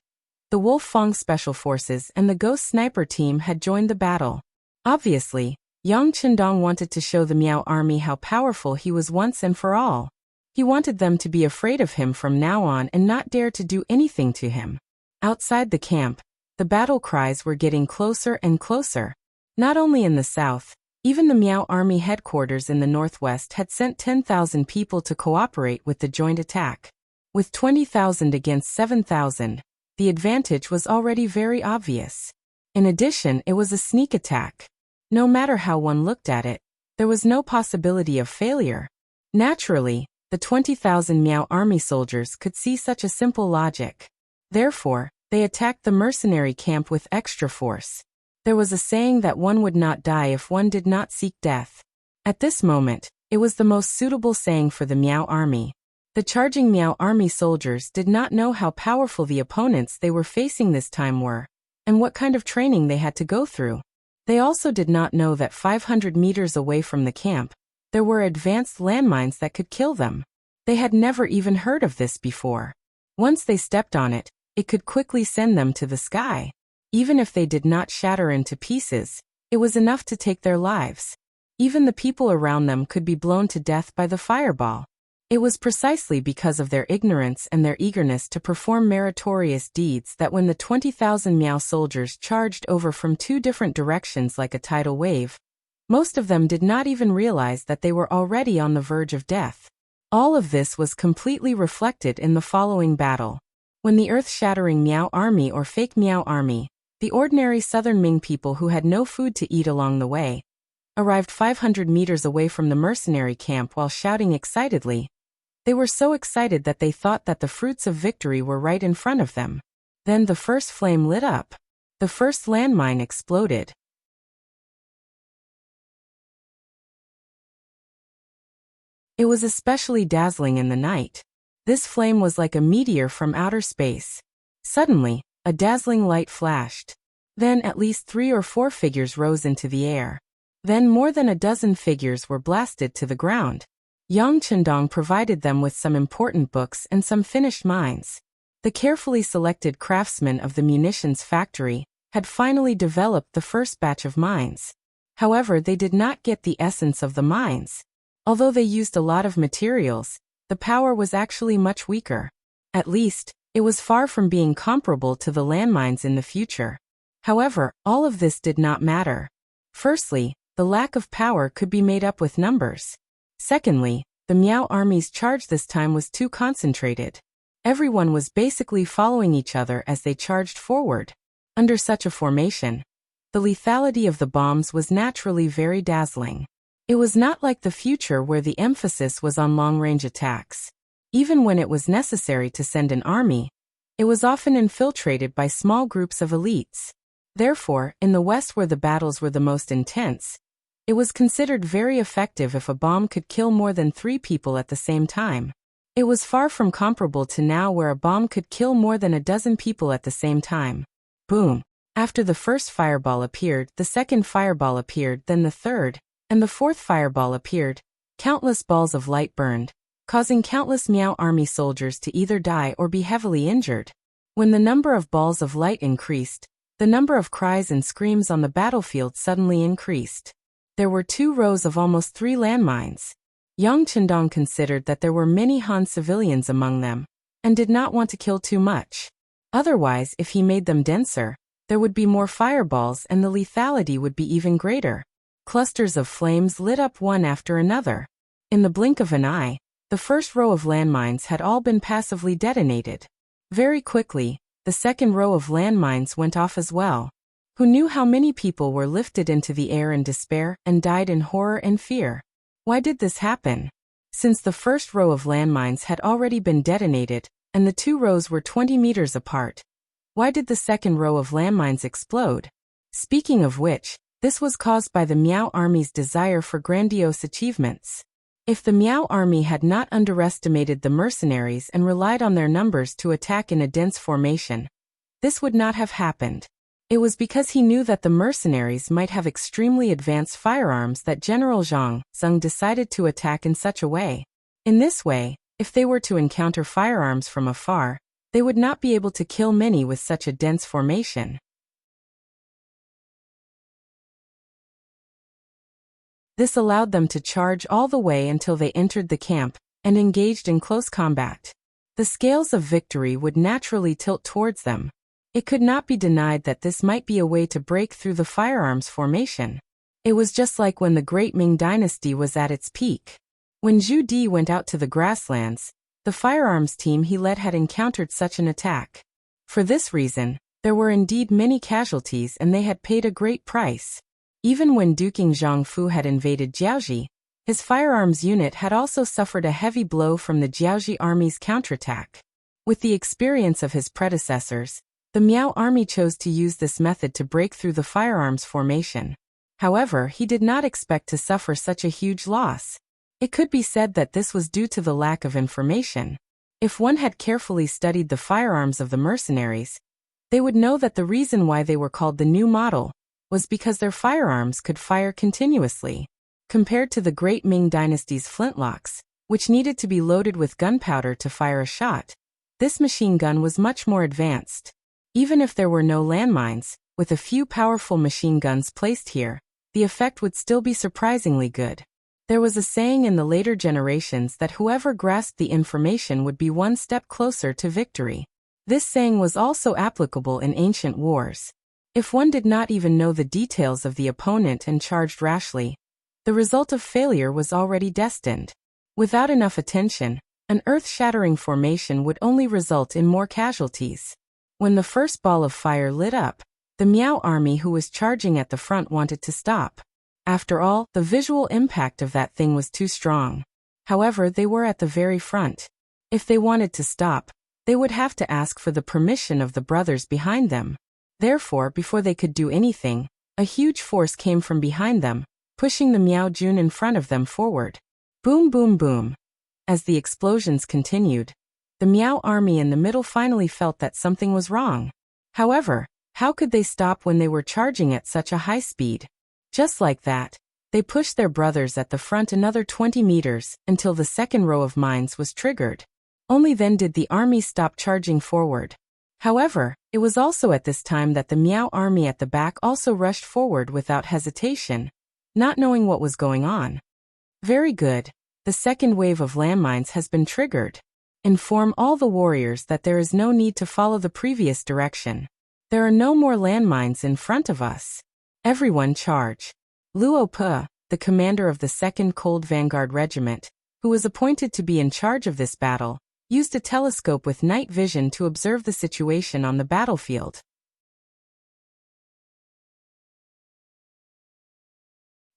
the Wolf Fong Special Forces and the Ghost Sniper team had joined the battle. Obviously, Yang Qindong wanted to show the Miao army how powerful he was once and for all. He wanted them to be afraid of him from now on and not dare to do anything to him. Outside the camp, the battle cries were getting closer and closer. Not only in the south, even the Miao army headquarters in the northwest had sent 10,000 people to cooperate with the joint attack. With 20,000 against 7,000, the advantage was already very obvious. In addition, it was a sneak attack. No matter how one looked at it, there was no possibility of failure. Naturally, the 20,000 Miao army soldiers could see such a simple logic. Therefore, they attacked the mercenary camp with extra force. There was a saying that one would not die if one did not seek death. At this moment, it was the most suitable saying for the Miao army. The charging Miao army soldiers did not know how powerful the opponents they were facing this time were, and what kind of training they had to go through. They also did not know that 500 meters away from the camp, there were advanced landmines that could kill them. They had never even heard of this before. Once they stepped on it, it could quickly send them to the sky. Even if they did not shatter into pieces, it was enough to take their lives. Even the people around them could be blown to death by the fireball. It was precisely because of their ignorance and their eagerness to perform meritorious deeds that when the 20,000 Miao soldiers charged over from two different directions like a tidal wave, most of them did not even realize that they were already on the verge of death. All of this was completely reflected in the following battle. When the earth-shattering Miao army or fake Miao army, the ordinary southern Ming people who had no food to eat along the way, arrived 500 meters away from the mercenary camp while shouting excitedly. They were so excited that they thought that the fruits of victory were right in front of them. Then the first flame lit up. The first landmine exploded. It was especially dazzling in the night. This flame was like a meteor from outer space. Suddenly, a dazzling light flashed. Then at least 3 or 4 figures rose into the air. Then more than a dozen figures were blasted to the ground. Yang Qindong provided them with some important books and some finished mines. The carefully selected craftsmen of the munitions factory had finally developed the first batch of mines. However, they did not get the essence of the mines. Although they used a lot of materials, the power was actually much weaker. At least, it was far from being comparable to the landmines in the future. However, all of this did not matter. Firstly, the lack of power could be made up with numbers. Secondly, the Miao army's charge this time was too concentrated. Everyone was basically following each other as they charged forward. Under such a formation, the lethality of the bombs was naturally very dazzling. It was not like the future where the emphasis was on long-range attacks. Even when it was necessary to send an army, it was often infiltrated by small groups of elites. Therefore, in the West where the battles were the most intense, it was considered very effective if a bomb could kill more than 3 people at the same time. It was far from comparable to now where a bomb could kill more than a dozen people at the same time. Boom! After the first fireball appeared, the second fireball appeared, then the third, and the fourth fireball appeared. Countless balls of light burned, causing countless Miao army soldiers to either die or be heavily injured. When the number of balls of light increased, the number of cries and screams on the battlefield suddenly increased. There were 2 rows of almost 3 landmines. Yang Qindong considered that there were many Han civilians among them, and did not want to kill too much. Otherwise, if he made them denser, there would be more fireballs and the lethality would be even greater. Clusters of flames lit up one after another. In the blink of an eye, the first row of landmines had all been passively detonated. Very quickly, the second row of landmines went off as well. Who knew how many people were lifted into the air in despair and died in horror and fear? Why did this happen? Since the first row of landmines had already been detonated, and the 2 rows were 20 meters apart, why did the second row of landmines explode? Speaking of which, This was caused by the Miao army's desire for grandiose achievements. If the Miao army had not underestimated the mercenaries and relied on their numbers to attack in a dense formation, this would not have happened. It was because he knew that the mercenaries might have extremely advanced firearms that General Zhang Zeng decided to attack in such a way. In this way, if they were to encounter firearms from afar, they would not be able to kill many with such a dense formation. This allowed them to charge all the way until they entered the camp and engaged in close combat. The scales of victory would naturally tilt towards them. It could not be denied that this might be a way to break through the firearms formation. It was just like when the Great Ming Dynasty was at its peak. When Zhu Di went out to the grasslands, the firearms team he led had encountered such an attack. For this reason, there were indeed many casualties and they had paid a great price. Even when Duking Zhangfu had invaded Jiaoji, his firearms unit had also suffered a heavy blow from the Jiaoji army's counterattack. With the experience of his predecessors, the Miao army chose to use this method to break through the firearms formation. However, he did not expect to suffer such a huge loss. It could be said that this was due to the lack of information. If one had carefully studied the firearms of the mercenaries, they would know that the reason why they were called the new model was because their firearms could fire continuously. Compared to the Great Ming Dynasty's flintlocks, which needed to be loaded with gunpowder to fire a shot, this machine gun was much more advanced. Even if there were no landmines, with a few powerful machine guns placed here, the effect would still be surprisingly good. There was a saying in the later generations that whoever grasped the information would be one step closer to victory. This saying was also applicable in ancient wars. If one did not even know the details of the opponent and charged rashly, the result of failure was already destined. Without enough attention, an earth-shattering formation would only result in more casualties. When the first ball of fire lit up, the Miao army who was charging at the front wanted to stop. After all, the visual impact of that thing was too strong. However, they were at the very front. If they wanted to stop, they would have to ask for the permission of the brothers behind them. Therefore, before they could do anything, a huge force came from behind them, pushing the Miao Jun in front of them forward. Boom, boom, boom. As the explosions continued, the Miao army in the middle finally felt that something was wrong. However, how could they stop when they were charging at such a high speed? Just like that, they pushed their brothers at the front another 20 meters until the second row of mines was triggered. Only then did the army stop charging forward. However, it was also at this time that the Miao army at the back also rushed forward without hesitation, not knowing what was going on. Very good. The second wave of landmines has been triggered. Inform all the warriors that there is no need to follow the previous direction. There are no more landmines in front of us. Everyone charge. Luo Pe, the commander of the 2nd Cold Vanguard Regiment, who was appointed to be in charge of this battle, used a telescope with night vision to observe the situation on the battlefield.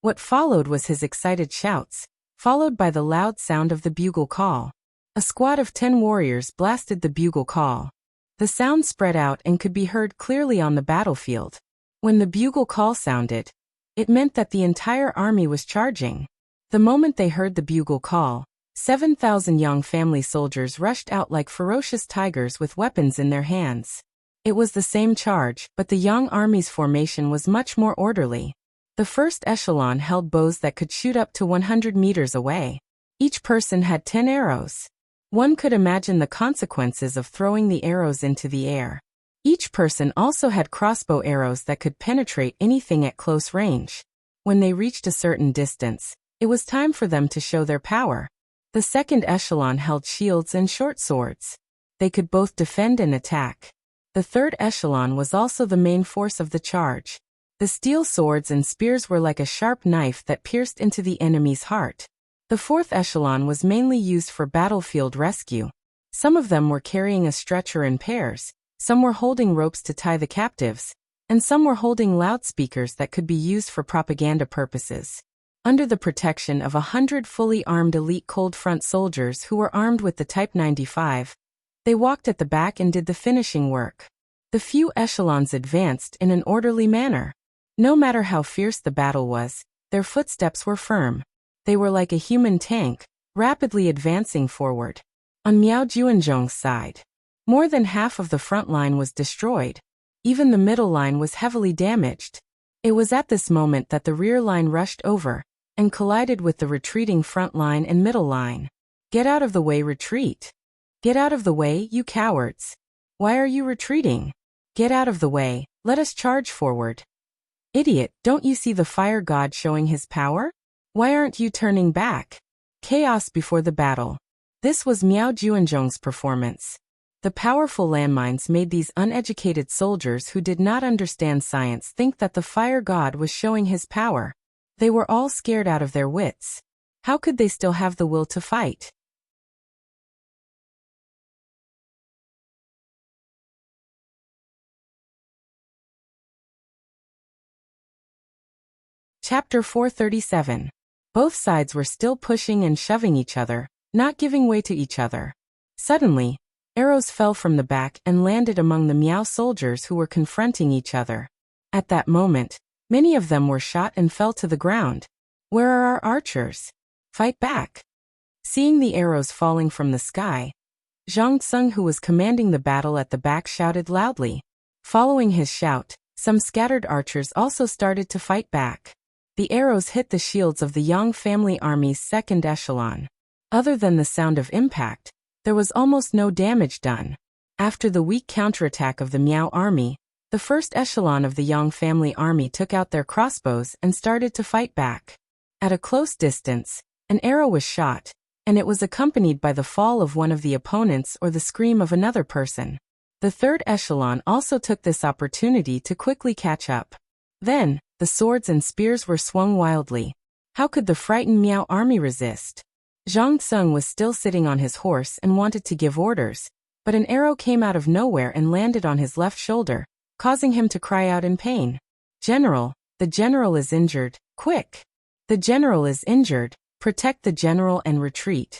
What followed was his excited shouts, followed by the loud sound of the bugle call. A squad of 10 warriors blasted the bugle call. The sound spread out and could be heard clearly on the battlefield. When the bugle call sounded, it meant that the entire army was charging. The moment they heard the bugle call, 7,000 young family soldiers rushed out like ferocious tigers with weapons in their hands. It was the same charge, but the young army's formation was much more orderly. The first echelon held bows that could shoot up to 100 meters away. Each person had 10 arrows. One could imagine the consequences of throwing the arrows into the air. Each person also had crossbow arrows that could penetrate anything at close range. When they reached a certain distance, it was time for them to show their power. The second echelon held shields and short swords. They could both defend and attack. The third echelon was also the main force of the charge. The steel swords and spears were like a sharp knife that pierced into the enemy's heart. The fourth echelon was mainly used for battlefield rescue. Some of them were carrying a stretcher in pairs, some were holding ropes to tie the captives, and some were holding loudspeakers that could be used for propaganda purposes. Under the protection of 100 fully armed elite cold front soldiers who were armed with the Type 95, they walked at the back and did the finishing work. The few echelons advanced in an orderly manner. No matter how fierce the battle was, their footsteps were firm. They were like a human tank, rapidly advancing forward. On Miao Juanzhong's side, more than half of the front line was destroyed. Even the middle line was heavily damaged. It was at this moment that the rear line rushed over and collided with the retreating front line and middle line. Get out of the way, retreat. Get out of the way, you cowards. Why are you retreating? Get out of the way, let us charge forward. Idiot, don't you see the fire god showing his power? Why aren't you turning back? Chaos before the battle. This was Miao Juanzhong's performance. The powerful landmines made these uneducated soldiers who did not understand science think that the fire god was showing his power. They were all scared out of their wits. How could they still have the will to fight? Chapter 437. Both sides were still pushing and shoving each other, not giving way to each other. Suddenly, arrows fell from the back and landed among the Miao soldiers who were confronting each other. At that moment, many of them were shot and fell to the ground. Where are our archers? Fight back! Seeing the arrows falling from the sky, Zhang Tsung, who was commanding the battle at the back, shouted loudly. Following his shout, some scattered archers also started to fight back. The arrows hit the shields of the Yang family army's second echelon. Other than the sound of impact, there was almost no damage done. After the weak counterattack of the Miao army, the first echelon of the Yang family army took out their crossbows and started to fight back. At a close distance, an arrow was shot, and it was accompanied by the fall of one of the opponents or the scream of another person. The third echelon also took this opportunity to quickly catch up. Then, the swords and spears were swung wildly. How could the frightened Miao army resist? Zhang Tsung was still sitting on his horse and wanted to give orders, but an arrow came out of nowhere and landed on his left shoulder, causing him to cry out in pain. General, the general is injured, quick! The general is injured, protect the general and retreat.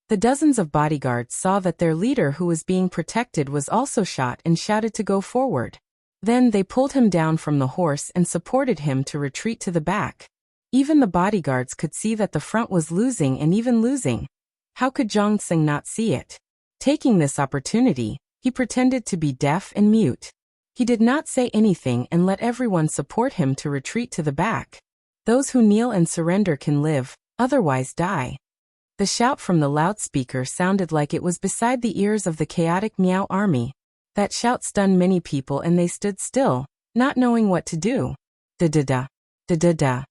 The dozens of bodyguards saw that their leader who was being protected was also shot and shouted to go forward. Then they pulled him down from the horse and supported him to retreat to the back. Even the bodyguards could see that the front was losing and even losing. How could Zhang Tsung not see it? Taking this opportunity, he pretended to be deaf and mute. He did not say anything and let everyone support him to retreat to the back. Those who kneel and surrender can live, otherwise die. The shout from the loudspeaker sounded like it was beside the ears of the chaotic Miao army. That shout stunned many people and they stood still, not knowing what to do. Da-da-da. Da-da-da.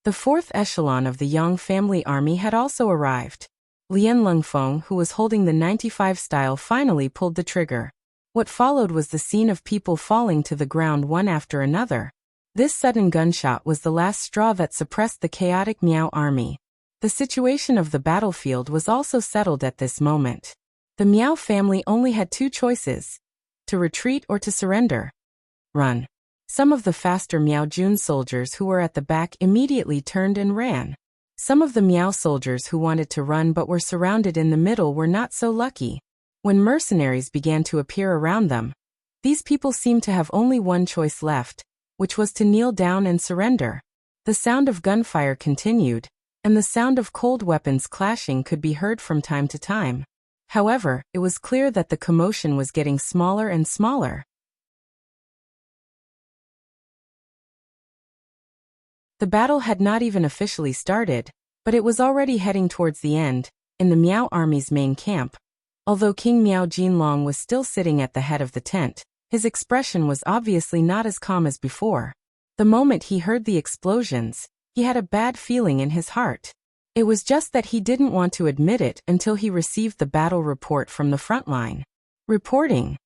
The fourth echelon of the Yang family army had also arrived. Lian Lungfeng, who was holding the 95 style, finally pulled the trigger. What followed was the scene of people falling to the ground one after another. This sudden gunshot was the last straw that suppressed the chaotic Miao army. The situation of the battlefield was also settled at this moment. The Miao family only had two choices: to retreat or to surrender. Run. Some of the faster Miao Jun soldiers who were at the back immediately turned and ran. Some of the Miao soldiers who wanted to run but were surrounded in the middle were not so lucky. When mercenaries began to appear around them, these people seemed to have only one choice left, which was to kneel down and surrender. The sound of gunfire continued, and the sound of cold weapons clashing could be heard from time to time. However, it was clear that the commotion was getting smaller and smaller. The battle had not even officially started, but it was already heading towards the end, in the Miao army's main camp. Although King Miao Jinlong was still sitting at the head of the tent, his expression was obviously not as calm as before. The moment he heard the explosions, he had a bad feeling in his heart. It was just that he didn't want to admit it until he received the battle report from the front line. Reporting.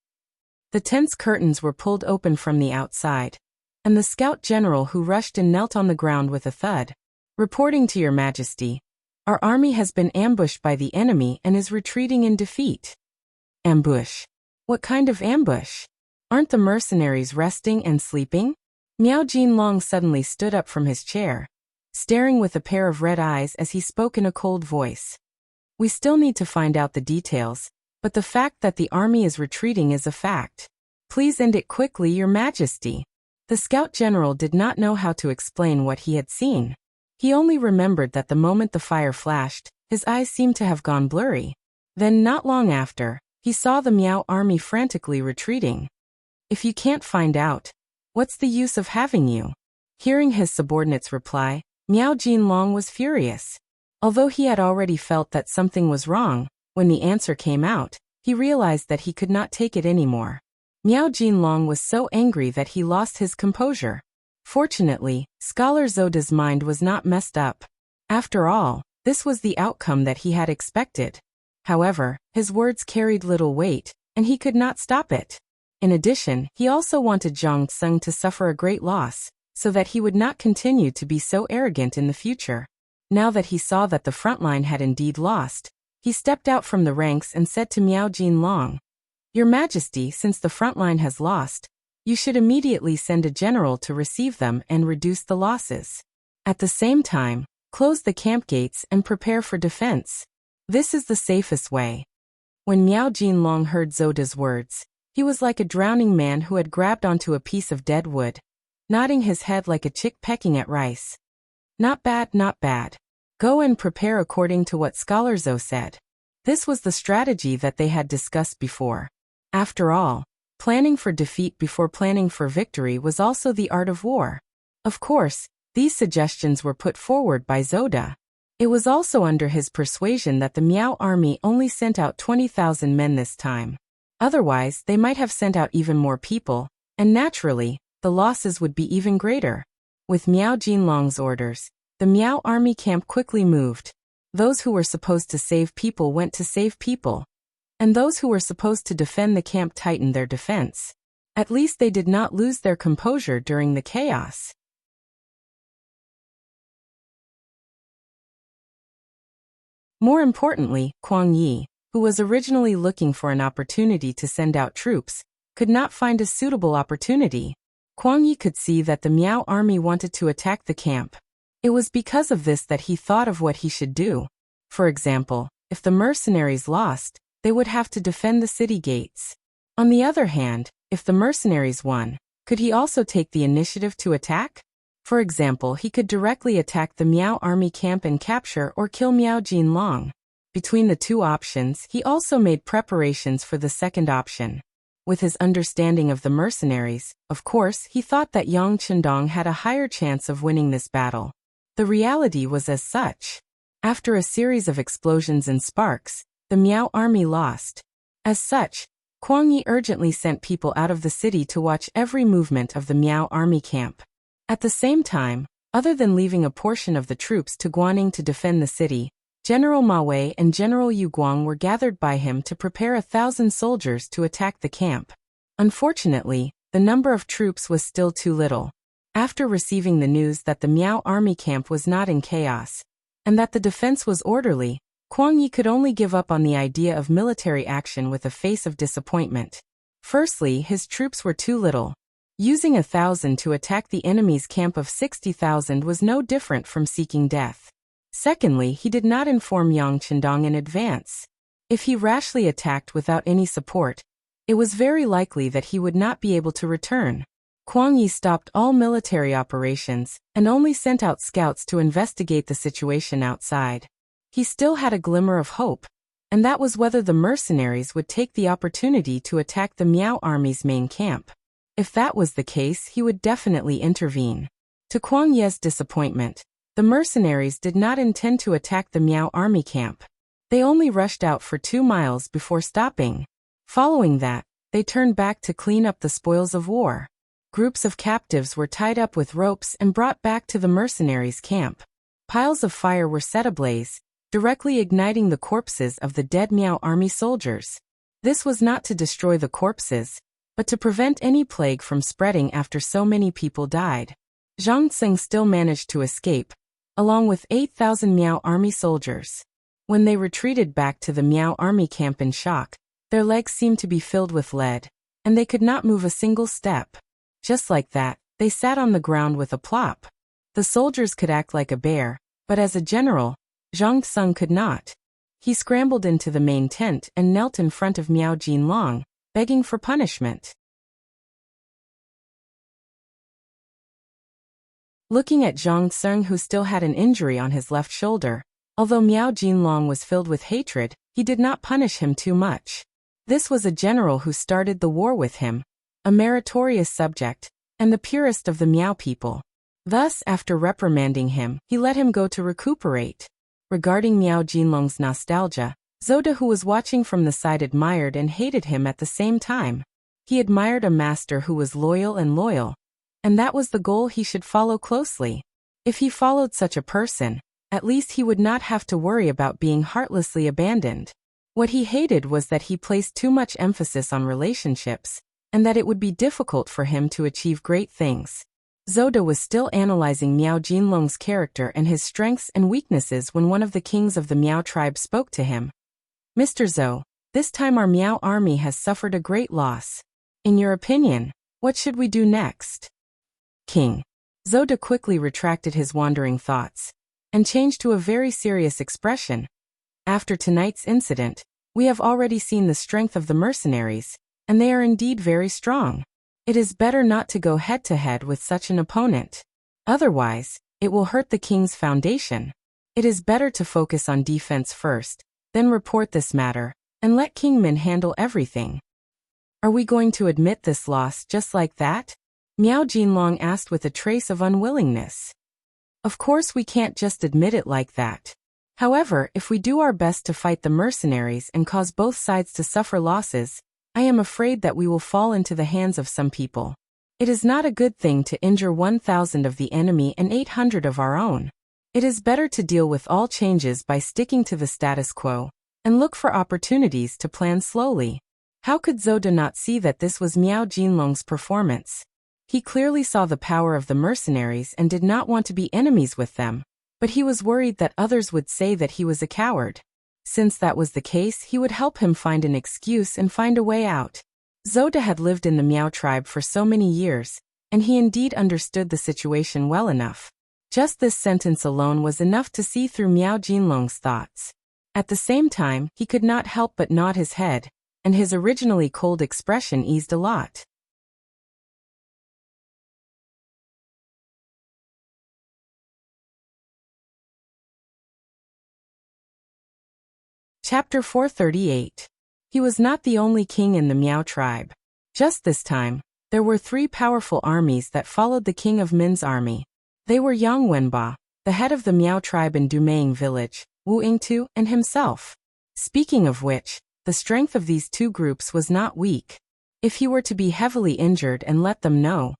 The tent's curtains were pulled open from the outside, and the scout general who rushed in knelt on the ground with a thud. Reporting to your majesty, our army has been ambushed by the enemy and is retreating in defeat. Ambush? What kind of ambush? Aren't the mercenaries resting and sleeping? Miao Jinlong suddenly stood up from his chair, staring with a pair of red eyes as he spoke in a cold voice. We still need to find out the details, but the fact that the army is retreating is a fact. Please end it quickly, your majesty. The scout general did not know how to explain what he had seen. He only remembered that the moment the fire flashed, his eyes seemed to have gone blurry. Then not long after, he saw the Miao army frantically retreating. "If you can't find out, what's the use of having you?" Hearing his subordinate's reply, Miao Jinlong was furious. Although he had already felt that something was wrong, when the answer came out, he realized that he could not take it anymore. Miao Jinlong was so angry that he lost his composure. Fortunately, Scholar Zoda's mind was not messed up. After all, this was the outcome that he had expected. However, his words carried little weight, and he could not stop it. In addition, he also wanted Zhang Tsung to suffer a great loss, so that he would not continue to be so arrogant in the future. Now that he saw that the front line had indeed lost, he stepped out from the ranks and said to Miao Jinlong, "Your Majesty, since the front line has lost, you should immediately send a general to receive them and reduce the losses. At the same time, close the camp gates and prepare for defense. This is the safest way." When Miao Jinlong heard Zoda's words, he was like a drowning man who had grabbed onto a piece of dead wood, nodding his head like a chick pecking at rice. "Not bad, not bad. Go and prepare according to what Scholar Zo said." This was the strategy that they had discussed before. After all, planning for defeat before planning for victory was also the art of war. Of course, these suggestions were put forward by Zoda. It was also under his persuasion that the Miao army only sent out 20,000 men this time. Otherwise, they might have sent out even more people, and naturally, the losses would be even greater. With Miao Jinlong's orders, the Miao army camp quickly moved. Those who were supposed to save people went to save people, and those who were supposed to defend the camp tightened their defense. At least they did not lose their composure during the chaos. More importantly, Kuang Yi, who was originally looking for an opportunity to send out troops, could not find a suitable opportunity. Kuang Yi could see that the Miao army wanted to attack the camp. It was because of this that he thought of what he should do. For example, if the mercenaries lost, they would have to defend the city gates. On the other hand, if the mercenaries won, could he also take the initiative to attack? For example, he could directly attack the Miao army camp and capture or kill Miao Jinlong. Between the two options, he also made preparations for the second option. With his understanding of the mercenaries, of course, he thought that Yang Chendong had a higher chance of winning this battle. The reality was as such. After a series of explosions and sparks, the Miao army lost. As such, Kuang Yi urgently sent people out of the city to watch every movement of the Miao army camp. At the same time, other than leaving a portion of the troops to Guaning to defend the city, General Ma Wei and General Yu Guang were gathered by him to prepare 1,000 soldiers to attack the camp. Unfortunately, the number of troops was still too little. After receiving the news that the Miao army camp was not in chaos, and that the defense was orderly, Kuang Yi could only give up on the idea of military action with a face of disappointment. Firstly, his troops were too little. Using 1,000 to attack the enemy's camp of 60,000 was no different from seeking death. Secondly, he did not inform Yang Chendong in advance. If he rashly attacked without any support, it was very likely that he would not be able to return. Kuang Yi stopped all military operations and only sent out scouts to investigate the situation outside. He still had a glimmer of hope, and that was whether the mercenaries would take the opportunity to attack the Miao army's main camp. If that was the case, he would definitely intervene. To Kuang Yi's disappointment, the mercenaries did not intend to attack the Miao army camp. They only rushed out for 2 miles before stopping. Following that, they turned back to clean up the spoils of war. Groups of captives were tied up with ropes and brought back to the mercenaries' camp. Piles of fire were set ablaze, directly igniting the corpses of the dead Miao army soldiers. This was not to destroy the corpses, but to prevent any plague from spreading after so many people died. Zhang Tsung still managed to escape, along with 8,000 Miao army soldiers. When they retreated back to the Miao army camp in shock, their legs seemed to be filled with lead, and they could not move a single step. Just like that, they sat on the ground with a plop. The soldiers could act like a bear, but as a general, Zhang Tsung could not. He scrambled into the main tent and knelt in front of Miao Jinlong, begging for punishment. Looking at Zhang Tsung, who still had an injury on his left shoulder, although Miao Jinlong was filled with hatred, he did not punish him too much. This was a general who started the war with him, a meritorious subject, and the purest of the Miao people. Thus, after reprimanding him, he let him go to recuperate. Regarding Miao Jinlong's nostalgia, Zoda, who was watching from the side, admired and hated him at the same time. He admired a master who was loyal, and that was the goal he should follow closely. If he followed such a person, at least he would not have to worry about being heartlessly abandoned. What he hated was that he placed too much emphasis on relationships, and that it would be difficult for him to achieve great things. Zoda was still analyzing Miao Jinlong's character and his strengths and weaknesses when one of the kings of the Miao tribe spoke to him. Mr. Zhou, this time our Miao army has suffered a great loss. In your opinion, what should we do next? King. Zoda quickly retracted his wandering thoughts and changed to a very serious expression. After tonight's incident, we have already seen the strength of the mercenaries, and they are indeed very strong. It is better not to go head-to-head with such an opponent. Otherwise, it will hurt the king's foundation. It is better to focus on defense first, then report this matter, and let King Min handle everything. Are we going to admit this loss just like that? Miao Jinlong asked with a trace of unwillingness. Of course we can't just admit it like that. However, if we do our best to fight the mercenaries and cause both sides to suffer losses, I am afraid that we will fall into the hands of some people. It is not a good thing to injure 1,000 of the enemy and 800 of our own. It is better to deal with all changes by sticking to the status quo, and look for opportunities to plan slowly. How could Zoda not see that this was Miao Jinlong's performance? He clearly saw the power of the mercenaries and did not want to be enemies with them, but he was worried that others would say that he was a coward. Since that was the case, he would help him find an excuse and find a way out. Zoda had lived in the Miao tribe for so many years, and he indeed understood the situation well enough. Just this sentence alone was enough to see through Miao Jinlong's thoughts. At the same time, he could not help but nod his head, and his originally cold expression eased a lot. Chapter 438. He was not the only king in the Miao tribe. Just this time, there were 3 powerful armies that followed the king of Min's army. They were Yang Wenba, the head of the Miao tribe in Dumaying village, Wu Yingtu, and himself. Speaking of which, the strength of these 2 groups was not weak. If he were to be heavily injured and let them know,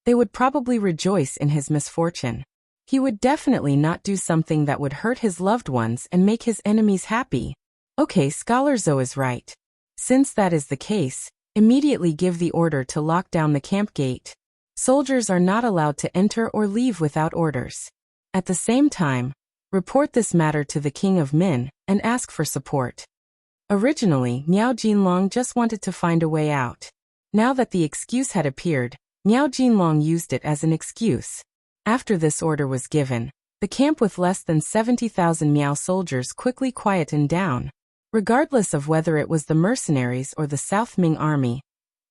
they would probably rejoice in his misfortune. He would definitely not do something that would hurt his loved ones and make his enemies happy. Okay, Scholar Zhou is right. Since that is the case, immediately give the order to lock down the camp gate. Soldiers are not allowed to enter or leave without orders. At the same time, report this matter to the king of Min and ask for support. Originally, Miao Jinlong just wanted to find a way out. Now that the excuse had appeared, Miao Jinlong used it as an excuse. After this order was given, the camp with less than 70,000 Miao soldiers quickly quietened down. Regardless of whether it was the mercenaries or the South Ming army,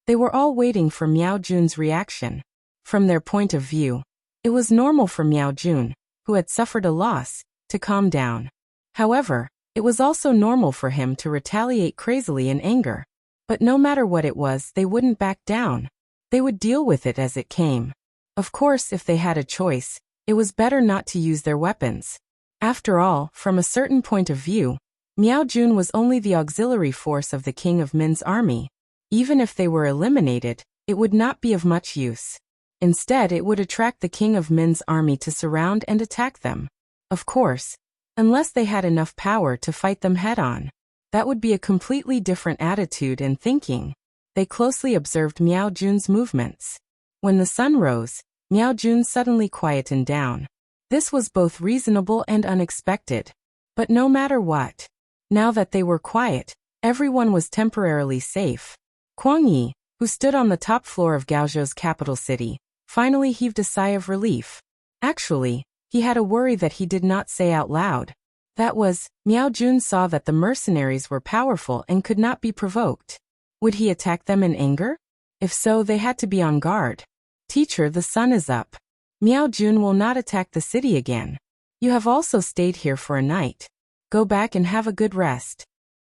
they were all waiting for Miao Jun's reaction. From their point of view, it was normal for Miao Jun, who had suffered a loss, to calm down. However, it was also normal for him to retaliate crazily in anger. But no matter what it was, they wouldn't back down. They would deal with it as it came. Of course, if they had a choice, it was better not to use their weapons. After all, from a certain point of view, Miao Jun was only the auxiliary force of the king of Min's army. Even if they were eliminated, it would not be of much use. Instead, it would attract the king of Min's army to surround and attack them. Of course, unless they had enough power to fight them head-on. That would be a completely different attitude and thinking. They closely observed Miao Jun's movements. When the sun rose, Miao Jun suddenly quietened down. This was both reasonable and unexpected. But no matter what, now that they were quiet, everyone was temporarily safe. Kuang Yi, who stood on the top floor of Gaozhou's capital city, finally heaved a sigh of relief. Actually, he had a worry that he did not say out loud. That was, Miao Jun saw that the mercenaries were powerful and could not be provoked. Would he attack them in anger? If so, they had to be on guard. Teacher, the sun is up. Miao Jun will not attack the city again. You have also stayed here for a night. Go back and have a good rest.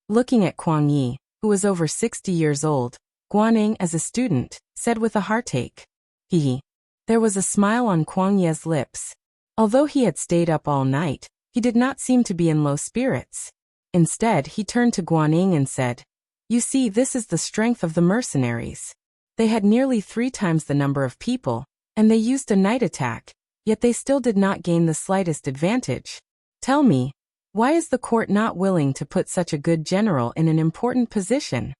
Looking at Kuang Yi, who was over 60 years old, Guaning, as a student, said with a heartache. He. There was a smile on Kuang Ye's lips. Although he had stayed up all night, he did not seem to be in low spirits. Instead, he turned to Guaning and said, "You see, this is the strength of the mercenaries. They had nearly 3 times the number of people, and they used a night attack, yet they still did not gain the slightest advantage. Tell me, why is the court not willing to put such a good general in an important position?"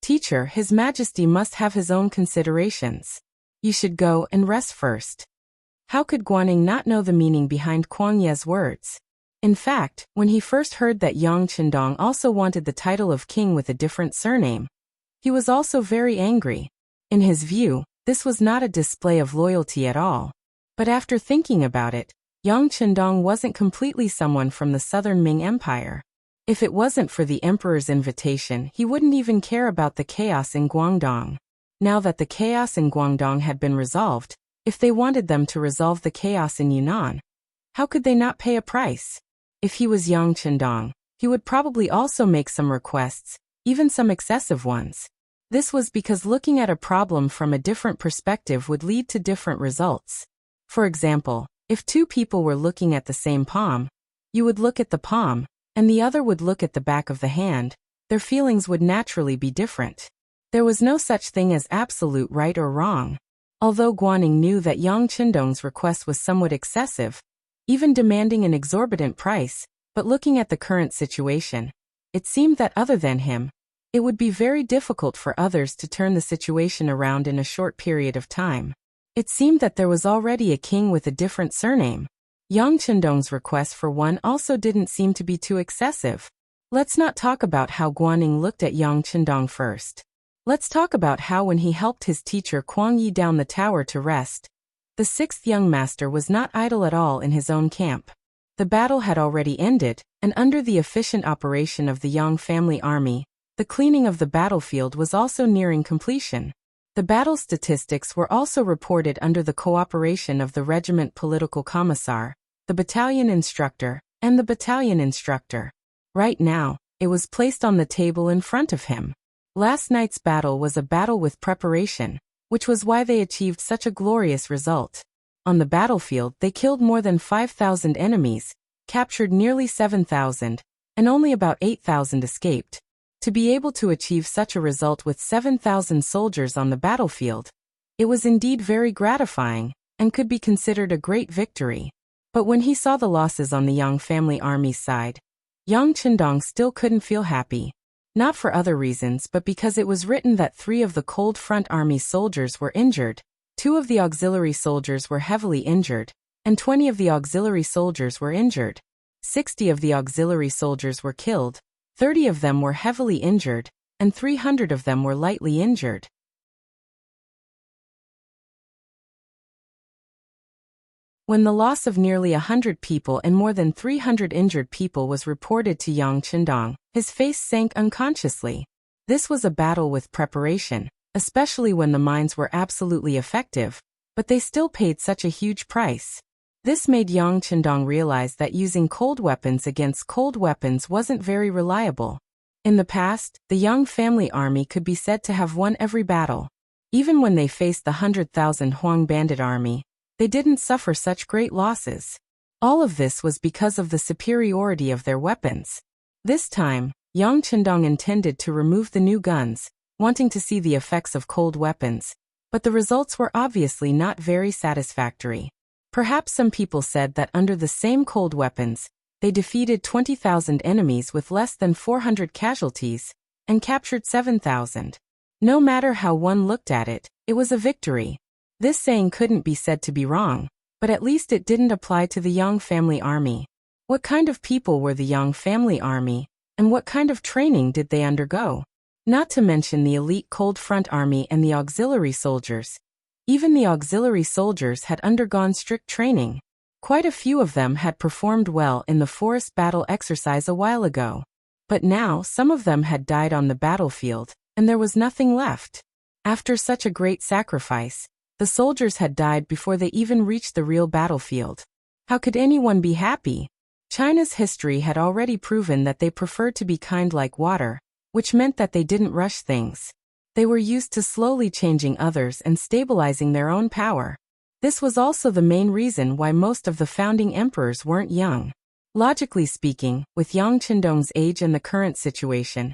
Teacher, His Majesty must have his own considerations. You should go and rest first. How could Guaning not know the meaning behind Kuang Ye's words? In fact, when he first heard that Yang Qindong also wanted the title of king with a different surname, he was also very angry. In his view, this was not a display of loyalty at all. But after thinking about it, Yang Qindong wasn't completely someone from the southern Ming Empire. If it wasn't for the emperor's invitation, he wouldn't even care about the chaos in Guangdong. Now that the chaos in Guangdong had been resolved, if they wanted them to resolve the chaos in Yunnan, how could they not pay a price? If he was Yang Qindong, he would probably also make some requests, even some excessive ones. This was because looking at a problem from a different perspective would lead to different results. For example, if 2 people were looking at the same palm, you would look at the palm, and the other would look at the back of the hand, their feelings would naturally be different. There was no such thing as absolute right or wrong. Although Guaning knew that Yang Qindong's request was somewhat excessive, even demanding an exorbitant price, but looking at the current situation, it seemed that other than him, it would be very difficult for others to turn the situation around in a short period of time. It seemed that there was already a king with a different surname. Yang Qindong's request for one also didn't seem to be too excessive. Let's not talk about how Guaning looked at Yang Qindong first. Let's talk about how when he helped his teacher Kuang Yi down the tower to rest, the 6th young master was not idle at all in his own camp. The battle had already ended, and under the efficient operation of the Yang family army, the cleaning of the battlefield was also nearing completion. The battle statistics were also reported under the cooperation of the regiment political commissar, the battalion instructor, and the battalion instructor. Right now, it was placed on the table in front of him. Last night's battle was a battle with preparation, which was why they achieved such a glorious result. On the battlefield, they killed more than 5,000 enemies, captured nearly 7,000, and only about 8,000 escaped. To be able to achieve such a result with 7,000 soldiers on the battlefield, it was indeed very gratifying, and could be considered a great victory. But when he saw the losses on the Yang family army's side, Yang Qindong still couldn't feel happy. Not for other reasons but because it was written that 3 of the Cold Front Army soldiers were injured, 2 of the auxiliary soldiers were heavily injured, and 20 of the auxiliary soldiers were injured. 60 of the auxiliary soldiers were killed, 30 of them were heavily injured, and 300 of them were lightly injured. When the loss of nearly 100 people and more than 300 injured people was reported to Yang Qindong, his face sank unconsciously. This was a battle with preparation, especially when the mines were absolutely effective, but they still paid such a huge price. This made Yang Qindong realize that using cold weapons against cold weapons wasn't very reliable. In the past, the Yang family army could be said to have won every battle. Even when they faced the 100,000 Huang bandit army, they didn't suffer such great losses. All of this was because of the superiority of their weapons. This time, Yang Qindong intended to remove the new guns, wanting to see the effects of cold weapons, but the results were obviously not very satisfactory. Perhaps some people said that under the same cold weapons, they defeated 20,000 enemies with less than 400 casualties, and captured 7,000. No matter how one looked at it, it was a victory. This saying couldn't be said to be wrong, but at least it didn't apply to the Yang family army. What kind of people were the Yang family army, and what kind of training did they undergo? Not to mention the elite Cold Front army and the auxiliary soldiers. Even the auxiliary soldiers had undergone strict training. Quite a few of them had performed well in the forest battle exercise a while ago. But now some of them had died on the battlefield, and there was nothing left. After such a great sacrifice, the soldiers had died before they even reached the real battlefield. How could anyone be happy? China's history had already proven that they preferred to be kind like water, which meant that they didn't rush things. They were used to slowly changing others and stabilizing their own power. This was also the main reason why most of the founding emperors weren't young. Logically speaking, with Yang Qindong's age and the current situation,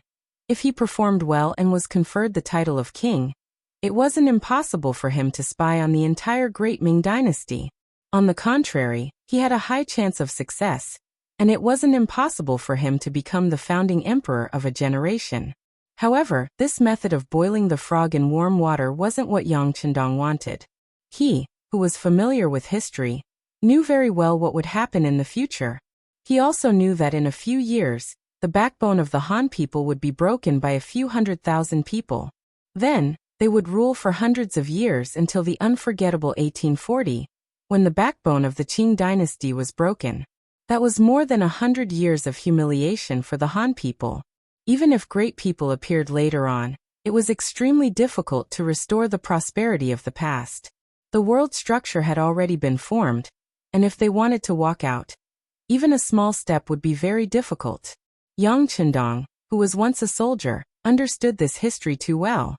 if he performed well and was conferred the title of king, it wasn't impossible for him to spy on the entire great Ming dynasty. On the contrary, he had a high chance of success, and it wasn't impossible for him to become the founding emperor of a generation. However, this method of boiling the frog in warm water wasn't what Yang Qindong wanted. He, who was familiar with history, knew very well what would happen in the future. He also knew that in a few years, the backbone of the Han people would be broken by a few 100,000 people. Then, they would rule for hundreds of years until the unforgettable 1840, when the backbone of the Qing dynasty was broken. That was more than 100 years of humiliation for the Han people. Even if great people appeared later on, it was extremely difficult to restore the prosperity of the past. The world structure had already been formed, and if they wanted to walk out, even a small step would be very difficult. Yang Qindong, who was once a soldier, understood this history too well.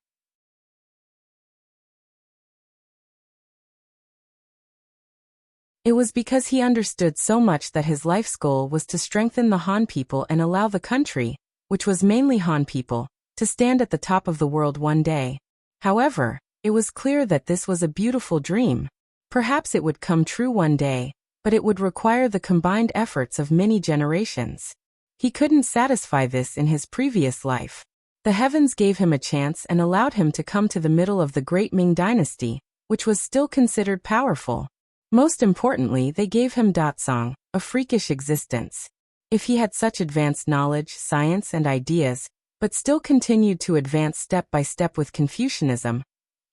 It was because he understood so much that his life's goal was to strengthen the Han people and allow the country, which was mainly Han people, to stand at the top of the world one day. However, it was clear that this was a beautiful dream. Perhaps it would come true one day, but it would require the combined efforts of many generations. He couldn't satisfy this in his previous life. The heavens gave him a chance and allowed him to come to the middle of the great Ming dynasty, which was still considered powerful. Most importantly, they gave him Datsang, a freakish existence. If he had such advanced knowledge, science, and ideas, but still continued to advance step by step with Confucianism,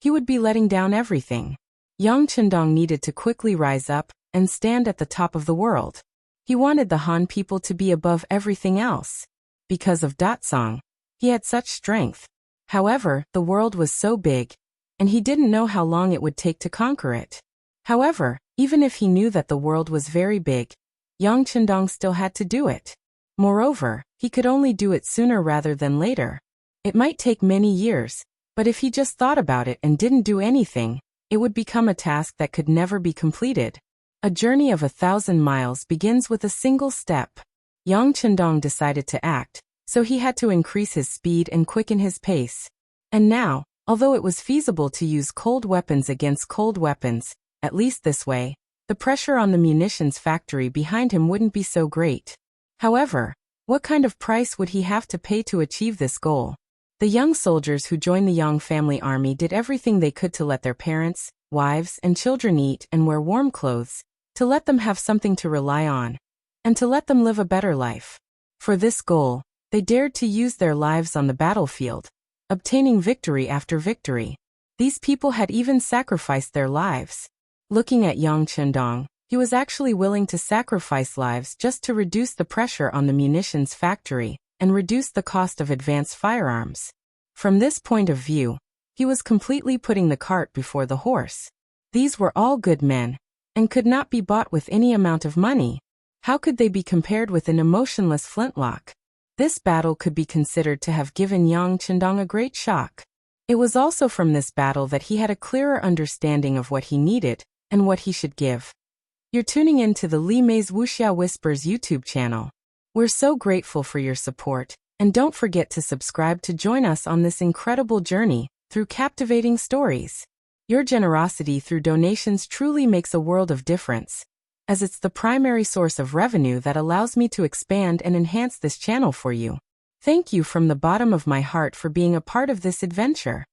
he would be letting down everything. Yang Qindong needed to quickly rise up and stand at the top of the world. He wanted the Han people to be above everything else. Because of Datsang, he had such strength. However, the world was so big, and he didn't know how long it would take to conquer it. However, even if he knew that the world was very big, Yang Qindong still had to do it. Moreover, he could only do it sooner rather than later. It might take many years, but if he just thought about it and didn't do anything, it would become a task that could never be completed. A journey of 1,000 miles begins with a single step. Yang Qindong decided to act, so he had to increase his speed and quicken his pace. And now, although it was feasible to use cold weapons against cold weapons, at least this way, the pressure on the munitions factory behind him wouldn't be so great. However, what kind of price would he have to pay to achieve this goal? The young soldiers who joined the Yang family army did everything they could to let their parents, wives, and children eat and wear warm clothes, to let them have something to rely on, and to let them live a better life. For this goal, they dared to use their lives on the battlefield, obtaining victory after victory. These people had even sacrificed their lives. Looking at Yang Qindong, he was actually willing to sacrifice lives just to reduce the pressure on the munitions factory and reduce the cost of advanced firearms. From this point of view, he was completely putting the cart before the horse. These were all good men, and could not be bought with any amount of money. How could they be compared with an emotionless flintlock? This battle could be considered to have given Yang Qindong a great shock. It was also from this battle that he had a clearer understanding of what he needed and what he should give. You're tuning in to the Li Mei's Wuxia Whispers YouTube channel. We're so grateful for your support, and don't forget to subscribe to join us on this incredible journey through captivating stories. Your generosity through donations truly makes a world of difference, as it's the primary source of revenue that allows me to expand and enhance this channel for you. Thank you from the bottom of my heart for being a part of this adventure.